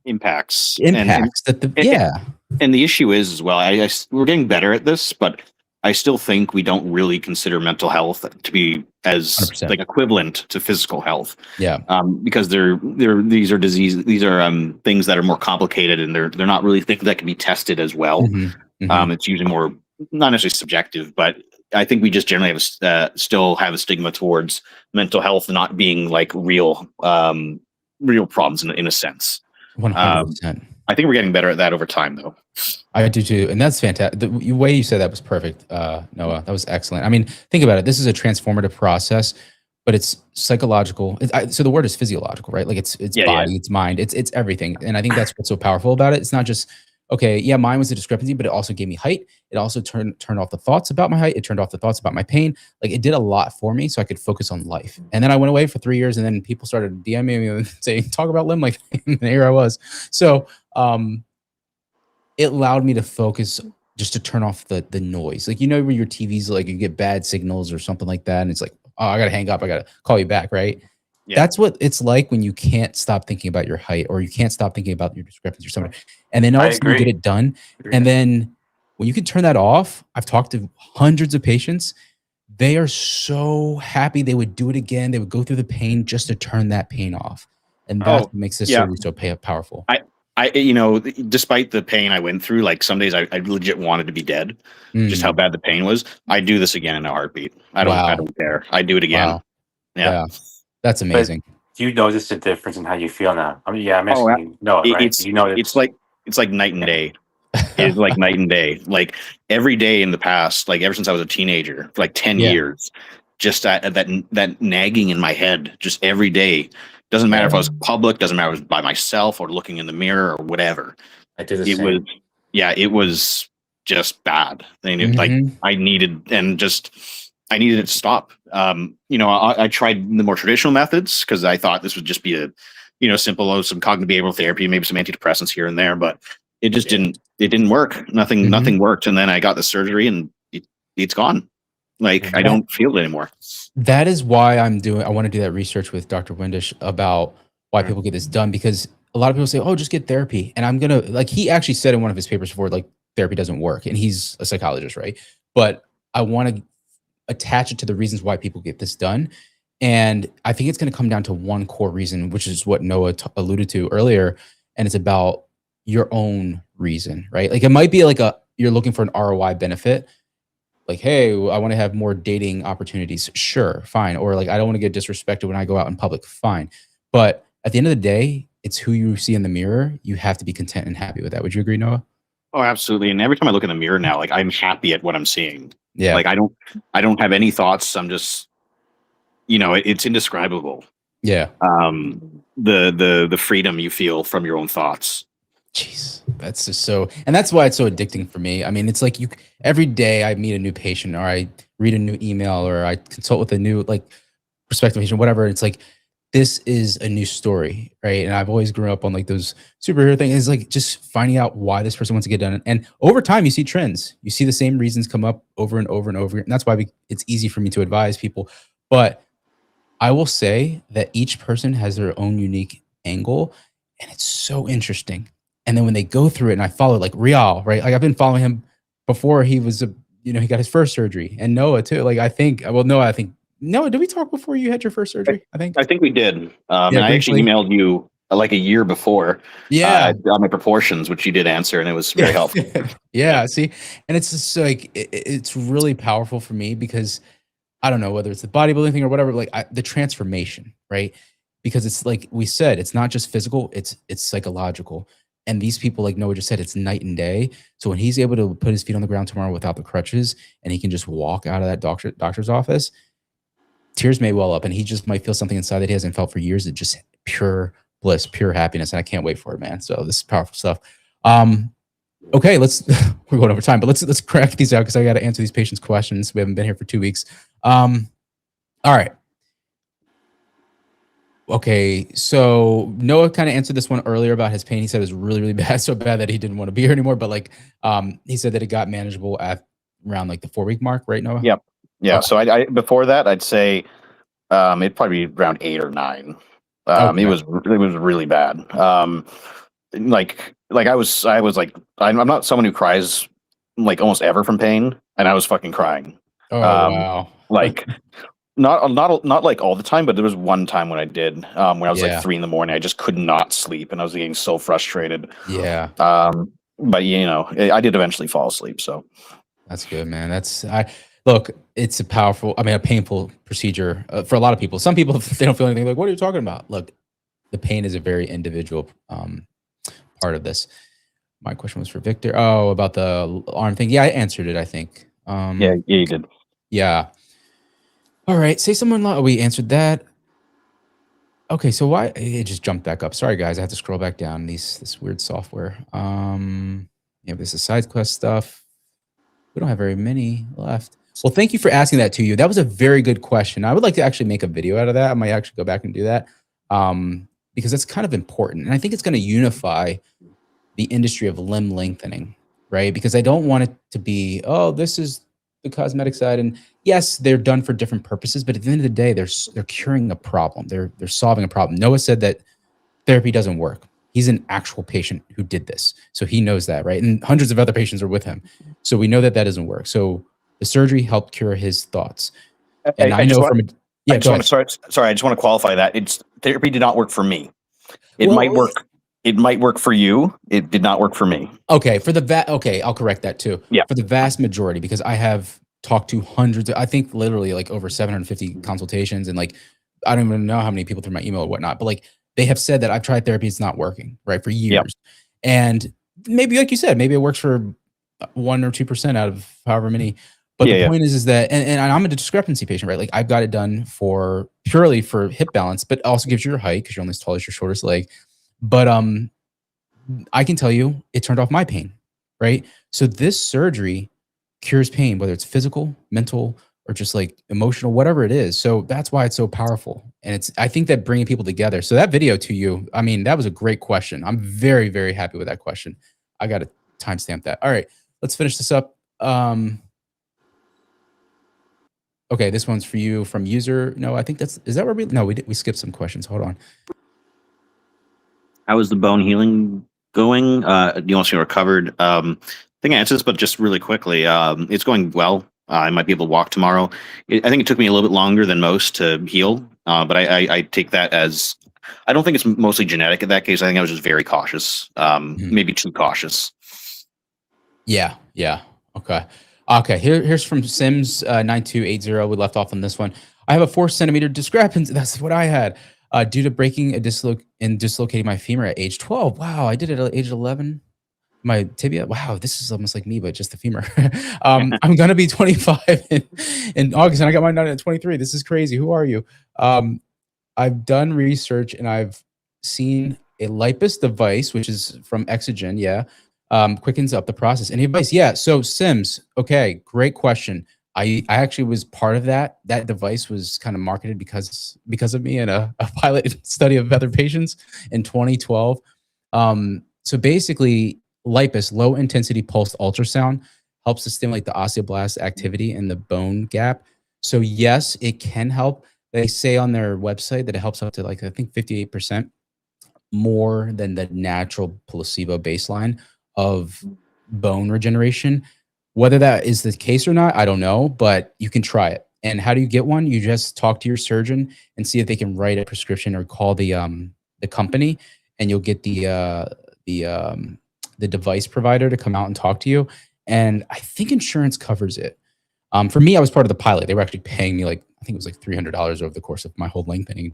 impacts. And the issue is as well, we're getting better at this, but I still think we don't really consider mental health to be as 100%. Like equivalent to physical health. Yeah. Because these are diseases, these are things that are more complicated, and they're not really things that can be tested as well. It's usually more not necessarily subjective, but I think we just generally have still have a stigma towards mental health not being like real problems in a sense. 100%. I think we're getting better at that over time, though. I do too, and that's fantastic. The way you said that was perfect, Noah. That was excellent. I mean, think about it. This is a transformative process, but it's psychological. So the word is physiological, right? Like it's body, it's mind, it's everything. And I think that's what's so powerful about it. It's not just okay. Yeah, mine was a discrepancy, but it also gave me height. It also turned off the thoughts about my height. It turned off the thoughts about my pain. Like it did a lot for me, so I could focus on life. And then I went away for 3 years, and then people started DMing me and saying, "Talk about limb lengthening." And here I was. So it allowed me to focus, just to turn off the noise. Like, where your TV's like, you get bad signals or something like that. And it's like, oh, I got to hang up. I got to call you back. Right. Yeah. That's what it's like when you can't stop thinking about your height, or you can't stop thinking about your discrepancy or something. And then all of a sudden you get it done. And then when you can turn that off, I've talked to hundreds of patients. They are so happy they would do it again. They would go through the pain just to turn that pain off. And that's what makes this surgery so powerful. I, despite the pain I went through, like some days I legit wanted to be dead, just how bad the pain was. I do this again in a heartbeat. I don't care. I do it again. Wow. Yeah. That's amazing. But do you notice the difference in how you feel now? I mean, I'm asking you know it, right? It's like night and day. It's like night and day. Like every day in the past, like ever since I was a teenager, for like 10 years, just that nagging in my head, just every day. Doesn't matter if I was public, doesn't matter if I was by myself or looking in the mirror or whatever. I did the same. It was just bad. And like I needed it to stop. I tried the more traditional methods because I thought this would just be a, simple, some cognitive behavioral therapy, maybe some antidepressants here and there, but it just didn't work. Nothing worked. And then I got the surgery and it's gone. Like I don't feel it anymore. That is why I want to do that research with Dr. Windish about why people get this done, because a lot of people say, oh, just get therapy. And he actually said in one of his papers before, like therapy doesn't work, and he's a psychologist, right? But I want to attach it to the reasons why people get this done. And I think it's going to come down to one core reason, which is what Noah alluded to earlier. And it's about your own reason, right? Like it might be like you're looking for an ROI benefit. Like, hey, I want to have more dating opportunities. Sure, fine. Or like, I don't want to get disrespected when I go out in public. Fine. But at the end of the day, it's who you see in the mirror. You have to be content and happy with that. Would you agree, Noah? Oh, absolutely. And every time I look in the mirror now, like I'm happy at what I'm seeing. Yeah. Like I don't have any thoughts. I'm just, it's indescribable. Yeah. The freedom you feel from your own thoughts. Jeez, that's just and that's why it's so addicting for me. I mean, it's like every day I meet a new patient, or I read a new email, or I consult with a new prospective patient, whatever. It's like, this is a new story, right? And I've always grew up on like those superhero things. It's like just finding out why this person wants to get done. And over time, you see trends. You see the same reasons come up over and over and over. And that's why it's easy for me to advise people. But I will say that each person has their own unique angle, and it's so interesting. And then when they go through it, and I follow like Real, right? Like I've been following him before he was he got his first surgery, and Noah too. Like Noah, did we talk before you had your first surgery? I think we did. And I actually emailed you like a year before. Yeah. On my proportions, which you did answer, and it was very helpful. Yeah. See, and it's just like, it's really powerful for me because I don't know whether it's the bodybuilding thing or whatever, the transformation, right? Because it's like we said, it's not just physical, it's psychological. And these people, like Noah just said, it's night and day. So when he's able to put his feet on the ground tomorrow without the crutches, and he can just walk out of that doctor's office, tears may well up, and he just might feel something inside that he hasn't felt for years. It's just pure bliss, pure happiness. And I can't wait for it, man. So this is powerful stuff. Okay, we're going over time, but let's crack these out because I got to answer these patients' questions. We haven't been here for 2 weeks. All right. Okay, so Noah kind of answered this one earlier about his pain. He said it was really, really bad, so bad that he didn't want to be here anymore. But he said that it got manageable at around the 4-week mark, right, Noah? Yep. Yeah. Okay. So I before that, I'd say it'd probably be around 8 or 9. Okay. It was really bad. I was like, I'm not someone who cries almost ever from pain, and I was fucking crying. Oh wow! Not like all the time, but there was one time when I did, when I was 3 a.m. I just could not sleep, and I was getting so frustrated. Yeah. but you know, I did eventually fall asleep. So That's good, man. Look, it's a painful procedure for a lot of people. Some people, if they don't feel anything, like, what are you talking about? Look, the pain is a very individual part of this. My question was for Victor. Oh, about the arm thing. Yeah, I answered it, I think. yeah, you did. Yeah. All right. Say someone. We answered that. Okay. So why it just jumped back up? Sorry, guys. I have to scroll back down. This weird software. Yeah, this is side quest stuff. We don't have very many left. Well, thank you for asking that to you. That was a very good question. I would like to actually make a video out of that. I might actually go back and do that because that's kind of important. And I think it's going to unify the industry of limb lengthening, right? Because I don't want it to be, oh, this is the cosmetic side. And yes, they're done for different purposes, but at the end of the day, they're curing a problem. They're solving a problem. Noah said that therapy doesn't work. He's an actual patient who did this. So he knows that, right? And hundreds of other patients are with him. So we know that doesn't work. So the surgery helped cure his thoughts. And I know from a, yeah, sorry, I just want to qualify that. Therapy did not work for me. It might work. It might work for you. It did not work for me. Okay. Okay. I'll correct that too. Yeah. For the vast majority, because I have talked to hundreds, I think literally like over 750 consultations, and like, I don't even know how many people through my email or whatnot, but like, they have said that I've tried therapy, it's not working, right, for years. Yep. And maybe, like you said, maybe it works for 1 or 2% out of however many. But the point is that, and I'm a discrepancy patient, right? Like I've got it done purely for hip balance, but also gives you your height because you're only as tall as your shortest leg. But I can tell you, it turned off my pain, right? So this surgery cures pain, whether it's physical, mental, or just like emotional, whatever it is. So that's why it's so powerful. And I think that bringing people together. So that video to you, I mean, that was a great question. I'm very, very happy with that question. I got to timestamp that. All right, let's finish this up. Okay, this one's for you from user. No, I think is that where we skipped some questions. Hold on. How is the bone healing going? You want to see recovered? I think I answered this, but just really quickly, it's going well. I might be able to walk tomorrow. I think it took me a little bit longer than most to heal, but I take that as, I don't think it's mostly genetic in that case. I think I was just very cautious, maybe too cautious. Yeah. Okay. Here's from Sims 9280. We left off on this one. I have a 4 centimeter discrepancy. That's what I had due to breaking and dislocating my femur at age 12. Wow, I did it at age 11. My tibia. Wow, this is almost like me, but just the femur. I'm gonna be 25 in August, and I got mine done at 23. This is crazy. Who are you? I've done research and I've seen a lipus device, which is from Exogen. Yeah, quickens up the process. Any advice? Yeah. So Sims. Okay, great question. I actually was part of that. That device was kind of marketed because of me in a pilot study of other patients in 2012. So basically, lipus, low intensity pulsed ultrasound, helps to stimulate the osteoblast activity in the bone gap. So yes, it can help. They say on their website that it helps up to like, I think 58% more than the natural placebo baseline of bone regeneration. Whether that is the case or not, I don't know, but you can try it. And how do you get one? You just talk to your surgeon and see if they can write a prescription or call the company, and you'll get the device provider to come out and talk to you. And I think insurance covers it. For me, I was part of the pilot. They were actually paying me like, I think it was like $300 over the course of my whole lengthening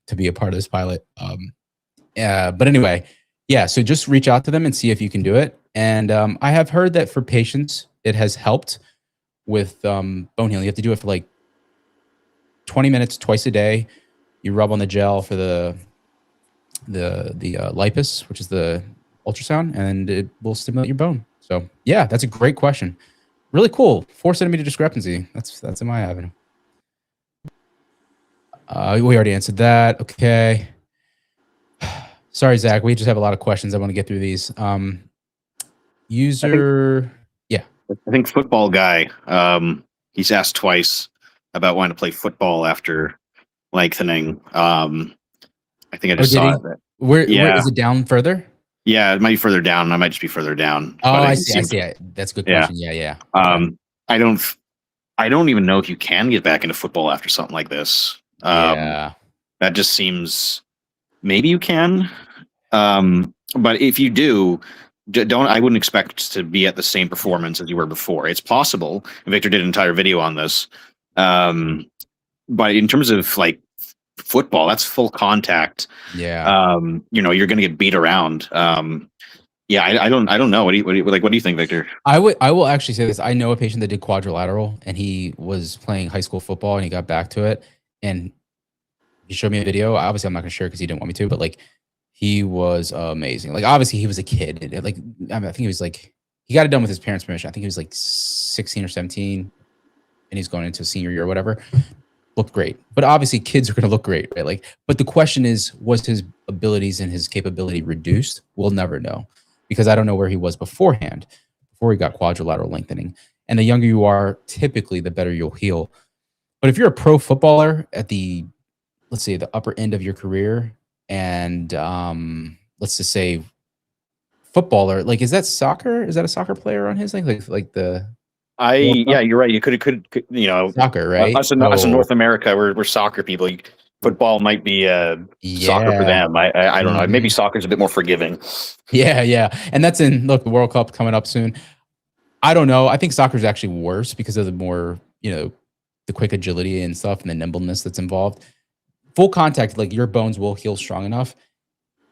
to be a part of this pilot. But anyway, yeah, so just reach out to them and see if you can do it. And I have heard that for patients, it has helped with bone healing. You have to do it for like 20 minutes twice a day. You rub on the gel for the lipus, which is the ultrasound, and it will stimulate your bone. So yeah, that's a great question. Really cool. 4 centimeter discrepancy. That's in my avenue. We already answered that. Okay. Sorry, Zach. We just have a lot of questions. I want to get through these. I think football guy. He's asked twice about wanting to play football after lengthening. I think I just saw it. Where is it down further? Yeah, it might be further down. I might just be further down. Oh, I see. That's a good question. Yeah. I don't even know if you can get back into football after something like this. That just seems, maybe you can. But if you do, I wouldn't expect to be at the same performance as you were before. It's possible. Victor did an entire video on this. But in terms of like football, that's full contact. Yeah. You know, you're going to get beat around. Yeah, I don't know. What do you think, Victor? I will actually say this. I know a patient that did quadrilateral, and he was playing high school football, and he got back to it, and he showed me a video. Obviously, I'm not gonna share because he didn't want me to, but like, he was amazing. Like, obviously, he was a kid. Like, I think he was like, he got it done with his parents' permission. I think he was like 16 or 17, and he's going into senior year or whatever. Looked great, but obviously, kids are gonna look great, right? Like, but the question is, was his abilities and his capability reduced? We'll never know, because I don't know where he was beforehand, before he got quadrilateral lengthening. And the younger you are, typically, the better you'll heal. But if you're a pro footballer at the, let's say, the upper end of your career, and let's just say footballer, like, is that soccer? Is that a soccer player on his thing? Like the Yeah, you're right. You could you know, soccer, right? Us in North America, we're soccer people. Football might be soccer for them. I don't know. Maybe soccer's a bit more forgiving. Yeah. And that's in, look, the World Cup coming up soon. I don't know. I think soccer is actually worse because of the more, you know, the quick agility and stuff and the nimbleness that's involved. Full contact, like, your bones will heal strong enough.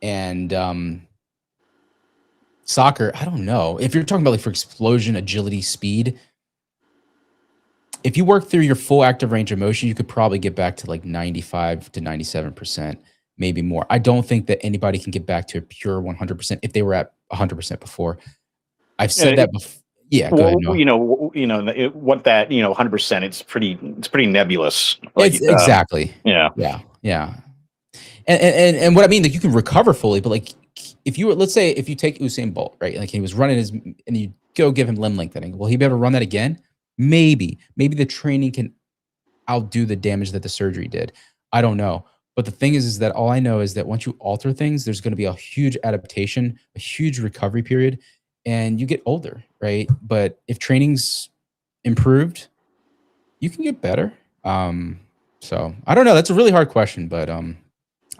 And soccer, I don't know. If you're talking about like for explosion, agility, speed, if you work through your full active range of motion, you could probably get back to like 95 to 97%, maybe more. I don't think that anybody can get back to a pure 100% if they were at 100% before. I've said that before. Yeah, go ahead. Noah. You know what that 100%. It's pretty nebulous. Like, exactly. Yeah. And what I mean, like, you can recover fully, but like, if you were, let's say, if you take Usain Bolt, right? Like, he was running and you go give him limb lengthening. Will he be able to run that again? Maybe the training can outdo the damage that the surgery did. I don't know. But the thing is that all I know is that once you alter things, there's going to be a huge adaptation, a huge recovery period, and you get older, right? But if training's improved, you can get better. So I don't know. That's a really hard question, but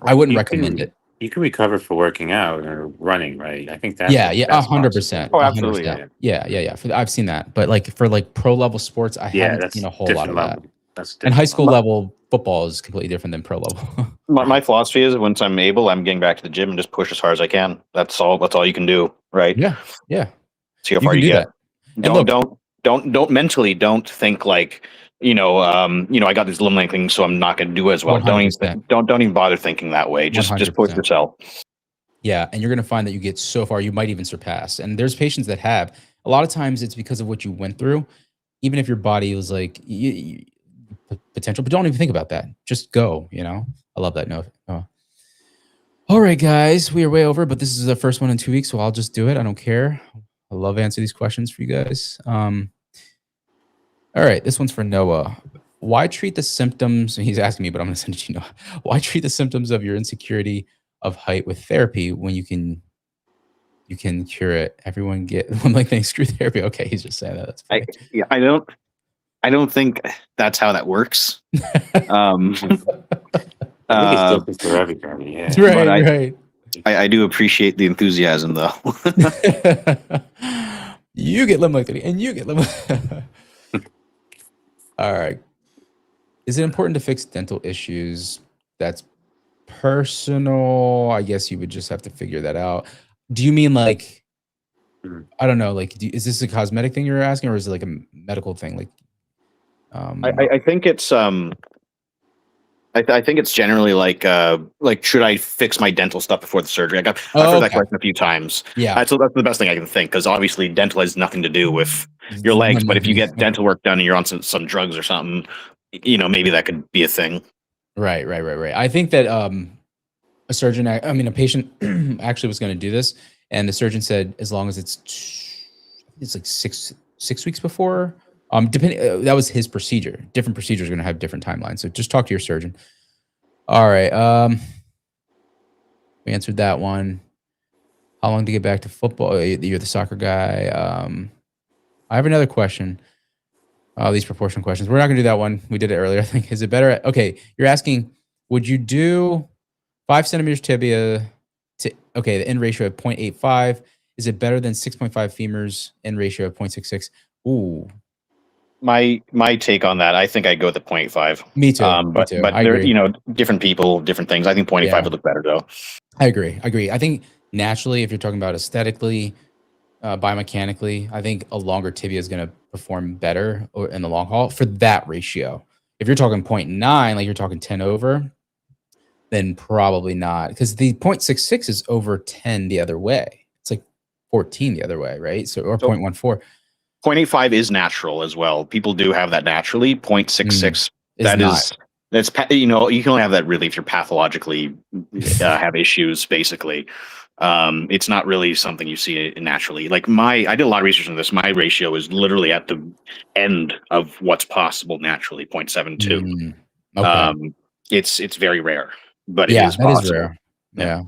I wouldn't recommend it. You can recover for working out or running, right? I think that's 100%. Oh, absolutely. 100%. Yeah. I've seen that, but like for like pro level sports, I haven't seen a whole lot of that. And high school level football is completely different than pro level. My philosophy is, once I'm able, I'm getting back to the gym and just push as hard as I can. That's all you can do, right? Yeah. See how far you get. Don't mentally think like, I got this limb lengthening, so I'm not going to do as well. 100%. Don't even bother thinking that way. Just push yourself. Yeah, and you're going to find that you get so far, you might even surpass. And there's patients that have. A lot of times it's because of what you went through. Even if your body was like potential, but don't even think about that. Just go. I love that note. All right, guys, we are way over, but this is the first one in 2 weeks, so I'll just do it. I don't care. I love answering these questions for you guys. All right, this one's for Noah. Why treat the symptoms? He's asking me, but I'm going to send it to you, Noah. Why treat the symptoms of your insecurity of height with therapy when you can cure it? Everyone get one like thing. Screw therapy. Okay, he's just saying that. That's funny. I don't think that's how that works. I think it's different for everybody. Yeah, right. I do appreciate the enthusiasm, though. You get limb lengthening, and you get limb. All right. Is it important to fix dental issues? That's personal. I guess you would just have to figure that out. Do you mean like, I don't know, like, is this a cosmetic thing you're asking, or is it like a medical thing? Like, I think it's I think it's generally like should I fix my dental stuff before the surgery? I've heard that question a few times. Yeah, that's the best thing I can think, because obviously dental has nothing to do with your legs, but if you get dental work done and you're on some drugs or something, maybe that could be a thing. Right. I think that a patient actually was going to do this, and the surgeon said as long as it's like six weeks before. Depending, that was his procedure. Different procedures are going to have different timelines. So just talk to your surgeon. All right. We answered that one. How long to get back to football? You're the soccer guy. I have another question. These proportion questions. We're not going to do that one. We did it earlier, I think. Is it better? Okay. You're asking, would you do 5 centimeters tibia the end ratio of 0.85 Is it better than 6.5 femurs in ratio of 0.66? Ooh, My take on that, I think I'd go with the 0.5. me too. But Me too. I there, agree. you know, different people, different things. I think 0.5 Yeah. would look better though. I agree. I think naturally, if you're talking about aesthetically, biomechanically, I think a longer tibia is going to perform better in the long haul for that ratio. If you're talking 0.9, like you're talking 10 over, then probably not, because the 0.66 is over 10 the other way. It's like 14 the other way, right? So, or 0.14. 0.85 is natural as well. People do have that naturally. 0.66, that's, you know, you can only have that really if you're pathologically have issues, basically. It's not really something you see naturally. Like I did a lot of research on this. My ratio is literally at the end of what's possible naturally, 0.72. Okay. It's very rare, but it Yeah, is that is possible. rare. Yeah.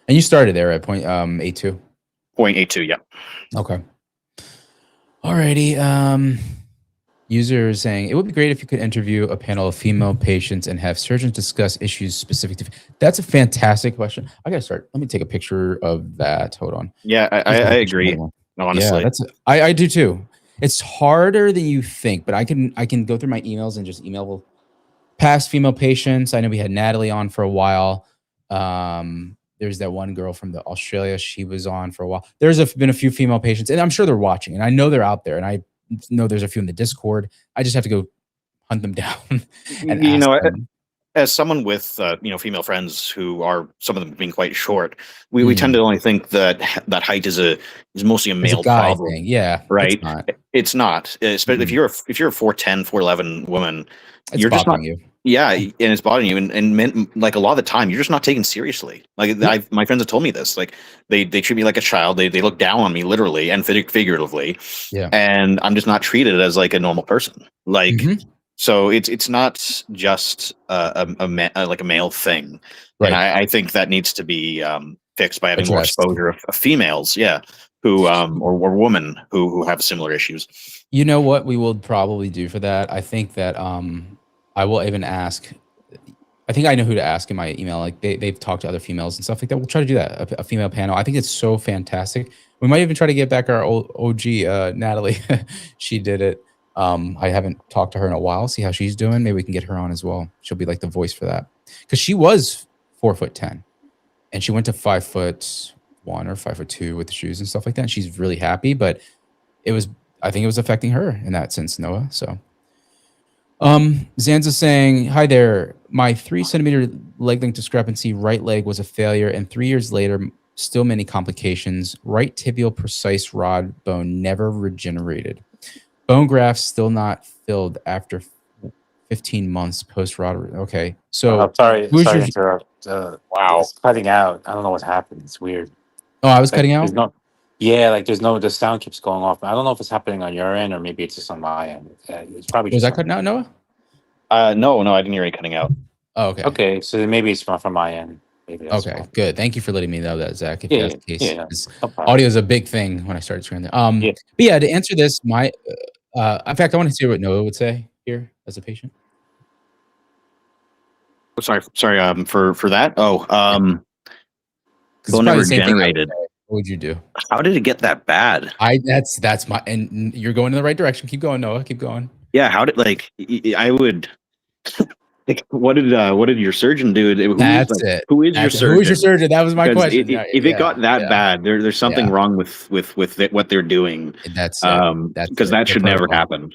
And you started there at 0.82. 0.82, yeah. Okay. Alrighty. User is saying it would be great if you could interview a panel of female patients and have surgeons discuss issues specific to. That's a fantastic question. I gotta start. Let me take a picture of that. Hold on. Yeah, I agree. Honestly, yeah, I do too. It's harder than you think, but I can go through my emails and just email past female patients. I know we had Natalie on for a while. There's that one girl from Australia. She was on for a while. There's been a few female patients, and I'm sure they're watching, and I know they're out there, and I know there's a few in the Discord. I just have to go hunt them down and you ask know, them. as someone with female friends who are, some of them being quite short, we tend to only think that height is mostly a male problem. Thing. Yeah, right. It's not, especially if you're a 4'10", 4'11" woman. It's you're just not you. Yeah, and it's bothering you, and men, like a lot of the time, you're just not taken seriously. Like my friends have told me this. Like they treat me like a child. They look down on me literally and figuratively. Yeah, and I'm just not treated as like a normal person. Like so, it's not just like a male thing. Right. And I think that needs to be fixed by having more Addressed. exposure of females. Yeah, who or women who have similar issues. You know what we will probably do for that? I think that I will even ask. I think I know who to ask in my email. Like they've talked to other females and stuff like that. We'll try to do that. A female panel. I think it's so fantastic. We might even try to get back our old OG Natalie. She did it. I haven't talked to her in a while. See how she's doing. Maybe we can get her on as well. She'll be like the voice for that, because she was 4'10", and she went to 5'1" or 5'2" with the shoes and stuff like that. And she's really happy, but I think it was affecting her in that sense, Noah. So. Zanza saying, hi there. My 3 centimeter leg length discrepancy, right leg was a failure, and 3 years later, still many complications. Right tibial precise rod bone never regenerated. Bone graft still not filled after 15 months post rod. Okay, so sorry to your, interrupt. Wow, it's cutting out. I don't know what happened. It's weird. Oh, I was cutting out. The sound keeps going off. I don't know if it's happening on your end or maybe it's just on my end. It's probably was that cutting out, Noah? No, I didn't hear it cutting out. Oh, okay. Okay, so maybe it's from my end. Maybe okay, good. Thank you for letting me know that, Zach. If that's the case, audio is a big thing when I started screening there. But yeah, to answer this, in fact, I want to hear what Noah would say here as a patient. Sorry, for that. Bone never generated. What would you do? How did it get that bad? That's my, and you're going in the right direction. Keep going, Noah. Keep going. Yeah, how did, like, I would like, what did your surgeon do? Who is your surgeon? That was my question. If it got that bad, there's something wrong with what they're doing. That's because that should never happen.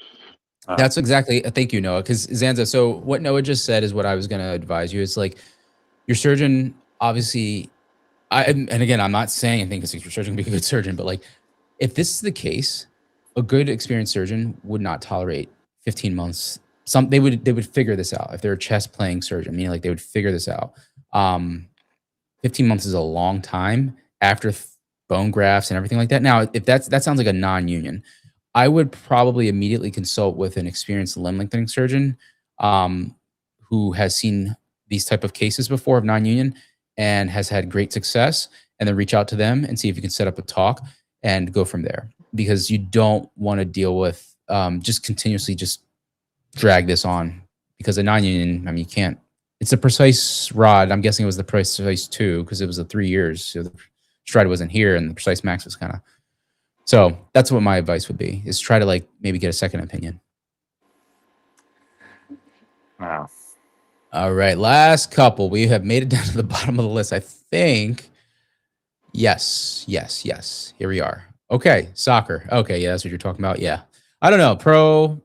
That's exactly. Thank you, Noah. Because Zanza, so what Noah just said is what I was going to advise you. It's like your surgeon, obviously. And again, I'm not saying anything because your surgeon can be a good surgeon, but like, if this is the case, a good experienced surgeon would not tolerate 15 months. They would figure this out. If they're a chest playing surgeon, meaning like they would figure this out. 15 months is a long time after bone grafts and everything like that. Now, if that sounds like a non-union, I would probably immediately consult with an experienced limb lengthening surgeon who has seen these type of cases before of non-union and has had great success, and then reach out to them and see if you can set up a talk and go from there. Because you don't want to deal with just continuously just drag this on, because a non-union, I mean, you can't, it's a precise rod. I'm guessing it was the precise 2 because it was the 3 years. So stride wasn't here and the precise max was kind of. So that's what my advice would be, is try to like maybe get a second opinion. Wow. All right, last couple. We have made it down to the bottom of the list, I think. Yes. Here we are. Okay, soccer. Okay, yeah, that's what you're talking about. Yeah, I don't know, pro.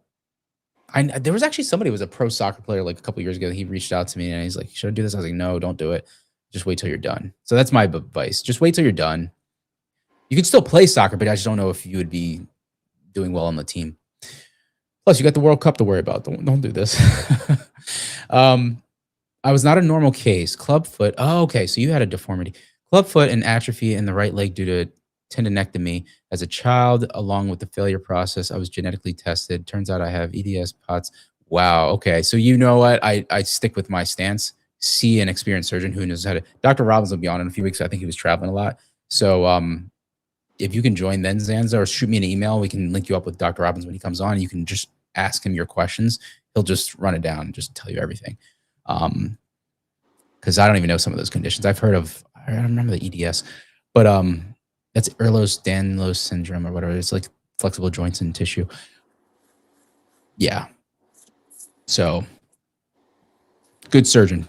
There was actually somebody who was a pro soccer player like a couple years ago. He reached out to me and he's like, "Should I do this?" I was like, "No, don't do it. Just wait till you're done." So that's my advice. Just wait till you're done. You can still play soccer, but I just don't know if you would be doing well on the team. Plus, you got the World Cup to worry about. Don't do this. I was not a normal case. Clubfoot. Oh, okay. So you had a deformity. Clubfoot and atrophy in the right leg due to tendinectomy. As a child, along with the failure process, I was genetically tested. Turns out I have EDS POTS. Wow. Okay. So you know what? I stick with my stance. See an experienced surgeon who knows how to. Dr. Robbins will be on in a few weeks. I think he was traveling a lot. So if you can join then, Zanza, or shoot me an email, we can link you up with Dr. Robbins when he comes on. You can just ask him your questions. He'll just run it down and just tell you everything. Because I don't even know some of those conditions. I've heard of, I don't remember the EDS, but that's Ehlers-Danlos syndrome or whatever. It's like flexible joints and tissue. Yeah. So good surgeon.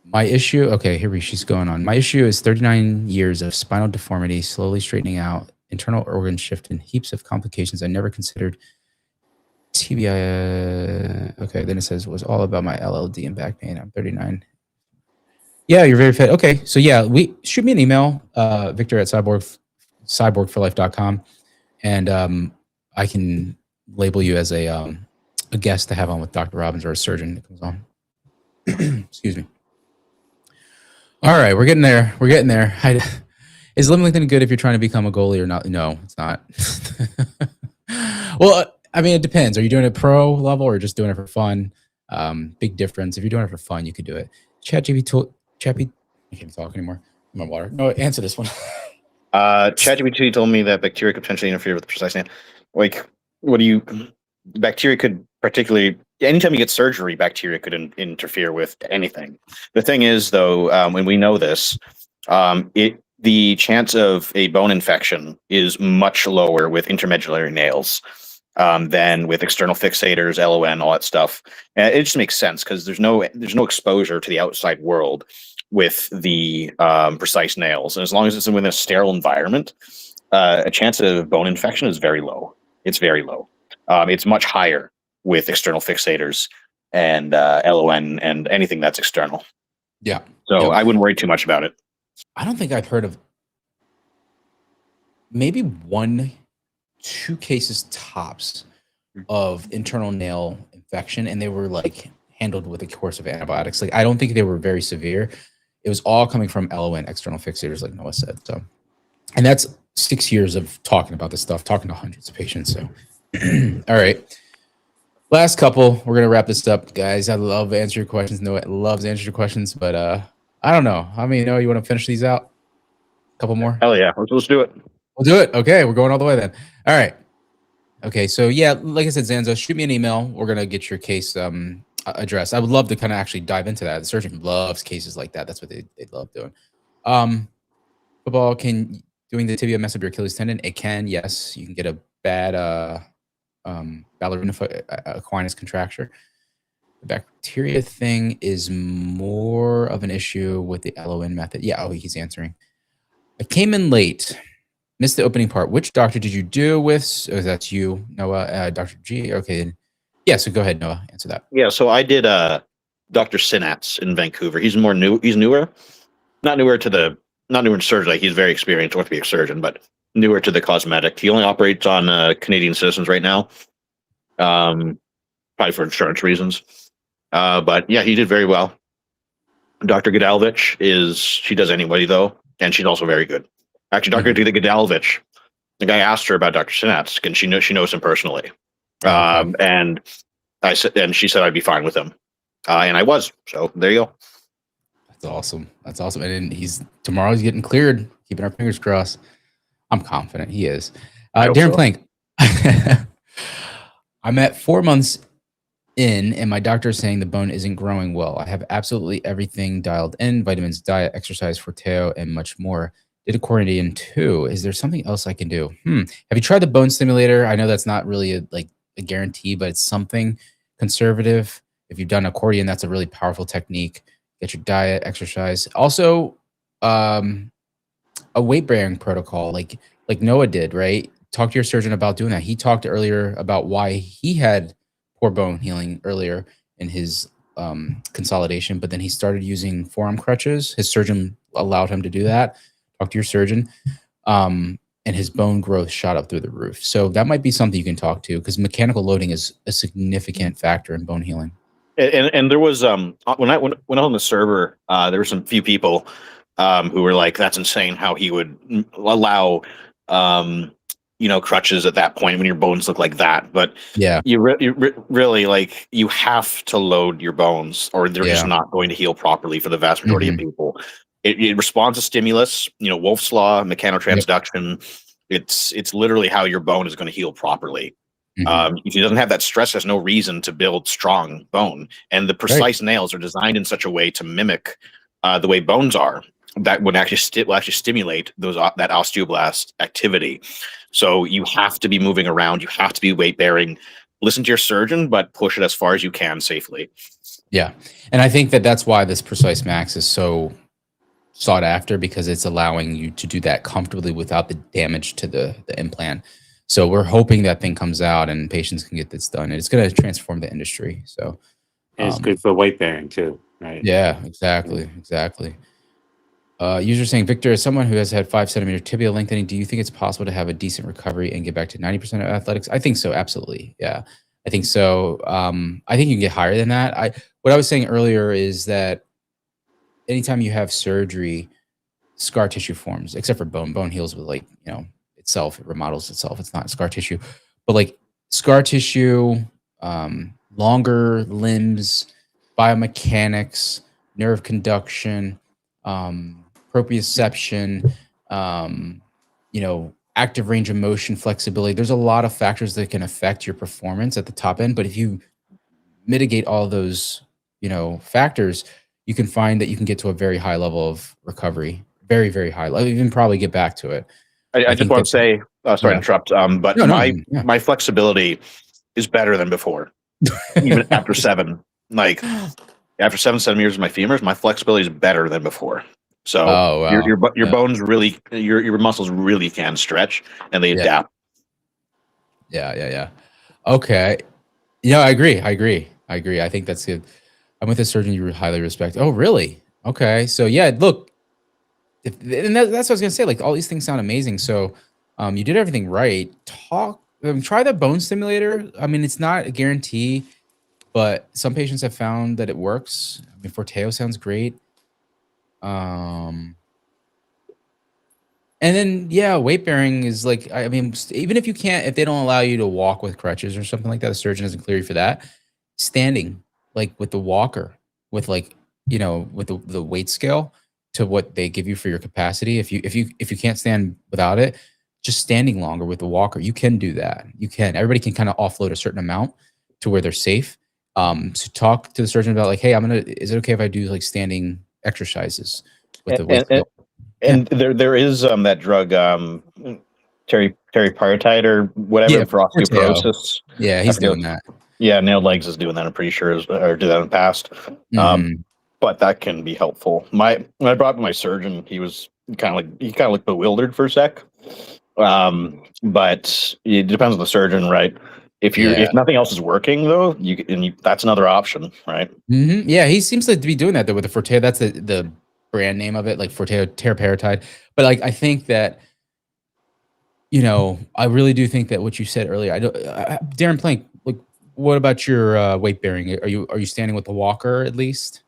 My issue, okay, here she's going on. My issue is 39 years of spinal deformity, slowly straightening out, internal organ shift, and heaps of complications. I never considered Tibia. Okay, then it says, was all about my LLD and back pain. I'm 39. Yeah, you're very fit. Okay, so yeah, shoot me an email, Victor at cyborgforlife.com, and I can label you as a guest to have on with Dr. Robbins or a surgeon that comes on. Excuse me. All right, we're getting there. We're getting there. Is limb lengthening good if you're trying to become a goalie or not? No, it's not. Well, I mean, it depends. Are you doing it pro level or just doing it for fun? Big difference. If you're doing it for fun, you could do it. ChatGPT, I can't talk anymore. My water. No, answer this one. ChatGPT told me that bacteria could potentially interfere with the precise hand. Like, bacteria could particularly, anytime you get surgery, bacteria could interfere with anything. The thing is, though, when we know this, the chance of a bone infection is much lower with intermedullary nails than with external fixators, LON, all that stuff. And it just makes sense because there's no exposure to the outside world with the precise nails. And as long as it's within a sterile environment, a chance of bone infection is very low. It's very low. It's much higher with external fixators and LON and anything that's external. Yeah. So I wouldn't worry too much about it. I don't think I've heard of maybe 1-2 cases tops of internal nail infection, and they were like handled with a course of antibiotics. Like, I don't think they were very severe. It was all coming from LON, external fixators, like Noah said. So, and that's 6 years of talking about this stuff, talking to hundreds of patients. So, all right. Last couple, we're gonna wrap this up, guys. I love answering your questions. Noah loves answering your questions, but I don't know. I mean, Noah, you want to finish these out? A couple more? Hell yeah, let's do it. We'll do it. Okay, we're going all the way then. All right. Okay, so yeah, like I said, Zanzo, shoot me an email. We're gonna get your case addressed. I would love to kind of actually dive into that. The surgeon loves cases like that. That's what they love doing. Football, doing the tibia mess up your Achilles tendon? It can, yes. You can get a bad ballerina foot equinus contracture. The bacteria thing is more of an issue with the LON method. Yeah, he's answering. I came in late. Missed the opening part. Which doctor did you do with? Oh, that's you, Noah. Dr. G. Okay. Yeah, so go ahead, Noah. Answer that. Yeah, so I did Dr. Sinatz in Vancouver. He's newer. Not newer to surgery. Like, he's a very experienced orthopedic surgeon, but newer to the cosmetic. He only operates on Canadian citizens right now. Probably for insurance reasons. But yeah, he did very well. Dr. Gadalvich she does anybody though, and she's also very good. Actually, Dr. Gadalvich, the guy asked her about Dr. Sinatz, and she knows him personally. And she said I'd be fine with him. And I was. So there you go. That's awesome. That's awesome. And then tomorrow's getting cleared. Keeping our fingers crossed. I'm confident he is. Darren Plank. I'm at 4 months in, and my doctor is saying the bone isn't growing well. I have absolutely everything dialed in: vitamins, diet, exercise, Forteo, and much more. Did accordion too. Is there something else I can do? Have you tried the bone stimulator? I know that's not really a guarantee, but it's something conservative. If you've done accordion, that's a really powerful technique. Get your diet, exercise. Also, a weight bearing protocol, like Noah did, right? Talk to your surgeon about doing that. He talked earlier about why he had poor bone healing earlier in his consolidation, but then he started using forearm crutches. His surgeon allowed him to do that. Talk to your surgeon. And his bone growth shot up through the roof. So that might be something you can talk to, because mechanical loading is a significant factor in bone healing. And there was when I went on the server, there were some few people who were like, "That's insane how he would allow crutches at that point when your bones look like that." But yeah, you really, like, you have to load your bones, or they're just not going to heal properly for the vast majority of people. It responds to stimulus, Wolff's law, mechanotransduction. It's literally how your bone is going to heal properly. If it doesn't have that stress, there's no reason to build strong bone. And the precise nails are designed in such a way to mimic the way bones are, that would actually stimulate that osteoblast activity. So you have to be moving around. You have to be weight bearing. Listen to your surgeon, but push it as far as you can safely. Yeah, and I think that's why this Precise Max is so sought after, because it's allowing you to do that comfortably without the damage to the implant. So we're hoping that thing comes out and patients can get this done. And it's going to transform the industry. So it's good for weight bearing too, right? Yeah, exactly. User saying, Victor, as someone who has had 5 centimeter tibial lengthening, do you think it's possible to have a decent recovery and get back to 90% of athletics? I think so. Absolutely. Yeah, I think so. I think you can get higher than that. What I was saying earlier is that anytime you have surgery, scar tissue forms, except for bone. Bone heals with itself. It remodels itself. It's not scar tissue, but scar tissue, longer limbs, biomechanics, nerve conduction, proprioception, active range of motion, flexibility. There's a lot of factors that can affect your performance at the top end. But if you mitigate all those, factors, you can find that you can get to a very high level of recovery, very, very high level. You can probably get back to it. I just want to say, sorry to interrupt, but my flexibility is better than before. Even after 7 centimeters of my femurs, my flexibility is better than before. So your bones really, your muscles really can stretch, and they adapt. Yeah. Okay. Yeah, I agree. I think that's good. I'm with a surgeon you highly respect. Oh, really? Okay. So yeah, look, and that's what I was gonna say. All these things sound amazing. So you did everything right. Try the bone stimulator. I mean, it's not a guarantee, but some patients have found that it works. I mean, Forteo sounds great. And then weight bearing is even if if they don't allow you to walk with crutches or something like that, the surgeon doesn't clear you for that. Standing, with the walker, with with the weight scale to what they give you for your capacity. If you can't stand without it, just standing longer with the walker, you can do that. You can. Everybody can kind of offload a certain amount to where they're safe. So talk to the surgeon about is it okay if I do standing exercises with the weight scale? And there is that drug, teriparatide or whatever, for osteoporosis. Yeah, he's doing that. Yeah, Nailed Legs is doing that. I'm pretty sure, or did that in the past. But that can be helpful. When I brought my surgeon, he was kind of like bewildered for a sec. But it depends on the surgeon, right? If nothing else is working though, that's another option, right? Yeah, he seems to be doing that though with the Forteo. That's the brand name of it, Forteo teriparatide. But I think that I really do think that what you said earlier. Darren Plank, what about your weight bearing? Are you standing with the walker at least?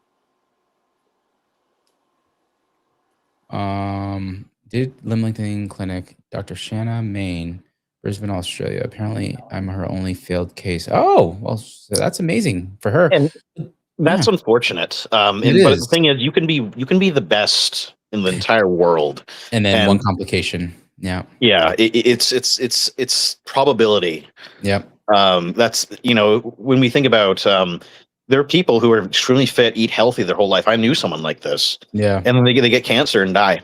Did limb lengthening clinic, Dr. Shanna Main, Brisbane, Australia. Apparently, I'm her only failed case. Oh, well, so that's amazing for her. And that's unfortunate. But the thing is, you can be the best in the entire world, and then one complication. Yeah. It's probability. Yep. That's when we think about there are people who are extremely fit, eat healthy their whole life. I knew someone like this. Yeah. And then they get cancer and die.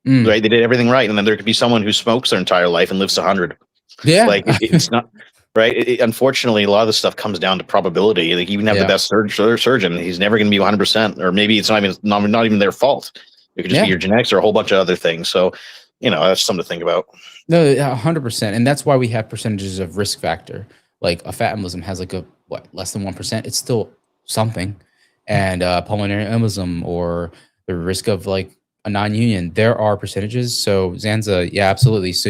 right? They did everything right. And then there could be someone who smokes their entire life and lives 100. Yeah. Like it's not right. Unfortunately, a lot of this stuff comes down to probability. Like you can have the best surgeon, he's never going to be 100%, or maybe it's not even their fault. It could just be your genetics or a whole bunch of other things. So, that's something to think about. No, 100%. And that's why we have percentages of risk factor. Like a fat embolism has like less than 1%. It's still something. And pulmonary embolism or the risk of like a non-union, there are percentages. So Zanza, yeah, absolutely. So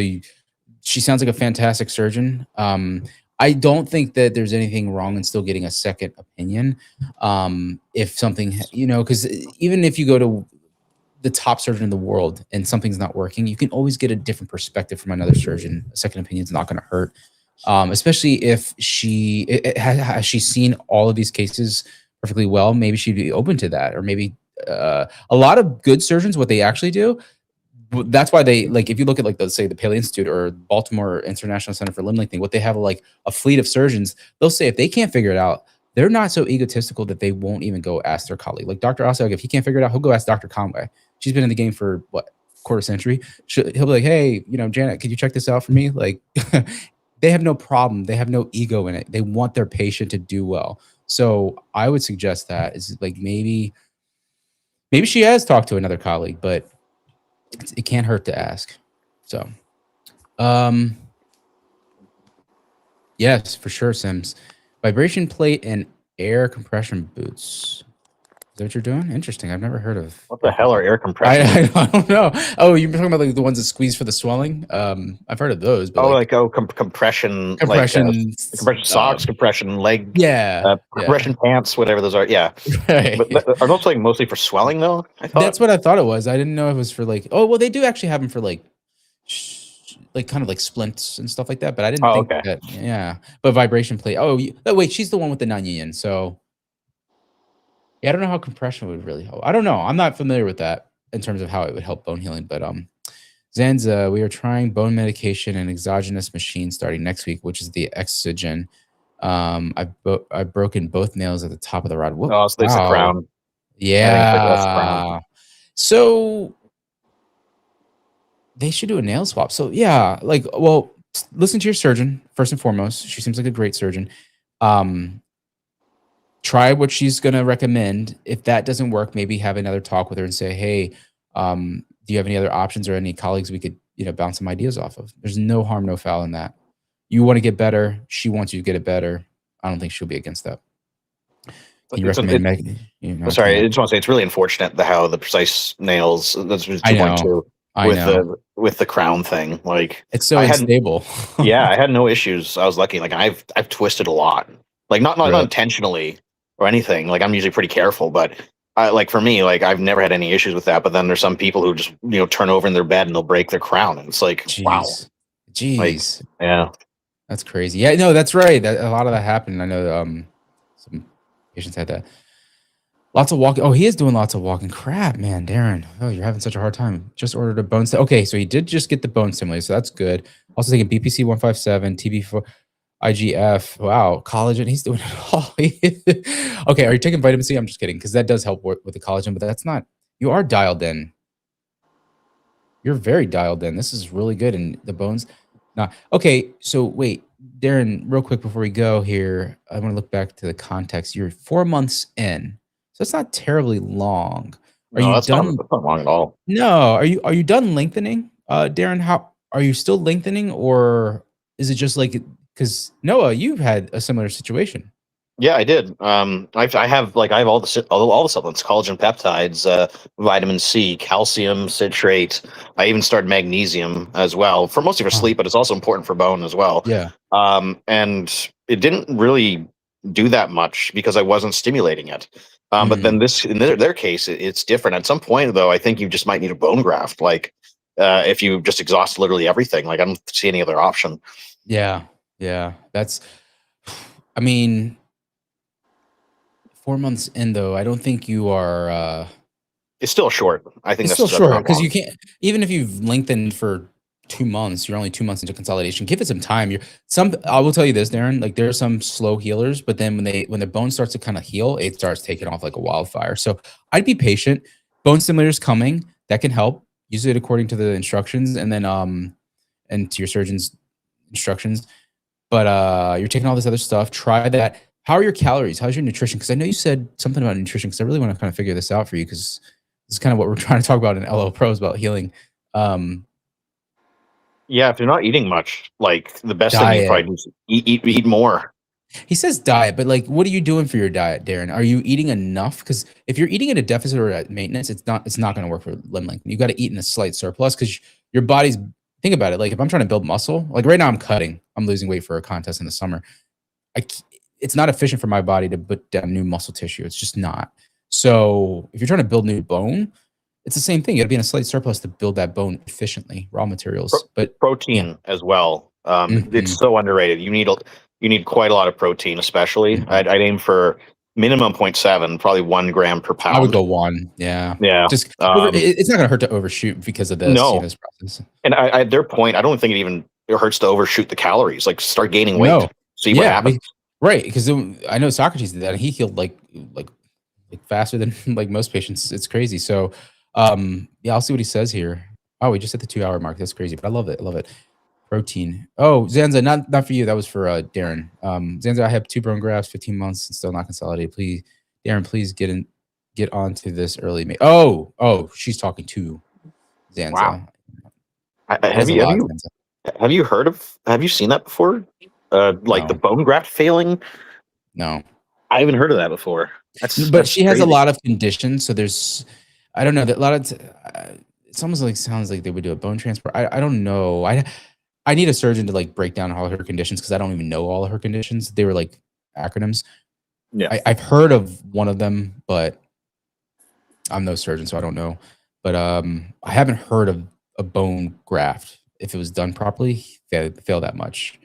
she sounds like a fantastic surgeon. I don't think that there's anything wrong in still getting a second opinion. If something, because even if you go to the top surgeon in the world and something's not working, you can always get a different perspective from another surgeon. A second opinion is not going to hurt, especially if has she seen all of these cases perfectly well. Maybe she'd be open to that, or maybe a lot of good surgeons, what they actually do. That's why they, like, if you look at like say the Paley Institute or Baltimore International Center for Limb Lengthening, what they have like a fleet of surgeons. They'll say if they can't figure it out, they're not so egotistical that they won't even go ask their colleague. Like Dr. Osag, if he can't figure it out, he'll go ask Dr. Conway. She's been in the game for quarter century. He'll be like, hey, Janet, could you check this out for me? Like, they have no problem. They have no ego in it. They want their patient to do well. So I would suggest that is like maybe she has talked to another colleague, but it can't hurt to ask. So, yes, for sure, Sims. Vibration plate and air compression boots. Is that what you're doing? Interesting. I've never heard of. What the hell are air compression? I don't know. Oh, you're talking about like the ones that squeeze for the swelling? I've heard of those. But compression, compression socks, compression leg, compression pants, whatever those are. Yeah. Right. But are those like mostly for swelling though? That's what I thought it was. I didn't know it was for like. Oh well, they do actually have them for like kind of like splints and stuff like that. But I didn't think that. Yeah. But vibration plate. Oh, wait, she's the one with the non-union. So. Yeah, I don't know how compression would really help. I don't know. I'm not familiar with that in terms of how it would help bone healing. But Zanza, we are trying bone medication and exogenous machine starting next week, which is the Exogen. I've broken both nails at the top of the rod. Whoa, oh, so that's the crown. Yeah. So they should do a nail swap. So yeah, like, well, listen to your surgeon first and foremost. She seems like a great surgeon. Try what she's going to recommend. If that doesn't work, maybe have another talk with her and say, hey, do you have any other options or any colleagues we could, bounce some ideas off of? There's no harm, no foul in that. You want to get better. She wants you to get it better. I don't think she'll be against that. You recommend sorry, I just want to say it's really unfortunate how the precise nails, that's 2.2 with the crown thing. Like, it's so unstable. Yeah, I had no issues. I was lucky. Like I've twisted a lot. Like not intentionally or anything. Like I'm usually pretty careful, but like for me, like I've never had any issues with that. But then there's some people who just turn over in their bed and they'll break their crown, and it's like, wow, jeez, like, yeah, that's crazy. Yeah, no, that's right. A lot of that happened. I know some patients had that. Lots of walking. Oh, he is doing lots of walking. Crap, man, Darren. Oh, you're having such a hard time. Just ordered a bone. Okay, so he did just get the bone stimulator, so that's good. Also taking BPC 157, TB4. IGF, wow, collagen, he's doing it all. Okay, are you taking vitamin C? I'm just kidding, because that does help with the collagen, but that's not, you are dialed in. You're very dialed in. This is really good, and the bones. Nah. Okay, so wait, Darren, real quick before we go here, I want to look back to the context. You're 4 months in, so it's not terribly long. That's not long at all. No, are you done lengthening, Darren? How are you still lengthening, or is it just like? Because Noah, you've had a similar situation. Yeah, I did. I have all the supplements, collagen, peptides, vitamin C, calcium, citrate. I even started magnesium as well, for mostly for sleep, but it's also important for bone as well. Yeah. And it didn't really do that much because I wasn't stimulating it. But then in their case, it's different. At some point, though, I think you just might need a bone graft. Like if you just exhaust literally everything, like I don't see any other option. Yeah. Yeah, that's, I mean, 4 months in though, I don't think you are. It's still short. I think it's still short because you can't, even if you've lengthened for 2 months, you're only 2 months into consolidation. Give it some time. I will tell you this, Darren, like there are some slow healers, but then when the bone starts to kind of heal, it starts taking off like a wildfire. So I'd be patient. Bone stimulators coming, that can help. use it according to the instructions, and then and to your surgeon's instructions. But you're taking all this other stuff. Try that. How are your calories? How's your nutrition? Because I know you said something about nutrition. Because I really want to kind of figure this out for you. Because this is kind of what we're trying to talk about in LO Pros about healing. Yeah, if you're not eating much, like the best thing Diet. you probably do is eat more. He says diet, but like, what are you doing for your diet, Darren? Are you eating enough? Because if you're eating at a deficit or at maintenance, it's not going to work for limb lengthening. You got to eat in a slight surplus because your body's. Think about it. Like if I'm trying to build muscle, like right now I'm cutting. I'm losing weight for a contest in the summer. It's not efficient for my body to put down new muscle tissue. It's just not. So if you're trying to build new bone, it's the same thing. You got to be in a slight surplus to build that bone efficiently. Raw materials, but Protein as well. It's so underrated. You need quite a lot of protein, especially. I'd aim for minimum 0.7, probably 1 gram per pound. I would go 1. Yeah. Just it's not going to hurt to overshoot because of this. No. This process. And at their point, I don't think it hurts to overshoot the calories. Like start gaining weight. See what happens. Right, because I know Socrates did that, and he healed like faster than like most patients. It's crazy. So, I'll see what he says here. Oh, we just hit the 2-hour mark. That's crazy, but I love it. Protein. Oh, Zanza, not for you. That was for Darren. Zanza, I have 2 bone grafts, 15 months, and still not consolidated. Please, Darren, please get onto this early. Oh, she's talking to Zanza. Wow. Have you seen that before? No. The bone graft failing? No, I haven't heard of that before. But she has a lot of conditions, so there's, I don't know, that a lot of it's almost like sounds like they would do a bone transport. I don't know. I need a surgeon to like break down all her conditions because I don't even know all of her conditions. They were like acronyms. Yeah, I've heard of one of them, but I'm no surgeon, so I don't know. But I haven't heard of a bone graft if it was done properly fail that much.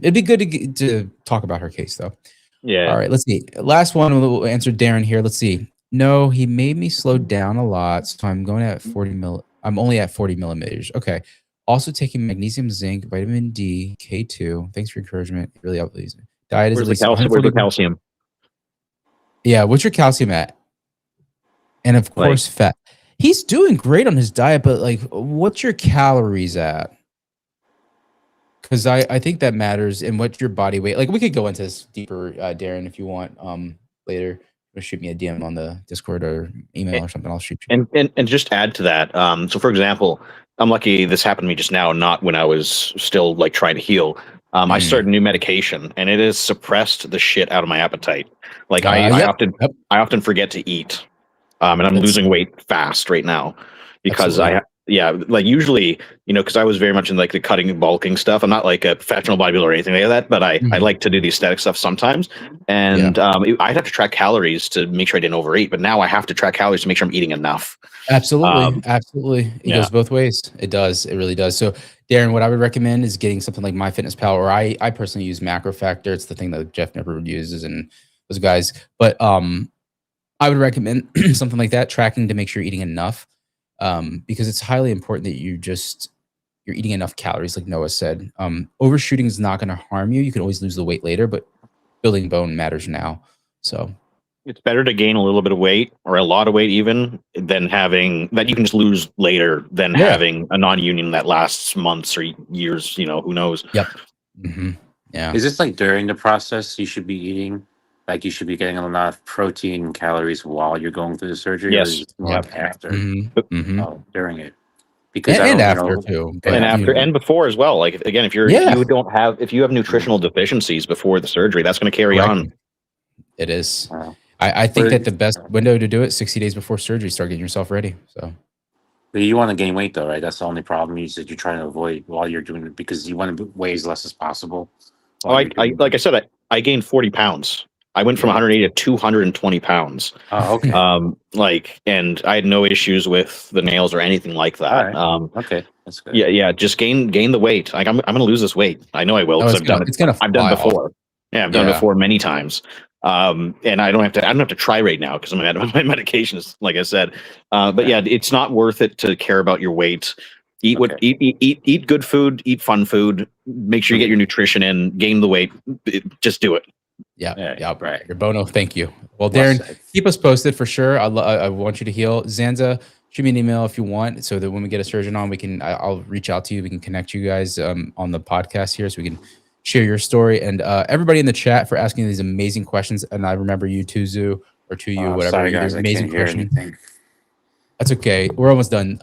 It'd be good to talk about her case though. Yeah. All right, let's see. Last one we'll answer Darren here. Let's see. No, he made me slow down a lot, so I'm going at 40 mil. I'm only at 40 millimeters. Okay. Also taking magnesium, zinc, vitamin D, K2. Thanks for encouragement. Really helpful. Diet is Where's at least the calcium? Where's the calcium? Yeah, what's your calcium at? And of course, fat. He's doing great on his diet, but like, what's your calories at? Because I think that matters, and what your body weight. Like we could go into this deeper, Darren, if you want. Later, shoot me a DM on the Discord or email or something. I'll shoot you. And just add to that. So for example, I'm lucky this happened to me just now, not when I was still like trying to heal. I started a new medication, and it has suppressed the shit out of my appetite. Like I often forget to eat, and I'm losing weight fast right now because usually, because I was very much in like the cutting and bulking stuff. I'm not like a professional bodybuilder or anything like that, but I like to do the aesthetic stuff sometimes. And I'd have to track calories to make sure I didn't overeat, but now I have to track calories to make sure I'm eating enough. Absolutely. It goes both ways. It does. It really does. So Darren, what I would recommend is getting something like MyFitnessPal, or I personally use Macro Factor. It's the thing that Jeff Nipper uses and those guys. But I would recommend something like that, tracking to make sure you're eating enough. Because it's highly important that you're eating enough calories, like Noah said. Overshooting is not going to harm you. You can always lose the weight later, but building bone matters now. So it's better to gain a little bit of weight or a lot of weight even than having that you can just lose later than having a non-union that lasts months or years, who knows? Yep. Mm-hmm. Yeah. Is this like during the process you should be eating? Like you should be getting a lot of protein and calories while you're going through the surgery? Yes. After. Mm-hmm. Oh, during it. Because and after too. And after and before as well. Like again, if you have nutritional deficiencies before the surgery, that's going to carry on. It is. I think that the best window to do it 60 days before surgery, start getting yourself ready. So but you want to gain weight though, right? That's the only problem is that you're trying to avoid while you're doing it because you want to weigh as less as possible. Like I said, I gained 40 pounds. I went from 180 to 220 pounds. Oh, okay. And I had no issues with the nails or anything like that. Right. Okay, that's good. Yeah. Just gain the weight. Like I'm going to lose this weight. I know I will because I've done before. Yeah, I've done it before many times. And I don't have to try right now because my medication is, like I said. But yeah, it's not worth it to care about your weight. Eat good food, eat fun food. Make sure you get your nutrition in. Gain the weight. Just do it. Yeah, right. Your Bono, thank you. Well, Darren, keep us posted for sure. I want you to heal. Zanza, shoot me an email if you want, so that when we get a surgeon on, I'll reach out to you. We can connect you guys on the podcast here, so we can share your story. And everybody in the chat for asking these amazing questions. And I remember you too, Zoo, or to you, whatever. Sorry, guys, I amazing can't hear question. anything. That's okay. We're almost done,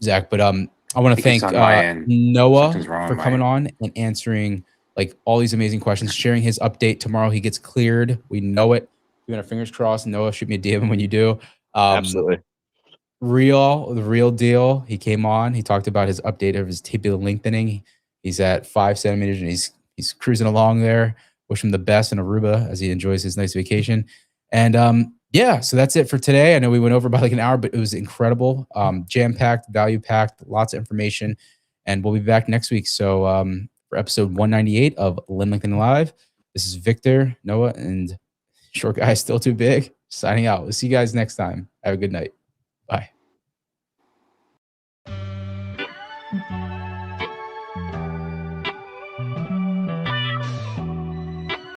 Zach. But I want to think it's thank on my end. Noah Something's wrong for on my coming end. on and answering like all these amazing questions, sharing his update. Tomorrow he gets cleared. We know it. We're gonna fingers crossed. Noah, shoot me a DM when you do. Absolutely. The RealDeal. He came on. He talked about his update of his tibial lengthening. He's at 5 centimeters and he's cruising along there. Wish him the best in Aruba as he enjoys his nice vacation. And yeah, so that's it for today. I know we went over by like an hour, but it was incredible. Jam-packed, value-packed, lots of information. And we'll be back next week. So for episode 198 of Limb Lengthening Live, this is Victor, Noah, and short guy still too big, signing out. We'll see you guys next time. Have a good night. Bye.